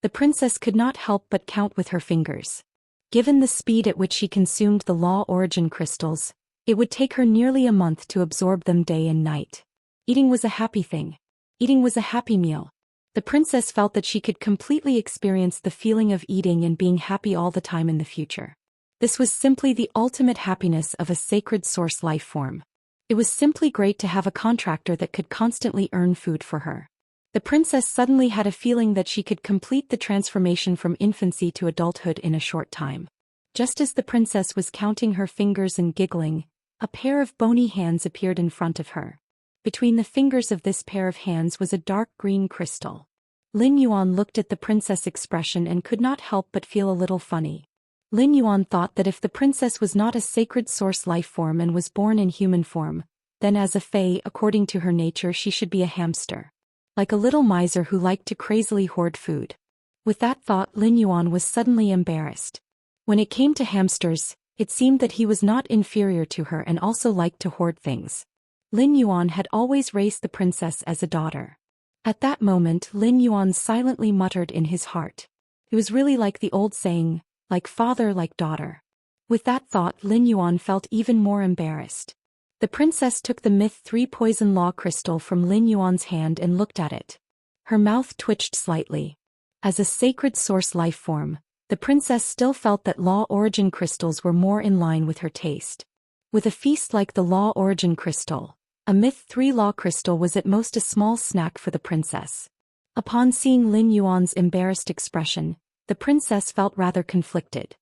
The princess could not help but count with her fingers. Given the speed at which she consumed the law origin crystals, it would take her nearly a month to absorb them day and night. Eating was a happy thing. Eating was a happy meal. The princess felt that she could completely experience the feeling of eating and being happy all the time in the future. This was simply the ultimate happiness of a sacred source life form. It was simply great to have a contractor that could constantly earn food for her. The princess suddenly had a feeling that she could complete the transformation from infancy to adulthood in a short time. Just as the princess was counting her fingers and giggling, a pair of bony hands appeared in front of her. Between the fingers of this pair of hands was a dark green crystal. Lin Yuan looked at the princess' expression and could not help but feel a little funny. Lin Yuan thought that if the princess was not a sacred source life form and was born in human form, then as a fae, according to her nature, she should be a hamster. Like a little miser who liked to crazily hoard food. With that thought, Lin Yuan was suddenly embarrassed. When it came to hamsters, it seemed that he was not inferior to her and also liked to hoard things. Lin Yuan had always raised the princess as a daughter. At that moment, Lin Yuan silently muttered in his heart. It was really like the old saying, like father, like daughter. With that thought, Lin Yuan felt even more embarrassed. The princess took the Myth 3 Poison Law crystal from Lin Yuan's hand and looked at it. Her mouth twitched slightly. As a sacred source life form, the princess still felt that Law Origin crystals were more in line with her taste. With a feast like the Law Origin crystal, a Myth 3 Law crystal was at most a small snack for the princess. Upon seeing Lin Yuan's embarrassed expression, the princess felt rather conflicted.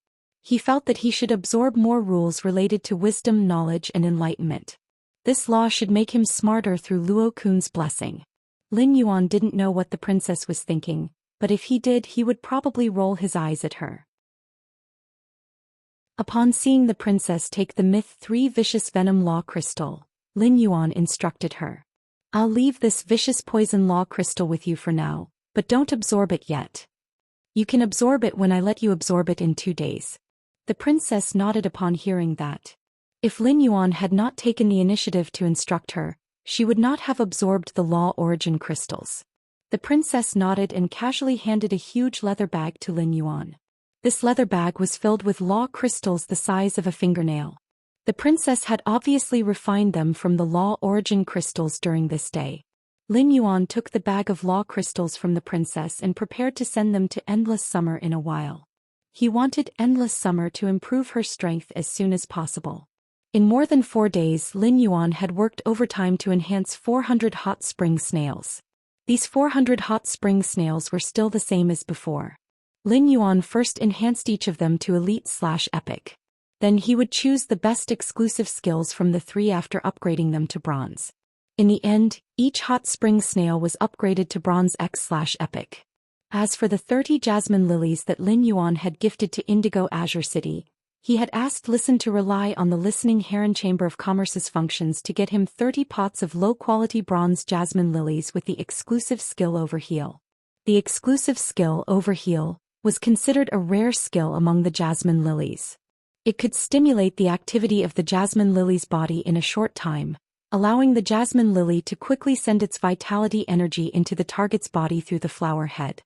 He felt that he should absorb more rules related to wisdom, knowledge, and enlightenment. This law should make him smarter through Luo Kun's blessing. Lin Yuan didn't know what the princess was thinking, but if he did, he would probably roll his eyes at her. Upon seeing the princess take the Myth 3 Vicious Venom Law crystal, Lin Yuan instructed her. I'll leave this Vicious Poison Law crystal with you for now, but don't absorb it yet. You can absorb it when I let you absorb it in 2 days. The princess nodded upon hearing that. If Lin Yuan had not taken the initiative to instruct her, she would not have absorbed the Law Origin crystals. The princess nodded and casually handed a huge leather bag to Lin Yuan. This leather bag was filled with law crystals the size of a fingernail. The princess had obviously refined them from the Law Origin crystals during this day. Lin Yuan took the bag of law crystals from the princess and prepared to send them to Endless Summer in a while. He wanted Endless Summer to improve her strength as soon as possible. In more than 4 days, Lin Yuan had worked overtime to enhance 400 hot spring snails. These 400 hot spring snails were still the same as before. Lin Yuan first enhanced each of them to Elite/Epic. Then he would choose the best exclusive skills from the 3 after upgrading them to Bronze. In the end, each hot spring snail was upgraded to Bronze X/Epic. As for the 30 jasmine lilies that Lin Yuan had gifted to Indigo Azure City, he had asked Listen to rely on the Listening Heron Chamber of Commerce's functions to get him 30 pots of low-quality bronze jasmine lilies with the exclusive skill Overheal. The exclusive skill Overheal was considered a rare skill among the jasmine lilies. It could stimulate the activity of the jasmine lily's body in a short time, allowing the jasmine lily to quickly send its vitality energy into the target's body through the flower head.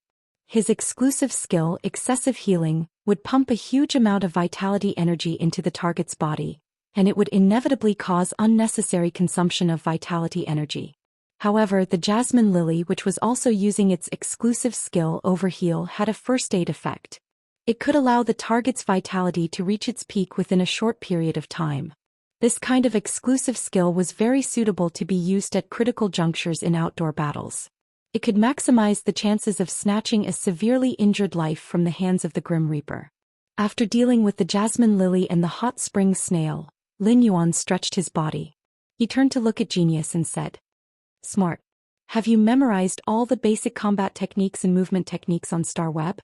His exclusive skill, Excessive Healing, would pump a huge amount of vitality energy into the target's body, and it would inevitably cause unnecessary consumption of vitality energy. However, the jasmine lily, which was also using its exclusive skill Overheal, had a first aid effect. It could allow the target's vitality to reach its peak within a short period of time. This kind of exclusive skill was very suitable to be used at critical junctures in outdoor battles. It could maximize the chances of snatching a severely injured life from the hands of the Grim Reaper. After dealing with the jasmine lily and the hot spring snail, Lin Yuan stretched his body. He turned to look at Genius and said, "Smart. Have you memorized all the basic combat techniques and movement techniques on Star Web?"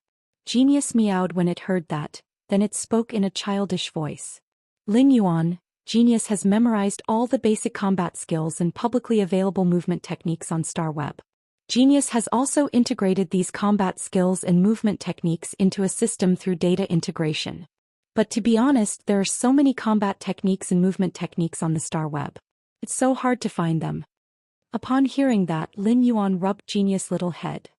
Genius meowed when it heard that, then it spoke in a childish voice. "Lin Yuan, Genius has memorized all the basic combat skills and publicly available movement techniques on Star Web. Genius has also integrated these combat skills and movement techniques into a system through data integration. But to be honest, there are so many combat techniques and movement techniques on the Star Web. It's so hard to find them." Upon hearing that, Lin Yuan rubbed Genius' little head.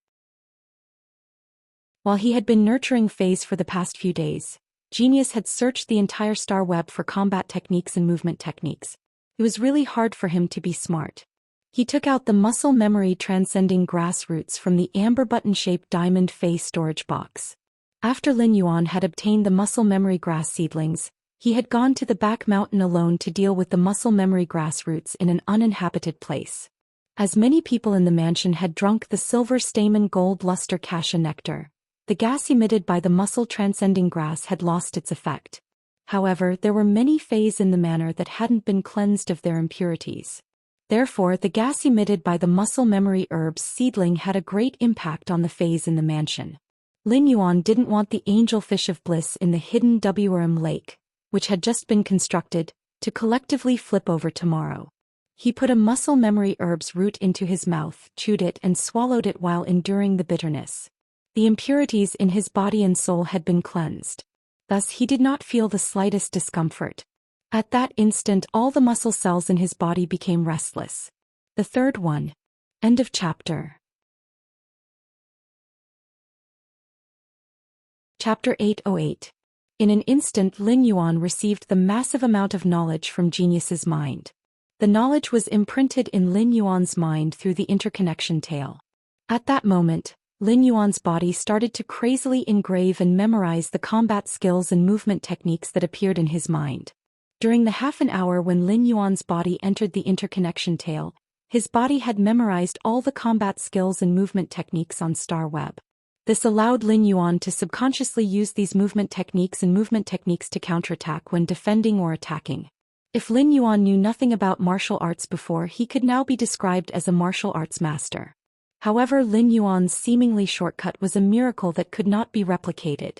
While he had been nurturing Phase for the past few days, Genius had searched the entire Star Web for combat techniques and movement techniques. It was really hard for him to be smart. He took out the muscle memory transcending grassroots from the amber button-shaped diamond Phase storage box. After Lin Yuan had obtained the muscle memory grass seedlings, he had gone to the back mountain alone to deal with the muscle memory grass roots in an uninhabited place. As many people in the mansion had drunk the silver stamen gold luster cassia nectar, the gas emitted by the muscle transcending grass had lost its effect. However, there were many Phase in the manor that hadn't been cleansed of their impurities. Therefore, the gas emitted by the muscle memory herbs seedling had a great impact on the Phase in the mansion. Lin Yuan didn't want the angelfish of bliss in the hidden Wurm lake, which had just been constructed, to collectively flip over tomorrow. He put a muscle memory herb's root into his mouth, chewed it and swallowed it while enduring the bitterness. The impurities in his body and soul had been cleansed. Thus he did not feel the slightest discomfort. At that instant all the muscle cells in his body became restless. The third one. End of chapter. Chapter 808. In an instant Lin Yuan received the massive amount of knowledge from Genius's mind. The knowledge was imprinted in Lin Yuan's mind through the interconnection tale. At that moment, Lin Yuan's body started to crazily engrave and memorize the combat skills and movement techniques that appeared in his mind. During the half an hour when Lin Yuan's body entered the interconnection tale, his body had memorized all the combat skills and movement techniques on Star Web. This allowed Lin Yuan to subconsciously use these movement techniques to counterattack when defending or attacking. If Lin Yuan knew nothing about martial arts before, he could now be described as a martial arts master. However, Lin Yuan's seemingly shortcut was a miracle that could not be replicated.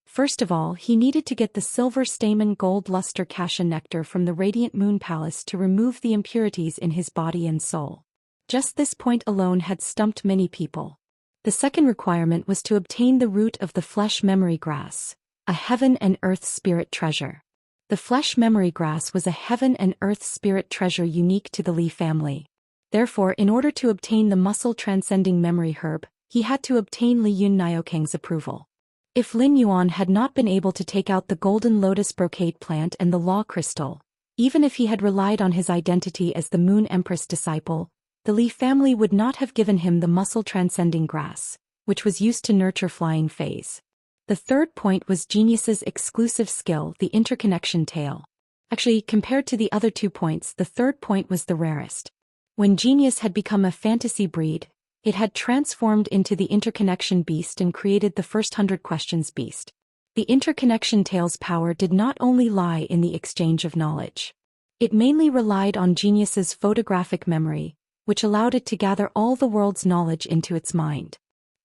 First of all, he needed to get the silver stamen gold luster cassia nectar from the Radiant Moon Palace to remove the impurities in his body and soul. Just this point alone had stumped many people. The second requirement was to obtain the root of the flesh memory grass, a heaven and earth spirit treasure. The flesh memory grass was a heaven and earth spirit treasure unique to the Li family. Therefore, in order to obtain the muscle transcending memory herb, he had to obtain Li Yun Niokang's approval. If Lin Yuan had not been able to take out the golden lotus brocade plant and the law crystal, even if he had relied on his identity as the Moon Empress disciple, the Li family would not have given him the muscle transcending grass, which was used to nurture flying Phase. The third point was Genius's exclusive skill, the interconnection tale. Actually, compared to the other 2 points, the third point was the rarest. When Genius had become a fantasy breed, it had transformed into the interconnection beast and created the first 100 questions beast. The interconnection tale's power did not only lie in the exchange of knowledge. It mainly relied on Genius's photographic memory, which allowed it to gather all the world's knowledge into its mind.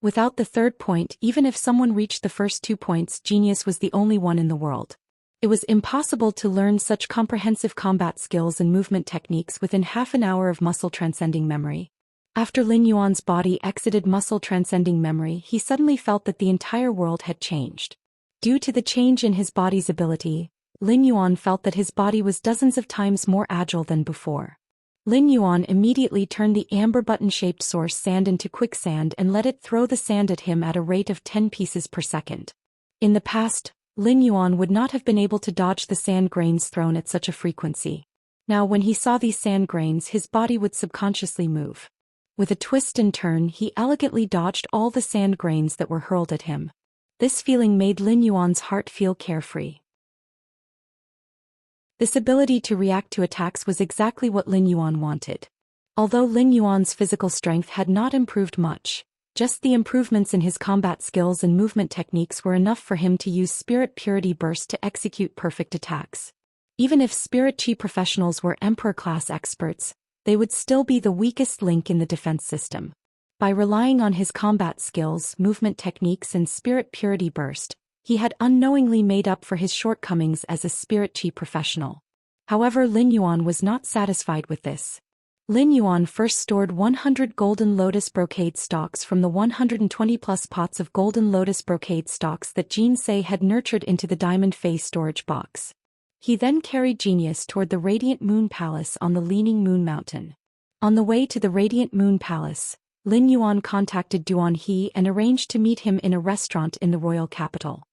Without the third point, even if someone reached the first 2 points, Genius was the only one in the world. It was impossible to learn such comprehensive combat skills and movement techniques within half an hour of muscle transcending memory. After Lin Yuan's body exited muscle transcending memory, he suddenly felt that the entire world had changed. Due to the change in his body's ability, Lin Yuan felt that his body was dozens of times more agile than before. Lin Yuan immediately turned the amber button-shaped source sand into quicksand and let it throw the sand at him at a rate of 10 pieces per second. In the past, Lin Yuan would not have been able to dodge the sand grains thrown at such a frequency. Now when he saw these sand grains, his body would subconsciously move. With a twist and turn, he elegantly dodged all the sand grains that were hurled at him. This feeling made Lin Yuan's heart feel carefree. This ability to react to attacks was exactly what Lin Yuan wanted. Although Lin Yuan's physical strength had not improved much, just the improvements in his combat skills and movement techniques were enough for him to use Spirit Purity Burst to execute perfect attacks. Even if Spirit Chi professionals were Emperor-class experts, they would still be the weakest link in the defense system. By relying on his combat skills, movement techniques and Spirit Purity Burst, he had unknowingly made up for his shortcomings as a Spirit Chi professional. However, Lin Yuan was not satisfied with this. Lin Yuan first stored 100 golden lotus brocade stalks from the 120-plus pots of golden lotus brocade stalks that Jinsei had nurtured into the diamond face storage box. He then carried Genius toward the Radiant Moon Palace on the Leaning Moon Mountain. On the way to the Radiant Moon Palace, Lin Yuan contacted Duan He and arranged to meet him in a restaurant in the royal capital.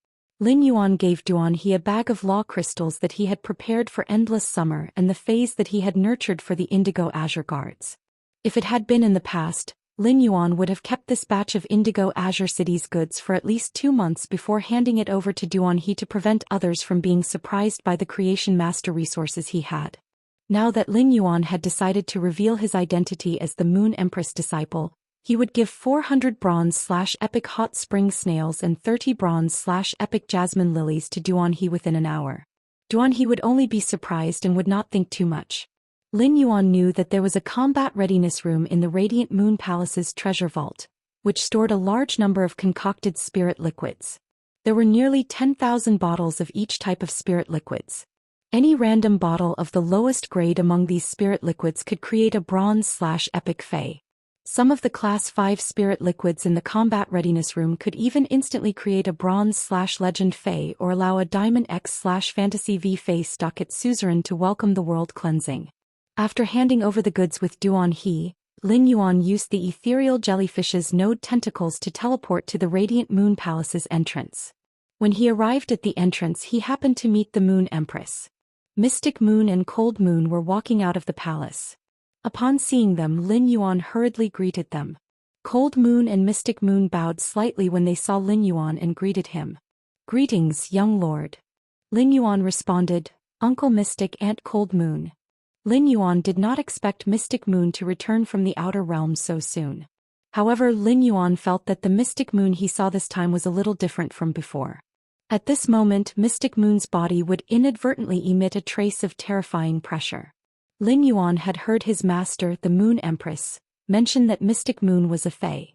Lin Yuan gave Duan He a bag of law crystals that he had prepared for Endless Summer and the phase that he had nurtured for the Indigo Azure Guards. If it had been in the past, Lin Yuan would have kept this batch of Indigo Azure City's goods for at least 2 months before handing it over to Duan He to prevent others from being surprised by the Creation Master resources he had. Now that Lin Yuan had decided to reveal his identity as the Moon Empress disciple, he would give 400 bronze/epic hot spring snails and 30 bronze/epic jasmine lilies to Duan He within an hour. Duan He would only be surprised and would not think too much. Lin Yuan knew that there was a combat readiness room in the Radiant Moon Palace's treasure vault, which stored a large number of concocted spirit liquids. There were nearly 10,000 bottles of each type of spirit liquids. Any random bottle of the lowest grade among these spirit liquids could create a bronze/epic fae. Some of the Class 5 spirit liquids in the combat readiness room could even instantly create a bronze/legend fae or allow a diamond X/fantasy V fae stuck at suzerain to welcome the world cleansing. After handing over the goods with Duan He, Lin Yuan used the ethereal jellyfish's node tentacles to teleport to the Radiant Moon Palace's entrance. When he arrived at the entrance, he happened to meet the Moon Empress. Mystic Moon and Cold Moon were walking out of the palace. Upon seeing them, Lin Yuan hurriedly greeted them. Cold Moon and Mystic Moon bowed slightly when they saw Lin Yuan and greeted him. "Greetings, young lord." Lin Yuan responded, "Uncle Mystic, Aunt Cold Moon." Lin Yuan did not expect Mystic Moon to return from the outer realms so soon. However, Lin Yuan felt that the Mystic Moon he saw this time was a little different from before. At this moment, Mystic Moon's body would inadvertently emit a trace of terrifying pressure. Lin Yuan had heard his master, the Moon Empress, mention that Mystic Moon was a fae.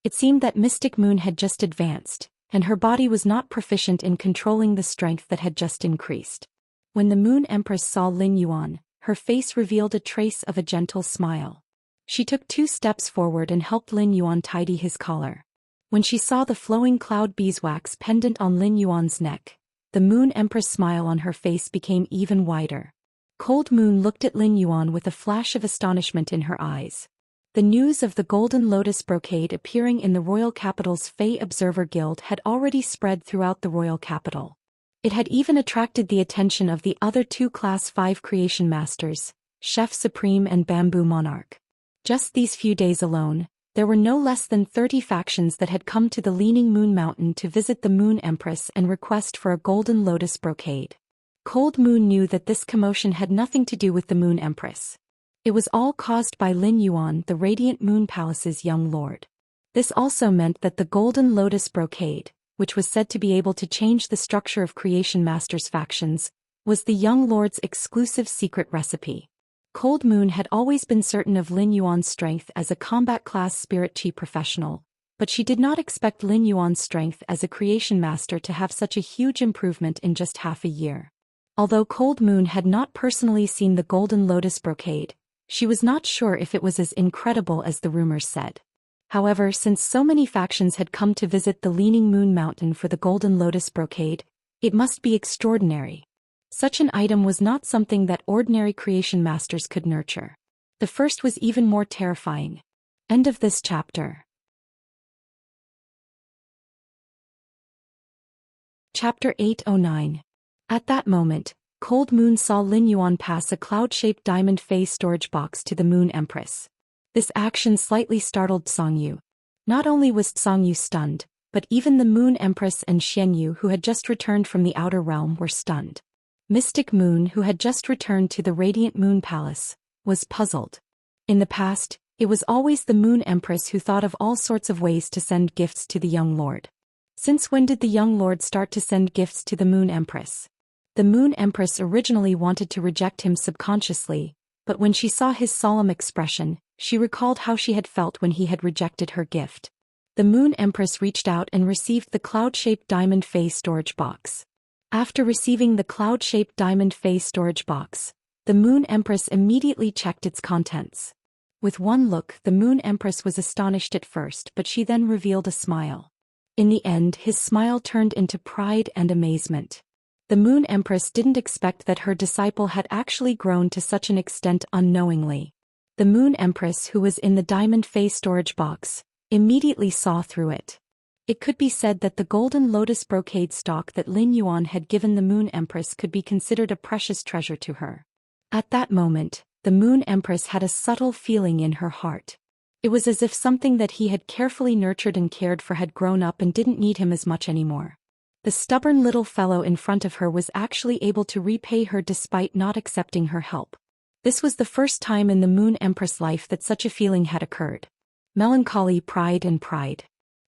It seemed that Mystic Moon had just advanced, and her body was not proficient in controlling the strength that had just increased. When the Moon Empress saw Lin Yuan, her face revealed a trace of a gentle smile. She took 2 steps forward and helped Lin Yuan tidy his collar. When she saw the flowing cloud beeswax pendant on Lin Yuan's neck, the Moon Empress' smile on her face became even wider. Cold Moon looked at Lin Yuan with a flash of astonishment in her eyes. The news of the Golden Lotus brocade appearing in the royal capital's Fae Observer Guild had already spread throughout the royal capital. It had even attracted the attention of the other 2 Class 5 creation masters, Chef Supreme and Bamboo Monarch. Just these few days alone, there were no less than 30 factions that had come to the Leaning Moon Mountain to visit the Moon Empress and request for a Golden Lotus brocade. Cold Moon knew that this commotion had nothing to do with the Moon Empress. It was all caused by Lin Yuan, the Radiant Moon Palace's young lord. This also meant that the Golden Lotus brocade, which was said to be able to change the structure of Creation Master's factions, was the young lord's exclusive secret recipe. Cold Moon had always been certain of Lin Yuan's strength as a combat-class Spirit Chi professional, but she did not expect Lin Yuan's strength as a Creation Master to have such a huge improvement in just half a year. Although Cold Moon had not personally seen the Golden Lotus brocade, she was not sure if it was as incredible as the rumors said. However, since so many factions had come to visit the Leaning Moon Mountain for the Golden Lotus brocade, it must be extraordinary. Such an item was not something that ordinary creation masters could nurture. The first was even more terrifying. End of this chapter. Chapter 809. At that moment, Cold Moon saw Lin Yuan pass a cloud-shaped diamond phase storage box to the Moon Empress. This action slightly startled Songyu. Not only was Songyu stunned, but even the Moon Empress and Xianyu, who had just returned from the Outer Realm, were stunned. Mystic Moon, who had just returned to the Radiant Moon Palace, was puzzled. In the past, it was always the Moon Empress who thought of all sorts of ways to send gifts to the young lord. Since when did the young lord start to send gifts to the Moon Empress? The Moon Empress originally wanted to reject him subconsciously, but when she saw his solemn expression, she recalled how she had felt when he had rejected her gift. The Moon Empress reached out and received the cloud-shaped diamond phase storage box. After receiving the cloud-shaped diamond phase storage box, the Moon Empress immediately checked its contents. With one look, the Moon Empress was astonished at first, but she then revealed a smile. In the end, his smile turned into pride and amazement. The Moon Empress didn't expect that her disciple had actually grown to such an extent unknowingly. The Moon Empress, who was in the diamond phase storage box, immediately saw through it. It could be said that the golden lotus brocade stock that Lin Yuan had given the Moon Empress could be considered a precious treasure to her. At that moment, the Moon Empress had a subtle feeling in her heart. It was as if something that he had carefully nurtured and cared for had grown up and didn't need him as much anymore. The stubborn little fellow in front of her was actually able to repay her despite not accepting her help. This was the first time in the Moon Empress' life that such a feeling had occurred. Melancholy, pride and pride.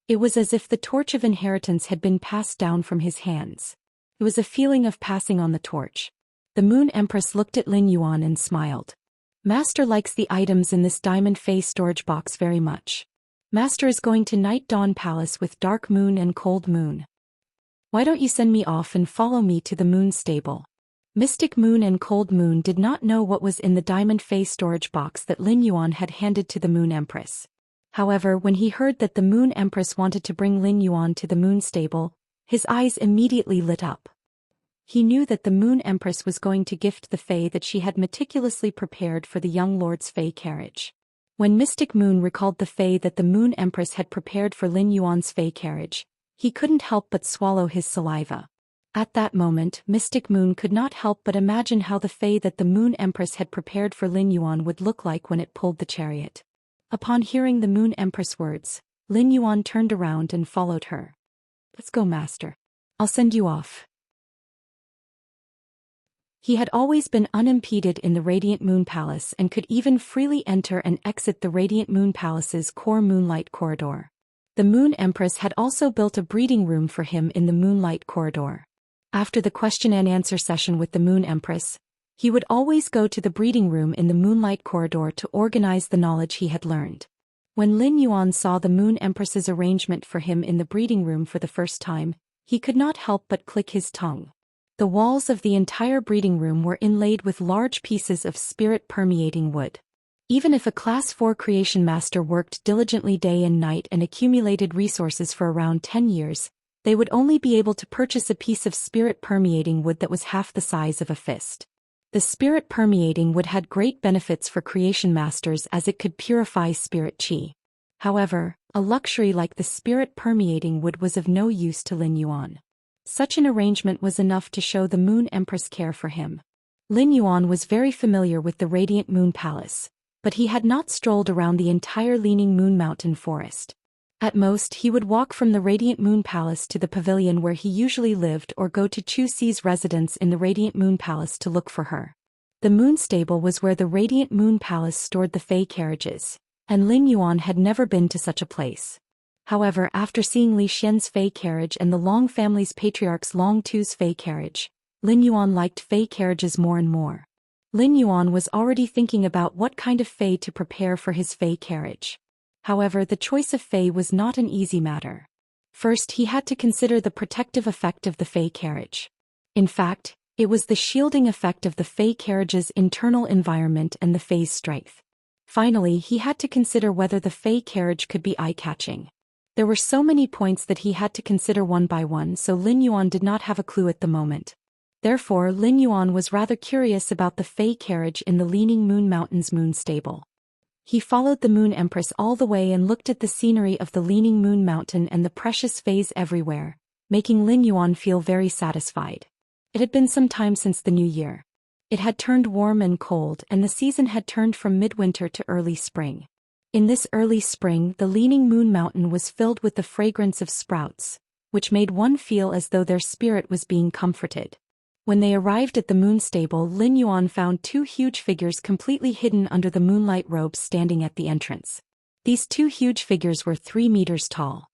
It was as if the torch of inheritance had been passed down from his hands. It was a feeling of passing on the torch. The Moon Empress looked at Lin Yuan and smiled. Master likes the items in this diamond phase storage box very much. Master is going to Night Dawn Palace with Dark Moon and Cold Moon. Why don't you send me off and follow me to the Moon Stable? Mystic Moon and Cold Moon did not know what was in the diamond phase storage box that Lin Yuan had handed to the Moon Empress. However, when he heard that the Moon Empress wanted to bring Lin Yuan to the Moon Stable, his eyes immediately lit up. He knew that the Moon Empress was going to gift the Fae that she had meticulously prepared for the young lord's Fae carriage. When Mystic Moon recalled the Fae that the Moon Empress had prepared for Lin Yuan's Fae carriage, he couldn't help but swallow his saliva. At that moment, Mystic Moon could not help but imagine how the Fae that the Moon Empress had prepared for Lin Yuan would look like when it pulled the chariot. Upon hearing the Moon Empress' words, Lin Yuan turned around and followed her. Let's go, Master. I'll send you off. He had always been unimpeded in the Radiant Moon Palace and could even freely enter and exit the Radiant Moon Palace's core Moonlight Corridor. The Moon Empress had also built a breeding room for him in the Moonlight Corridor. After the question and answer session with the Moon Empress, he would always go to the breeding room in the Moonlight Corridor to organize the knowledge he had learned. When Lin Yuan saw the Moon Empress's arrangement for him in the breeding room for the first time, he could not help but click his tongue. The walls of the entire breeding room were inlaid with large pieces of spirit-permeating wood. Even if a Class 4 creation master worked diligently day and night and accumulated resources for around 10 years, they would only be able to purchase a piece of spirit-permeating wood that was half the size of a fist. The spirit-permeating wood had great benefits for creation masters as it could purify spirit chi. However, a luxury like the spirit-permeating wood was of no use to Lin Yuan. Such an arrangement was enough to show the Moon Empress care for him. Lin Yuan was very familiar with the Radiant Moon Palace, but he had not strolled around the entire Leaning Moon Mountain forest. At most, he would walk from the Radiant Moon Palace to the pavilion where he usually lived or go to Chu Xi's residence in the Radiant Moon Palace to look for her. The Moon Stable was where the Radiant Moon Palace stored the Fae carriages, and Lin Yuan had never been to such a place. However, after seeing Li Xian's Fae carriage and the Long family's patriarch's Long Tu's Fae carriage, Lin Yuan liked Fae carriages more and more. Lin Yuan was already thinking about what kind of Fae to prepare for his Fae carriage. However, the choice of Fae was not an easy matter. First, he had to consider the protective effect of the Fae carriage. In fact, it was the shielding effect of the Fae carriage's internal environment and the Fae's strength. Finally, he had to consider whether the Fae carriage could be eye-catching. There were so many points that he had to consider one by one, so Lin Yuan did not have a clue at the moment. Therefore, Lin Yuan was rather curious about the Fae carriage in the Leaning Moon Mountain's Moon Stable. He followed the Moon Empress all the way and looked at the scenery of the Leaning Moon Mountain and the precious Faes everywhere, making Lin Yuan feel very satisfied. It had been some time since the new year. It had turned warm and cold, and the season had turned from midwinter to early spring. In this early spring, the leaning moon mountain was filled with the fragrance of sprouts, which made one feel as though their spirit was being comforted. When they arrived at the moon stable, Lin Yuan found two huge figures completely hidden under the moonlight robes standing at the entrance. These two huge figures were 3 meters tall.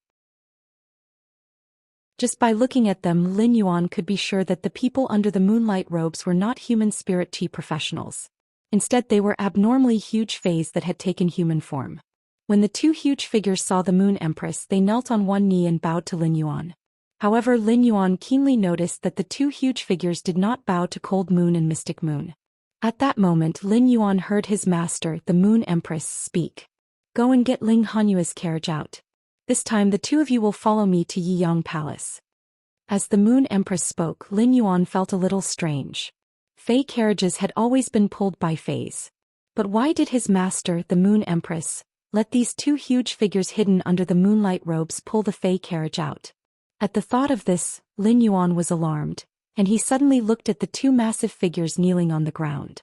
Just by looking at them, Lin Yuan could be sure that the people under the moonlight robes were not human spirit chi professionals. Instead, they were abnormally huge fays that had taken human form. When the two huge figures saw the Moon Empress, they knelt on one knee and bowed to Lin Yuan. However, Lin Yuan keenly noticed that the two huge figures did not bow to Cold Moon and Mystic Moon. At that moment, Lin Yuan heard his master, the Moon Empress, speak. "Go and get Ling Hanyua's carriage out. This time the two of you will follow me to Yiyang Palace." As the Moon Empress spoke, Lin Yuan felt a little strange. Fey carriages had always been pulled by fays. But why did his master, the Moon Empress, let these two huge figures hidden under the moonlight robes pull the fey carriage out? At the thought of this, Lin Yuan was alarmed, and he suddenly looked at the two massive figures kneeling on the ground.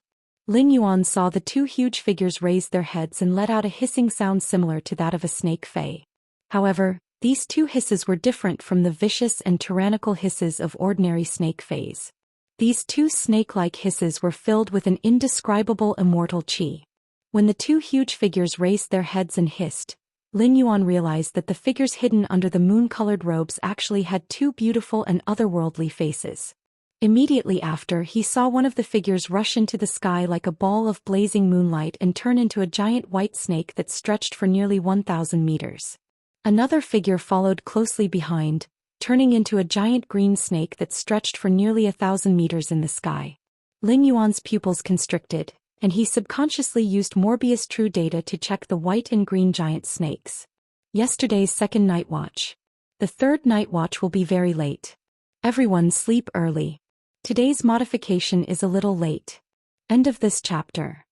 Lin Yuan saw the two huge figures raise their heads and let out a hissing sound similar to that of a snake fey. However, these two hisses were different from the vicious and tyrannical hisses of ordinary snake fays. These two snake-like hisses were filled with an indescribable immortal qi. When the two huge figures raised their heads and hissed, Lin Yuan realized that the figures hidden under the moon-colored robes actually had two beautiful and otherworldly faces. Immediately after, he saw one of the figures rush into the sky like a ball of blazing moonlight and turn into a giant white snake that stretched for nearly 1,000 meters. Another figure followed closely behind, turning into a giant green snake that stretched for nearly 1,000 meters in the sky. Lin Yuan's pupils constricted, and he subconsciously used Morbius True Data to check the white and green giant snakes. Yesterday's second night watch. The third night watch will be very late. Everyone sleep early. Today's modification is a little late. End of this chapter.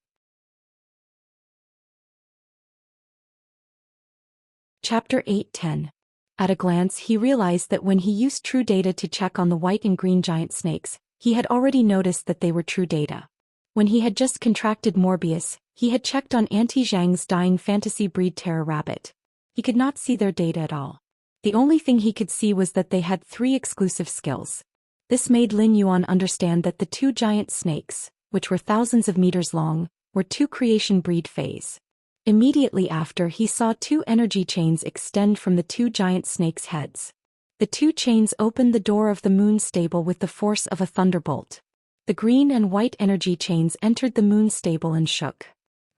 Chapter 8:10. At a glance, he realized that when he used True Data to check on the white and green giant snakes, he had already noticed that they were True Data. When he had just contracted Morbius, he had checked on Auntie Zhang's dying fantasy breed Terra Rabbit. He could not see their data at all. The only thing he could see was that they had 3 exclusive skills. This made Lin Yuan understand that the 2 giant snakes, which were thousands of meters long, were 2 creation breed fays. Immediately after, he saw 2 energy chains extend from the 2 giant snakes' heads. The 2 chains opened the door of the moon stable with the force of a thunderbolt. The green and white energy chains entered the moon stable and shook.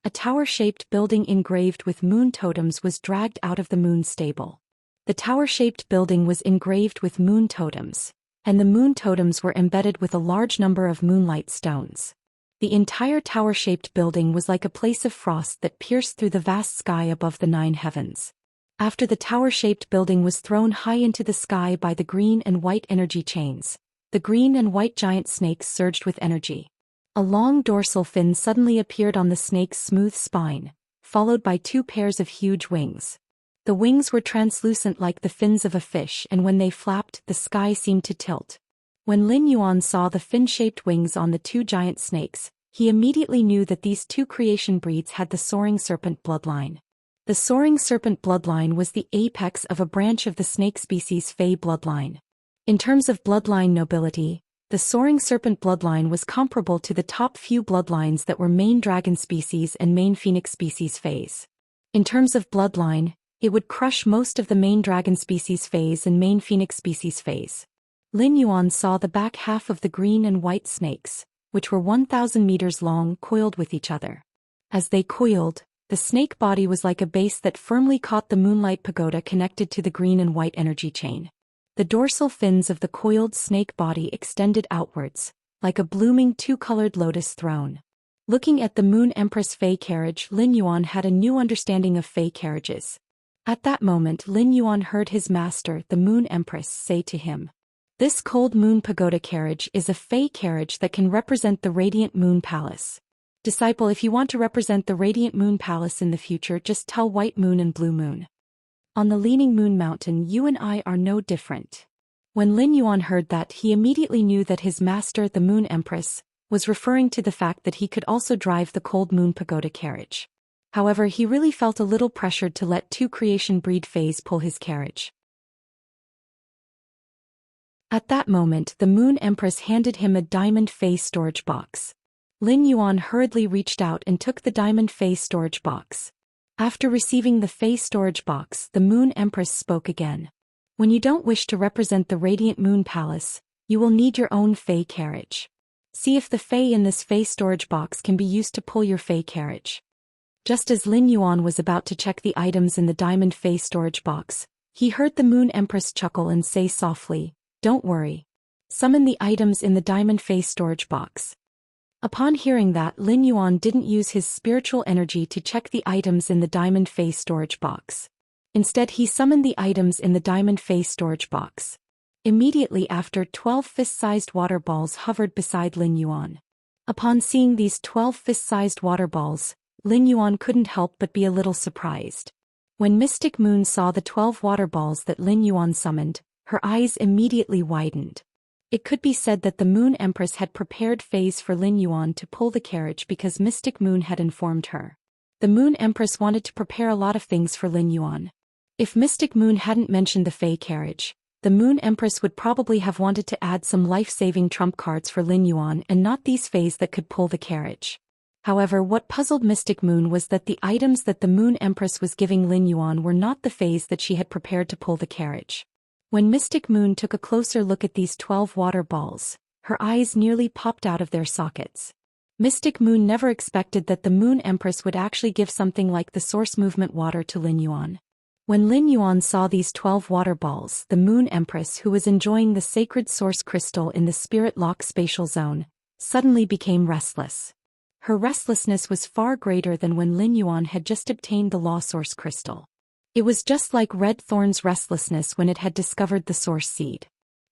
A tower-shaped building engraved with moon totems was dragged out of the moon stable. The tower-shaped building was engraved with moon totems, and the moon totems were embedded with a large number of moonlight stones. The entire tower-shaped building was like a place of frost that pierced through the vast sky above the 9 heavens. After the tower-shaped building was thrown high into the sky by the green and white energy chains, the green and white giant snakes surged with energy. A long dorsal fin suddenly appeared on the snake's smooth spine, followed by 2 pairs of huge wings. The wings were translucent like the fins of a fish, and when they flapped, the sky seemed to tilt. When Lin Yuan saw the fin-shaped wings on the 2 giant snakes, he immediately knew that these 2 creation breeds had the soaring serpent bloodline. The soaring serpent bloodline was the apex of a branch of the snake species Fey bloodline. In terms of bloodline nobility, the soaring serpent bloodline was comparable to the top few bloodlines that were main dragon species and main phoenix species Feys. In terms of bloodline, it would crush most of the main dragon species Feys and main phoenix species Feys. Lin Yuan saw the back half of the green and white snakes, which were 1,000 meters long, coiled with each other. As they coiled, the snake body was like a base that firmly caught the moonlight pagoda connected to the green and white energy chain. The dorsal fins of the coiled snake body extended outwards, like a blooming 2-colored lotus throne. Looking at the Moon Empress Fey carriage, Lin Yuan had a new understanding of Fey carriages. At that moment, Lin Yuan heard his master, the Moon Empress, say to him, "This cold moon pagoda carriage is a Fey carriage that can represent the Radiant Moon Palace. Disciple, if you want to represent the Radiant Moon Palace in the future, just tell White Moon and Blue Moon. On the leaning moon mountain, you and I are no different. When Lin Yuan heard that, he immediately knew that his master, the Moon Empress, was referring to the fact that he could also drive the Cold Moon Pagoda carriage. However, he really felt a little pressured to let two creation breed fays pull his carriage. At that moment, the Moon Empress handed him a diamond fay storage box. Lin Yuan hurriedly reached out and took the diamond fay storage box. After receiving the fay storage box, the Moon Empress spoke again. When you don't wish to represent the Radiant Moon Palace, you will need your own fay carriage. See if the fay in this fay storage box can be used to pull your fay carriage. Just as Lin Yuan was about to check the items in the diamond fay storage box, he heard the Moon Empress chuckle and say softly, "Don't worry. Summon the items in the diamond fay storage box." Upon hearing that, Lin Yuan didn't use his spiritual energy to check the items in the diamond fay storage box. Instead, he summoned the items in the diamond fay storage box. Immediately after, 12 fist-sized water balls hovered beside Lin Yuan. Upon seeing these 12 fist-sized water balls, Lin Yuan couldn't help but be a little surprised. When Mystic Moon saw the 12 water balls that Lin Yuan summoned, her eyes immediately widened. It could be said that the Moon Empress had prepared fays for Lin Yuan to pull the carriage because Mystic Moon had informed her. The Moon Empress wanted to prepare a lot of things for Lin Yuan. If Mystic Moon hadn't mentioned the fay carriage, the Moon Empress would probably have wanted to add some life-saving trump cards for Lin Yuan and not these fays that could pull the carriage. However, what puzzled Mystic Moon was that the items that the Moon Empress was giving Lin Yuan were not the fays that she had prepared to pull the carriage. When Mystic Moon took a closer look at these 12 water balls, her eyes nearly popped out of their sockets. Mystic Moon never expected that the Moon Empress would actually give something like the source movement water to Lin Yuan. When Lin Yuan saw these 12 water balls, the Moon Empress, who was enjoying the sacred source crystal in the Spirit Lock spatial zone, suddenly became restless. Her restlessness was far greater than when Lin Yuan had just obtained the Law Source crystal. It was just like Red Thorn's restlessness when it had discovered the source seed.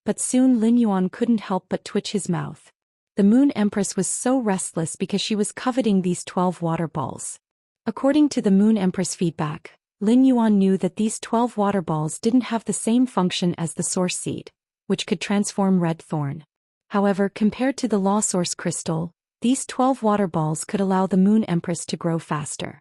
But soon Lin Yuan couldn't help but twitch his mouth. The Moon Empress was so restless because she was coveting these 12 water balls. According to the Moon Empress feedback, Lin Yuan knew that these 12 water balls didn't have the same function as the source seed, which could transform Red Thorn. However, compared to the Law Source crystal, these 12 water balls could allow the Moon Empress to grow faster.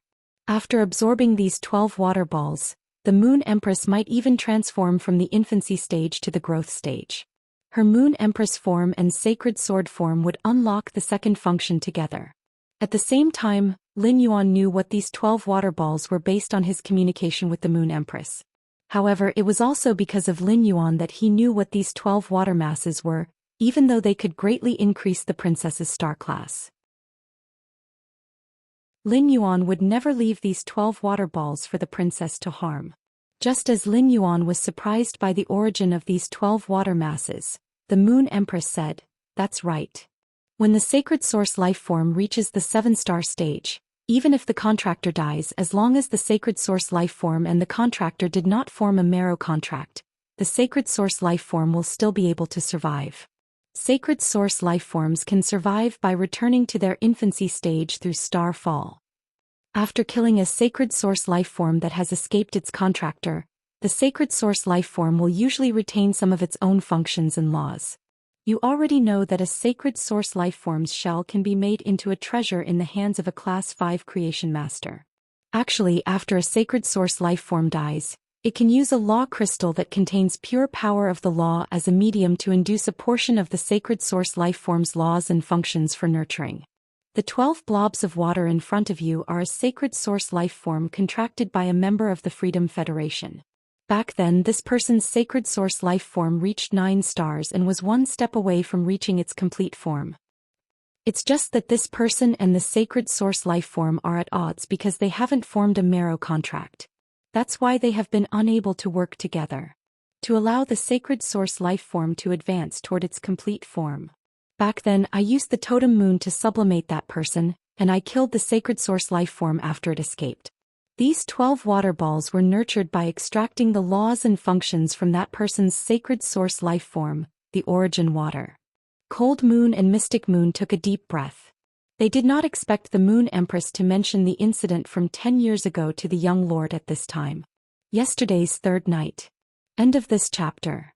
After absorbing these 12 water balls, the Moon Empress might even transform from the infancy stage to the growth stage. Her Moon Empress form and Sacred Sword form would unlock the second function together. At the same time, Lin Yuan knew what these 12 water balls were based on his communication with the Moon Empress. However, it was also because of Lin Yuan that he knew what these 12 water masses were, even though they could greatly increase the princess's star class. Lin Yuan would never leave these 12 water balls for the princess to harm. Just as Lin Yuan was surprised by the origin of these 12 water masses, the Moon Empress said, "That's right. When the sacred source life form reaches the 7-star stage, even if the contractor dies, as long as the sacred source life form and the contractor did not form a marrow contract, the sacred source life form will still be able to survive. Sacred source life forms can survive by returning to their infancy stage through star fall. After killing a sacred source life form that has escaped its contractor, the sacred source life form will usually retain some of its own functions and laws. You already know that a sacred source life form's shell can be made into a treasure in the hands of a Class 5 creation master. Actually, after a sacred source life form dies, it can use a law crystal that contains pure power of the law as a medium to induce a portion of the sacred source life form's laws and functions for nurturing. The 12 blobs of water in front of you are a sacred source life form contracted by a member of the Freedom Federation. Back then, this person's sacred source life form reached 9 stars and was one step away from reaching its complete form. It's just that this person and the sacred source life form are at odds because they haven't formed a marrow contract. That's why they have been unable to work together. To allow the sacred source life form to advance toward its complete form. Back then, I used the totem moon to sublimate that person, and I killed the sacred source life form after it escaped. These 12 water balls were nurtured by extracting the laws and functions from that person's sacred source life form, the origin water. Cold Moon and Mystic Moon took a deep breath. They did not expect the Moon Empress to mention the incident from 10 years ago to the young lord at this time. Yesterday's third night. End of this chapter.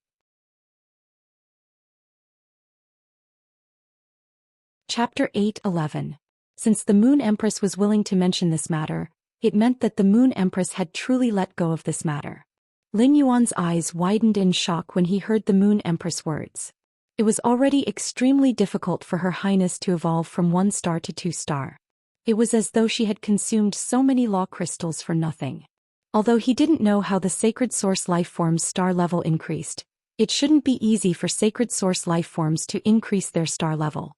Chapter 8:11. Since the Moon Empress was willing to mention this matter, it meant that the Moon Empress had truly let go of this matter. Lin Yuan's eyes widened in shock when he heard the Moon Empress words. It was already extremely difficult for Her Highness to evolve from 1 star to 2 star. It was as though she had consumed so many law crystals for nothing. Although he didn't know how the sacred source lifeform's star level increased, it shouldn't be easy for sacred source lifeforms to increase their star level.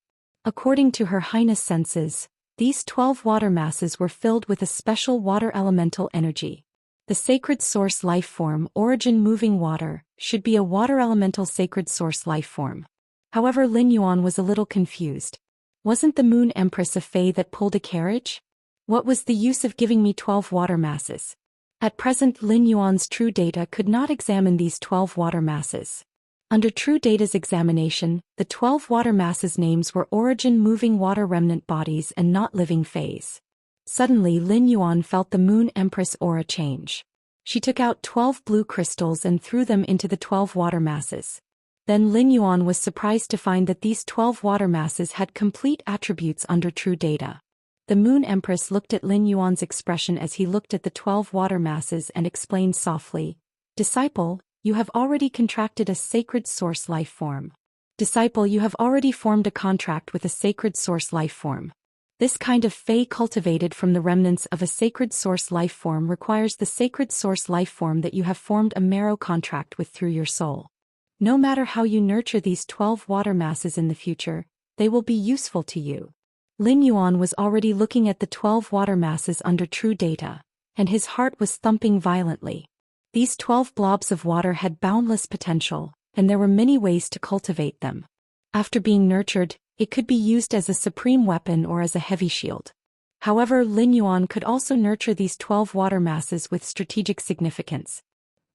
According to Her Highness' senses, these 12 water masses were filled with a special water elemental energy. The sacred source lifeform, origin moving water, should be a water elemental sacred source lifeform. However, Lin Yuan was a little confused. Wasn't the Moon Empress a fae that pulled a carriage? What was the use of giving me 12 water masses? At present, Lin Yuan's true data could not examine these 12 water masses. Under True Data's examination, the 12 water masses' names were origin moving water remnant bodies and not living phase. Suddenly Lin Yuan felt the Moon Empress aura change. She took out 12 blue crystals and threw them into the 12 water masses. Then Lin Yuan was surprised to find that these 12 water masses had complete attributes under True Data. The Moon Empress looked at Lin Yuan's expression as he looked at the 12 water masses and explained softly, "Disciple, you have already contracted a sacred source life form. Disciple, you have already formed a contract with a sacred source life form. This kind of fae cultivated from the remnants of a sacred source life form requires the sacred source life form that you have formed a marrow contract with through your soul. No matter how you nurture these 12 water masses in the future, they will be useful to you." Lin Yuan was already looking at the 12 water masses under True Data, and his heart was thumping violently. These 12 blobs of water had boundless potential, and there were many ways to cultivate them. After being nurtured, it could be used as a supreme weapon or as a heavy shield. However, Lin Yuan could also nurture these 12 water masses with strategic significance.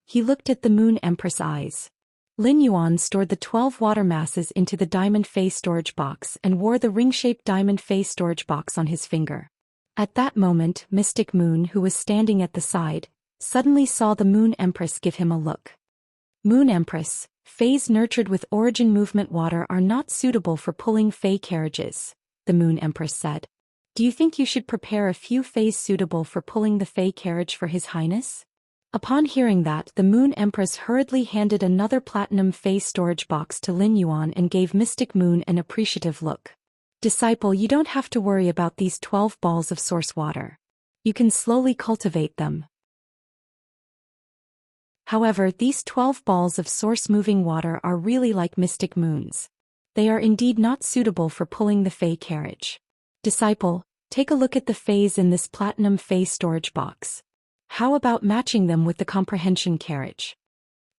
He looked at the Moon Empress' eyes. Lin Yuan stored the 12 water masses into the diamond face storage box and wore the ring-shaped diamond face storage box on his finger. At that moment, Mystic Moon, who was standing at the side, suddenly saw the Moon Empress give him a look. "Moon Empress, fays nurtured with origin movement water are not suitable for pulling fae carriages," the Moon Empress said. "Do you think you should prepare a few fays suitable for pulling the fae carriage for His Highness?" Upon hearing that, the Moon Empress hurriedly handed another platinum fae storage box to Lin Yuan and gave Mystic Moon an appreciative look. "Disciple, you don't have to worry about these 12 balls of source water. You can slowly cultivate them. However, these 12 balls of source-moving water are really like Mystic Moons. They are indeed not suitable for pulling the fae carriage. Disciple, take a look at the fays in this platinum fae storage box. How about matching them with the comprehension carriage?"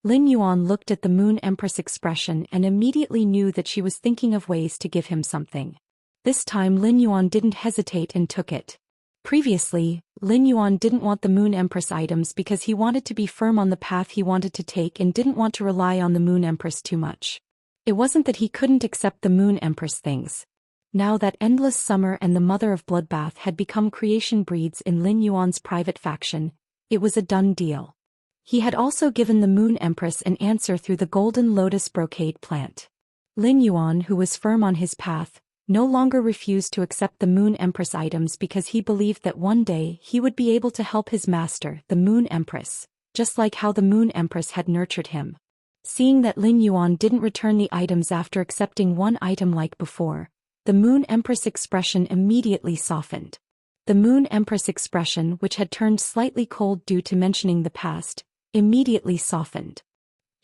Lin Yuan looked at the Moon Empress' expression and immediately knew that she was thinking of ways to give him something. This time Lin Yuan didn't hesitate and took it. Previously, Lin Yuan didn't want the Moon Empress items because he wanted to be firm on the path he wanted to take and didn't want to rely on the Moon Empress too much. It wasn't that he couldn't accept the Moon Empress things. Now that Endless Summer and the Mother of Bloodbath had become creation breeds in Lin Yuan's private faction, it was a done deal. He had also given the Moon Empress an answer through the Golden Lotus brocade plant. Lin Yuan, who was firm on his path, no longer refused to accept the Moon Empress items because he believed that one day he would be able to help his master, the Moon Empress, just like how the Moon Empress had nurtured him. Seeing that Lin Yuan didn't return the items after accepting one item like before, the Moon Empress expression immediately softened. The Moon Empress expression, which had turned slightly cold due to mentioning the past, immediately softened.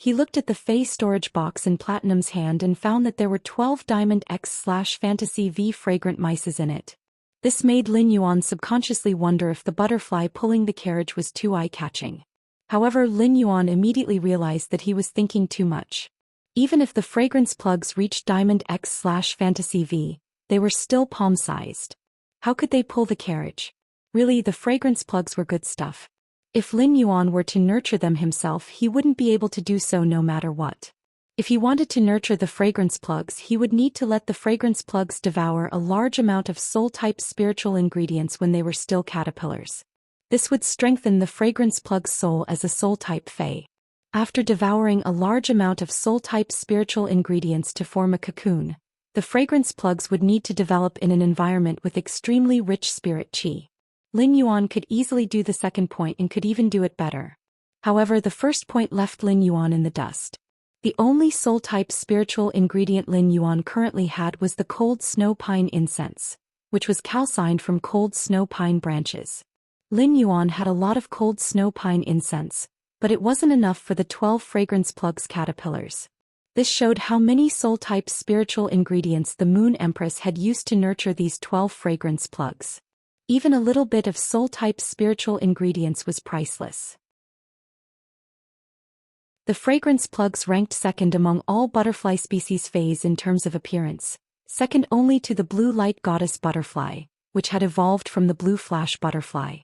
He looked at the fae storage box in Platinum's hand and found that there were 12 Diamond X/Fantasy V fragrant mices in it. This made Lin Yuan subconsciously wonder if the butterfly pulling the carriage was too eye-catching. However, Lin Yuan immediately realized that he was thinking too much. Even if the fragrance plugs reached Diamond X/Fantasy V, they were still palm-sized. How could they pull the carriage? Really, the fragrance plugs were good stuff. If Lin Yuan were to nurture them himself, he wouldn't be able to do so no matter what. If he wanted to nurture the fragrance plugs, he would need to let the fragrance plugs devour a large amount of soul-type spiritual ingredients when they were still caterpillars. This would strengthen the fragrance plug's soul as a soul-type fae. After devouring a large amount of soul-type spiritual ingredients to form a cocoon, The fragrance plugs would need to develop in an environment with extremely rich spirit qi. Lin Yuan could easily do the second point and could even do it better. However, the first point left Lin Yuan in the dust. The only soul-type spiritual ingredient Lin Yuan currently had was the cold snow pine incense, which was calcined from cold snow pine branches. Lin Yuan had a lot of cold snow pine incense, but it wasn't enough for the 12 fragrance plugs caterpillars. This showed how many soul-type spiritual ingredients the Moon Empress had used to nurture these 12 fragrance plugs. Even a little bit of soul-type spiritual ingredients was priceless. The fragrance plugs ranked second among all butterfly species phase in terms of appearance, second only to the blue light goddess butterfly, which had evolved from the blue flash butterfly.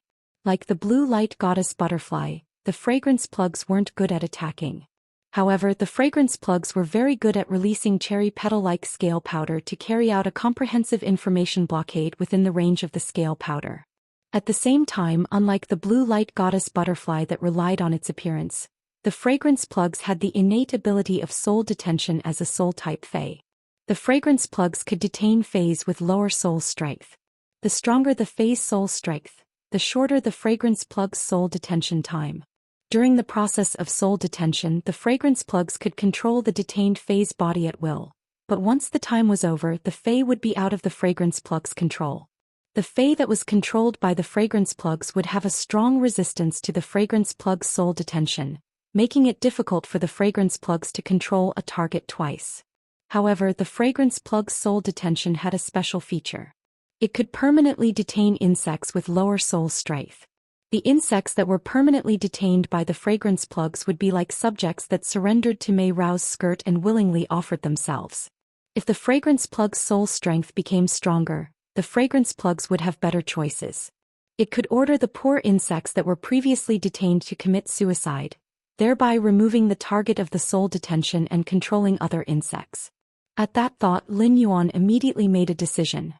Like the blue light goddess butterfly, the fragrance plugs weren't good at attacking. However, the fragrance plugs were very good at releasing cherry petal-like scale powder to carry out a comprehensive information blockade within the range of the scale powder. At the same time, unlike the blue light goddess butterfly that relied on its appearance, the fragrance plugs had the innate ability of soul detention as a soul-type fae. The fragrance plugs could detain fays with lower soul strength. The stronger the fae's soul strength, the shorter the fragrance plug's soul detention time. During the process of soul detention, the fragrance plugs could control the detained fae's body at will, but once the time was over, the fae would be out of the fragrance plug's control. The fae that was controlled by the fragrance plugs would have a strong resistance to the fragrance plug's soul detention, making it difficult for the fragrance plugs to control a target twice. However, the fragrance plug's soul detention had a special feature. It could permanently detain insects with lower soul strength. The insects that were permanently detained by the fragrance plugs would be like subjects that surrendered to Mei Rao's skirt and willingly offered themselves. If the fragrance plug's soul strength became stronger, the fragrance plugs would have better choices. It could order the poor insects that were previously detained to commit suicide, thereby removing the target of the soul detention and controlling other insects. At that thought, Lin Yuan immediately made a decision.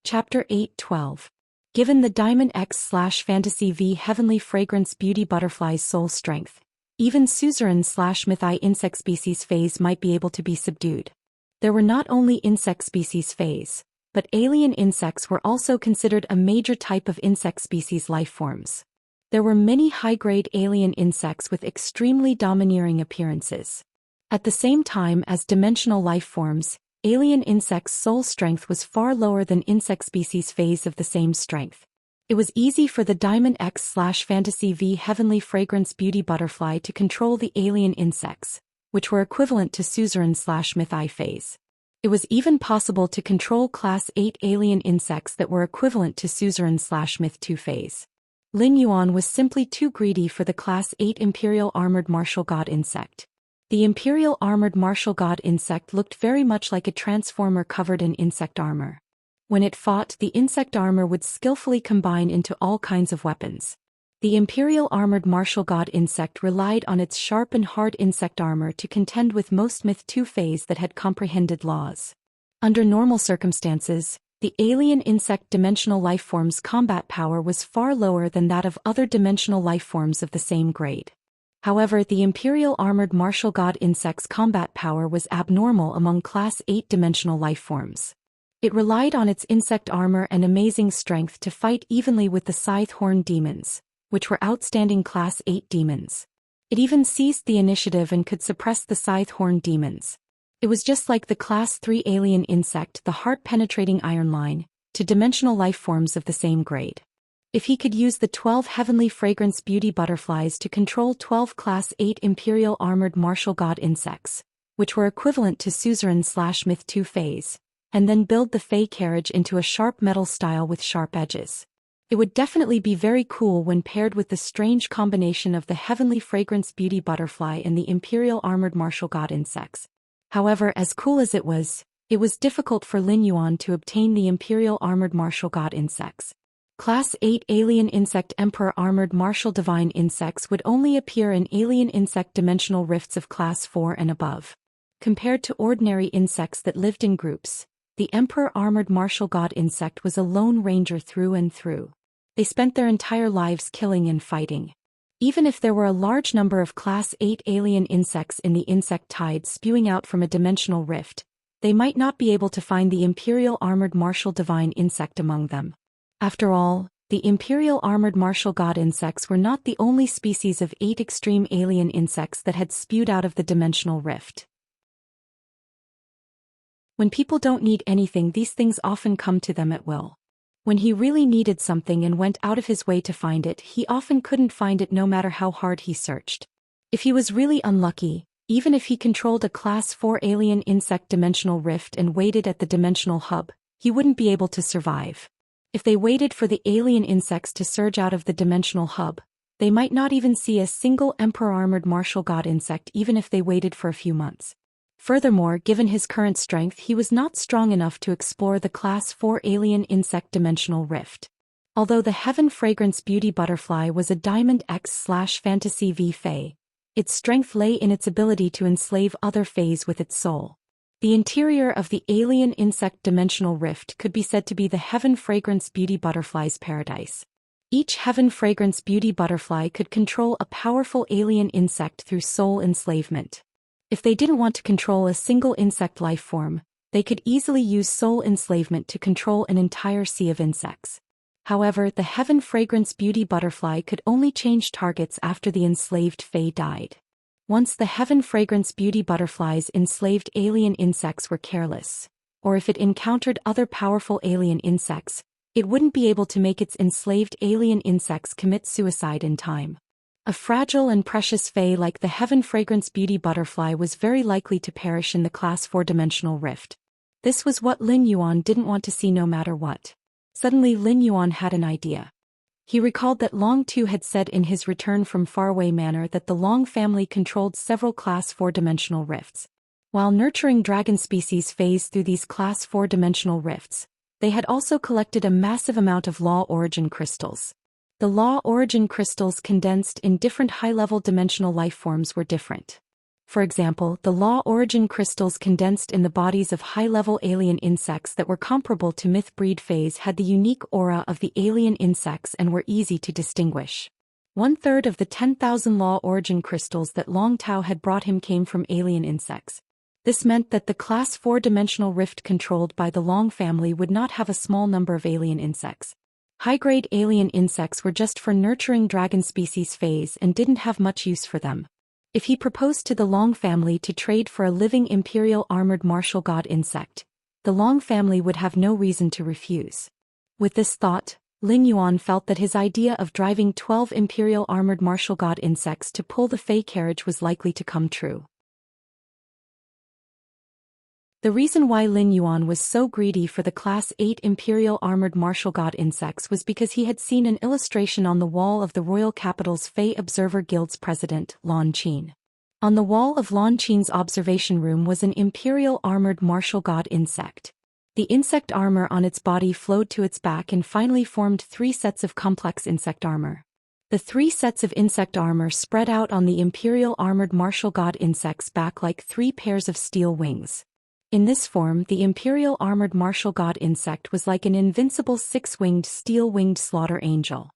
Chapter 8:12. Given the Diamond X/Fantasy V Heavenly Fragrance Beauty Butterfly's soul strength, even suzerain/mythi insect species phase might be able to be subdued. There were not only insect species phase, but alien insects were also considered a major type of insect species life forms. There were many high-grade alien insects with extremely domineering appearances. At the same time as dimensional life forms, alien insects' soul strength was far lower than insect species phase of the same strength. It was easy for the Diamond X/Fantasy V Heavenly Fragrance Beauty Butterfly to control the alien insects, which were equivalent to suzerain/mythi phase. It was even possible to control Class 8 alien insects that were equivalent to suzerain/myth 2 phase. Lin Yuan was simply too greedy for the Class 8 Imperial Armored Martial God insect. The Imperial Armored Martial God insect looked very much like a transformer covered in insect armor. When it fought, the insect armor would skillfully combine into all kinds of weapons. The Imperial Armored Martial God insect relied on its sharp and hard insect armor to contend with most Myth 2 phase that had comprehended laws. Under normal circumstances, the alien insect dimensional lifeform's combat power was far lower than that of other dimensional lifeforms of the same grade. However, the Imperial Armored Martial God insect's combat power was abnormal among Class 8 dimensional lifeforms. It relied on its insect armor and amazing strength to fight evenly with the Scythe-Horn demons, which were outstanding Class 8 demons. It even seized the initiative and could suppress the Scythe-Horn demons. It was just like the Class 3 alien insect, the heart-penetrating iron line, to dimensional lifeforms of the same grade. If he could use the 12 Heavenly Fragrance Beauty Butterflies to control 12 Class 8 Imperial Armored Martial God insects, which were equivalent to suzerain/myth 2 phase, and then build the Fey carriage into a sharp metal style with sharp edges. It would definitely be very cool when paired with the strange combination of the Heavenly Fragrance Beauty Butterfly and the Imperial Armored Martial God insects. However, as cool as it was difficult for Lin Yuan to obtain the Imperial Armored Martial God insects. Class 8 Alien Insect Emperor Armored Martial Divine Insects would only appear in alien insect dimensional rifts of Class 4 and above. Compared to ordinary insects that lived in groups, the Emperor Armored Martial God insect was a lone ranger through and through. They spent their entire lives killing and fighting. Even if there were a large number of Class 8 alien insects in the insect tide spewing out from a dimensional rift, they might not be able to find the Imperial Armored Martial Divine Insect among them. After all, the Imperial Armored Martial God insects were not the only species of 8 extreme alien insects that had spewed out of the dimensional rift. When people don't need anything, these things often come to them at will. When he really needed something and went out of his way to find it, he often couldn't find it no matter how hard he searched. If he was really unlucky, even if he controlled a Class 4 alien insect dimensional rift and waited at the dimensional hub, he wouldn't be able to survive. If they waited for the alien insects to surge out of the dimensional hub, they might not even see a single Emperor Armored Martial God insect even if they waited for a few months. Furthermore, given his current strength, he was not strong enough to explore the Class 4 alien insect dimensional rift. Although the Heaven Fragrance Beauty Butterfly was a Diamond X/Fantasy V Fae, its strength lay in its ability to enslave other Faes with its soul. The interior of the alien insect dimensional rift could be said to be the Heaven Fragrance Beauty Butterfly's paradise. Each Heaven Fragrance Beauty Butterfly could control a powerful alien insect through soul enslavement. If they didn't want to control a single insect life form, they could easily use soul enslavement to control an entire sea of insects. However, the Heaven Fragrance Beauty Butterfly could only change targets after the enslaved Fae died. Once the Heaven Fragrance Beauty Butterfly's enslaved alien insects were careless, or if it encountered other powerful alien insects, it wouldn't be able to make its enslaved alien insects commit suicide in time. A fragile and precious Fae like the Heaven Fragrance Beauty Butterfly was very likely to perish in the Class 4 dimensional rift. This was what Lin Yuan didn't want to see no matter what. Suddenly Lin Yuan had an idea. He recalled that Long Tu had said in his Return from Faraway Manor that the Long family controlled several Class 4 dimensional rifts. While nurturing dragon species Faes through these Class 4 dimensional rifts, they had also collected a massive amount of Law Origin crystals. The Law Origin crystals condensed in different high-level dimensional life forms were different. For example, the Law Origin crystals condensed in the bodies of high-level alien insects that were comparable to myth-breed Faes had the unique aura of the alien insects and were easy to distinguish. 1/3 of the 10,000 Law Origin crystals that Long Tao had brought him came from alien insects. This meant that the Class 4 dimensional rift controlled by the Long family would not have a small number of alien insects. High-grade alien insects were just for nurturing dragon species Faes and didn't have much use for them. If he proposed to the Long family to trade for a living Imperial Armored Martial God insect, the Long family would have no reason to refuse. With this thought, Lin Yuan felt that his idea of driving 12 Imperial Armored Martial God insects to pull the Fae carriage was likely to come true. The reason why Lin Yuan was so greedy for the Class 8 Imperial Armored Martial God insects was because he had seen an illustration on the wall of the royal capital's Fae Observer Guild's president, Lan Qin. On the wall of Lan Qin's observation room was an Imperial Armored Martial God insect. The insect armor on its body flowed to its back and finally formed 3 sets of complex insect armor. The 3 sets of insect armor spread out on the Imperial Armored Martial God insect's back like 3 pairs of steel wings. In this form, the Imperial Armored Martial God insect was like an invincible 6-winged steel-winged slaughter angel.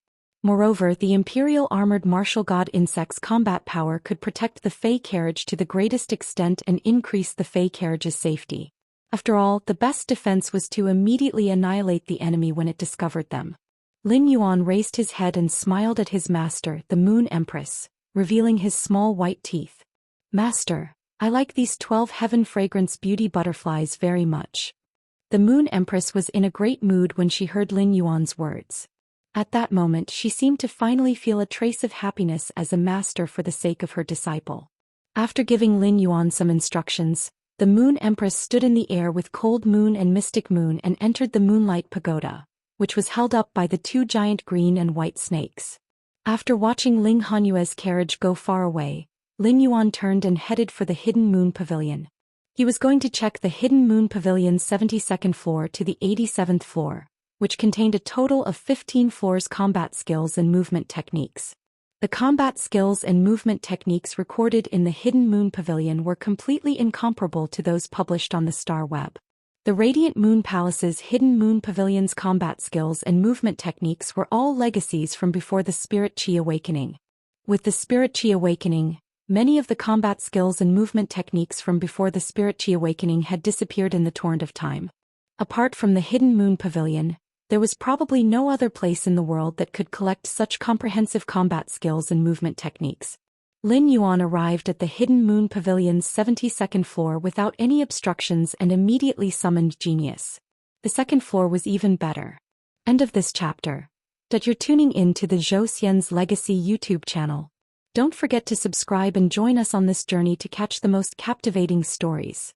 Moreover, the Imperial Armored Martial God insect's combat power could protect the Fae carriage to the greatest extent and increase the Fae carriage's safety. After all, the best defense was to immediately annihilate the enemy when it discovered them. Lin Yuan raised his head and smiled at his master, the Moon Empress, revealing his small white teeth. "Master, I like these 12 Heaven Fragrance Beauty Butterflies very much." The Moon Empress was in a great mood when she heard Lin Yuan's words. At that moment she seemed to finally feel a trace of happiness as a master for the sake of her disciple. After giving Lin Yuan some instructions, the Moon Empress stood in the air with Cold Moon and Mystic Moon and entered the Moonlight Pagoda, which was held up by the 2 giant green and white snakes. After watching Ling Hanyue's carriage go far away, Lin Yuan turned and headed for the Hidden Moon Pavilion. He was going to check the Hidden Moon Pavilion's 72nd floor to the 87th floor, which contained a total of 15 floors' combat skills and movement techniques. The combat skills and movement techniques recorded in the Hidden Moon Pavilion were completely incomparable to those published on the Star Web. The Radiant Moon Palace's Hidden Moon Pavilion's combat skills and movement techniques were all legacies from before the Spirit Chi awakening. With the Spirit Chi awakening, many of the combat skills and movement techniques from before the Spirit Chi awakening had disappeared in the torrent of time. Apart from the Hidden Moon Pavilion, there was probably no other place in the world that could collect such comprehensive combat skills and movement techniques. Lin Yuan arrived at the Hidden Moon Pavilion's 72nd floor without any obstructions and immediately summoned Genius. The second floor was even better. End of this chapter. That you're tuning in to the Zhou Xian's Legacy YouTube channel. Don't forget to subscribe and join us on this journey to catch the most captivating stories.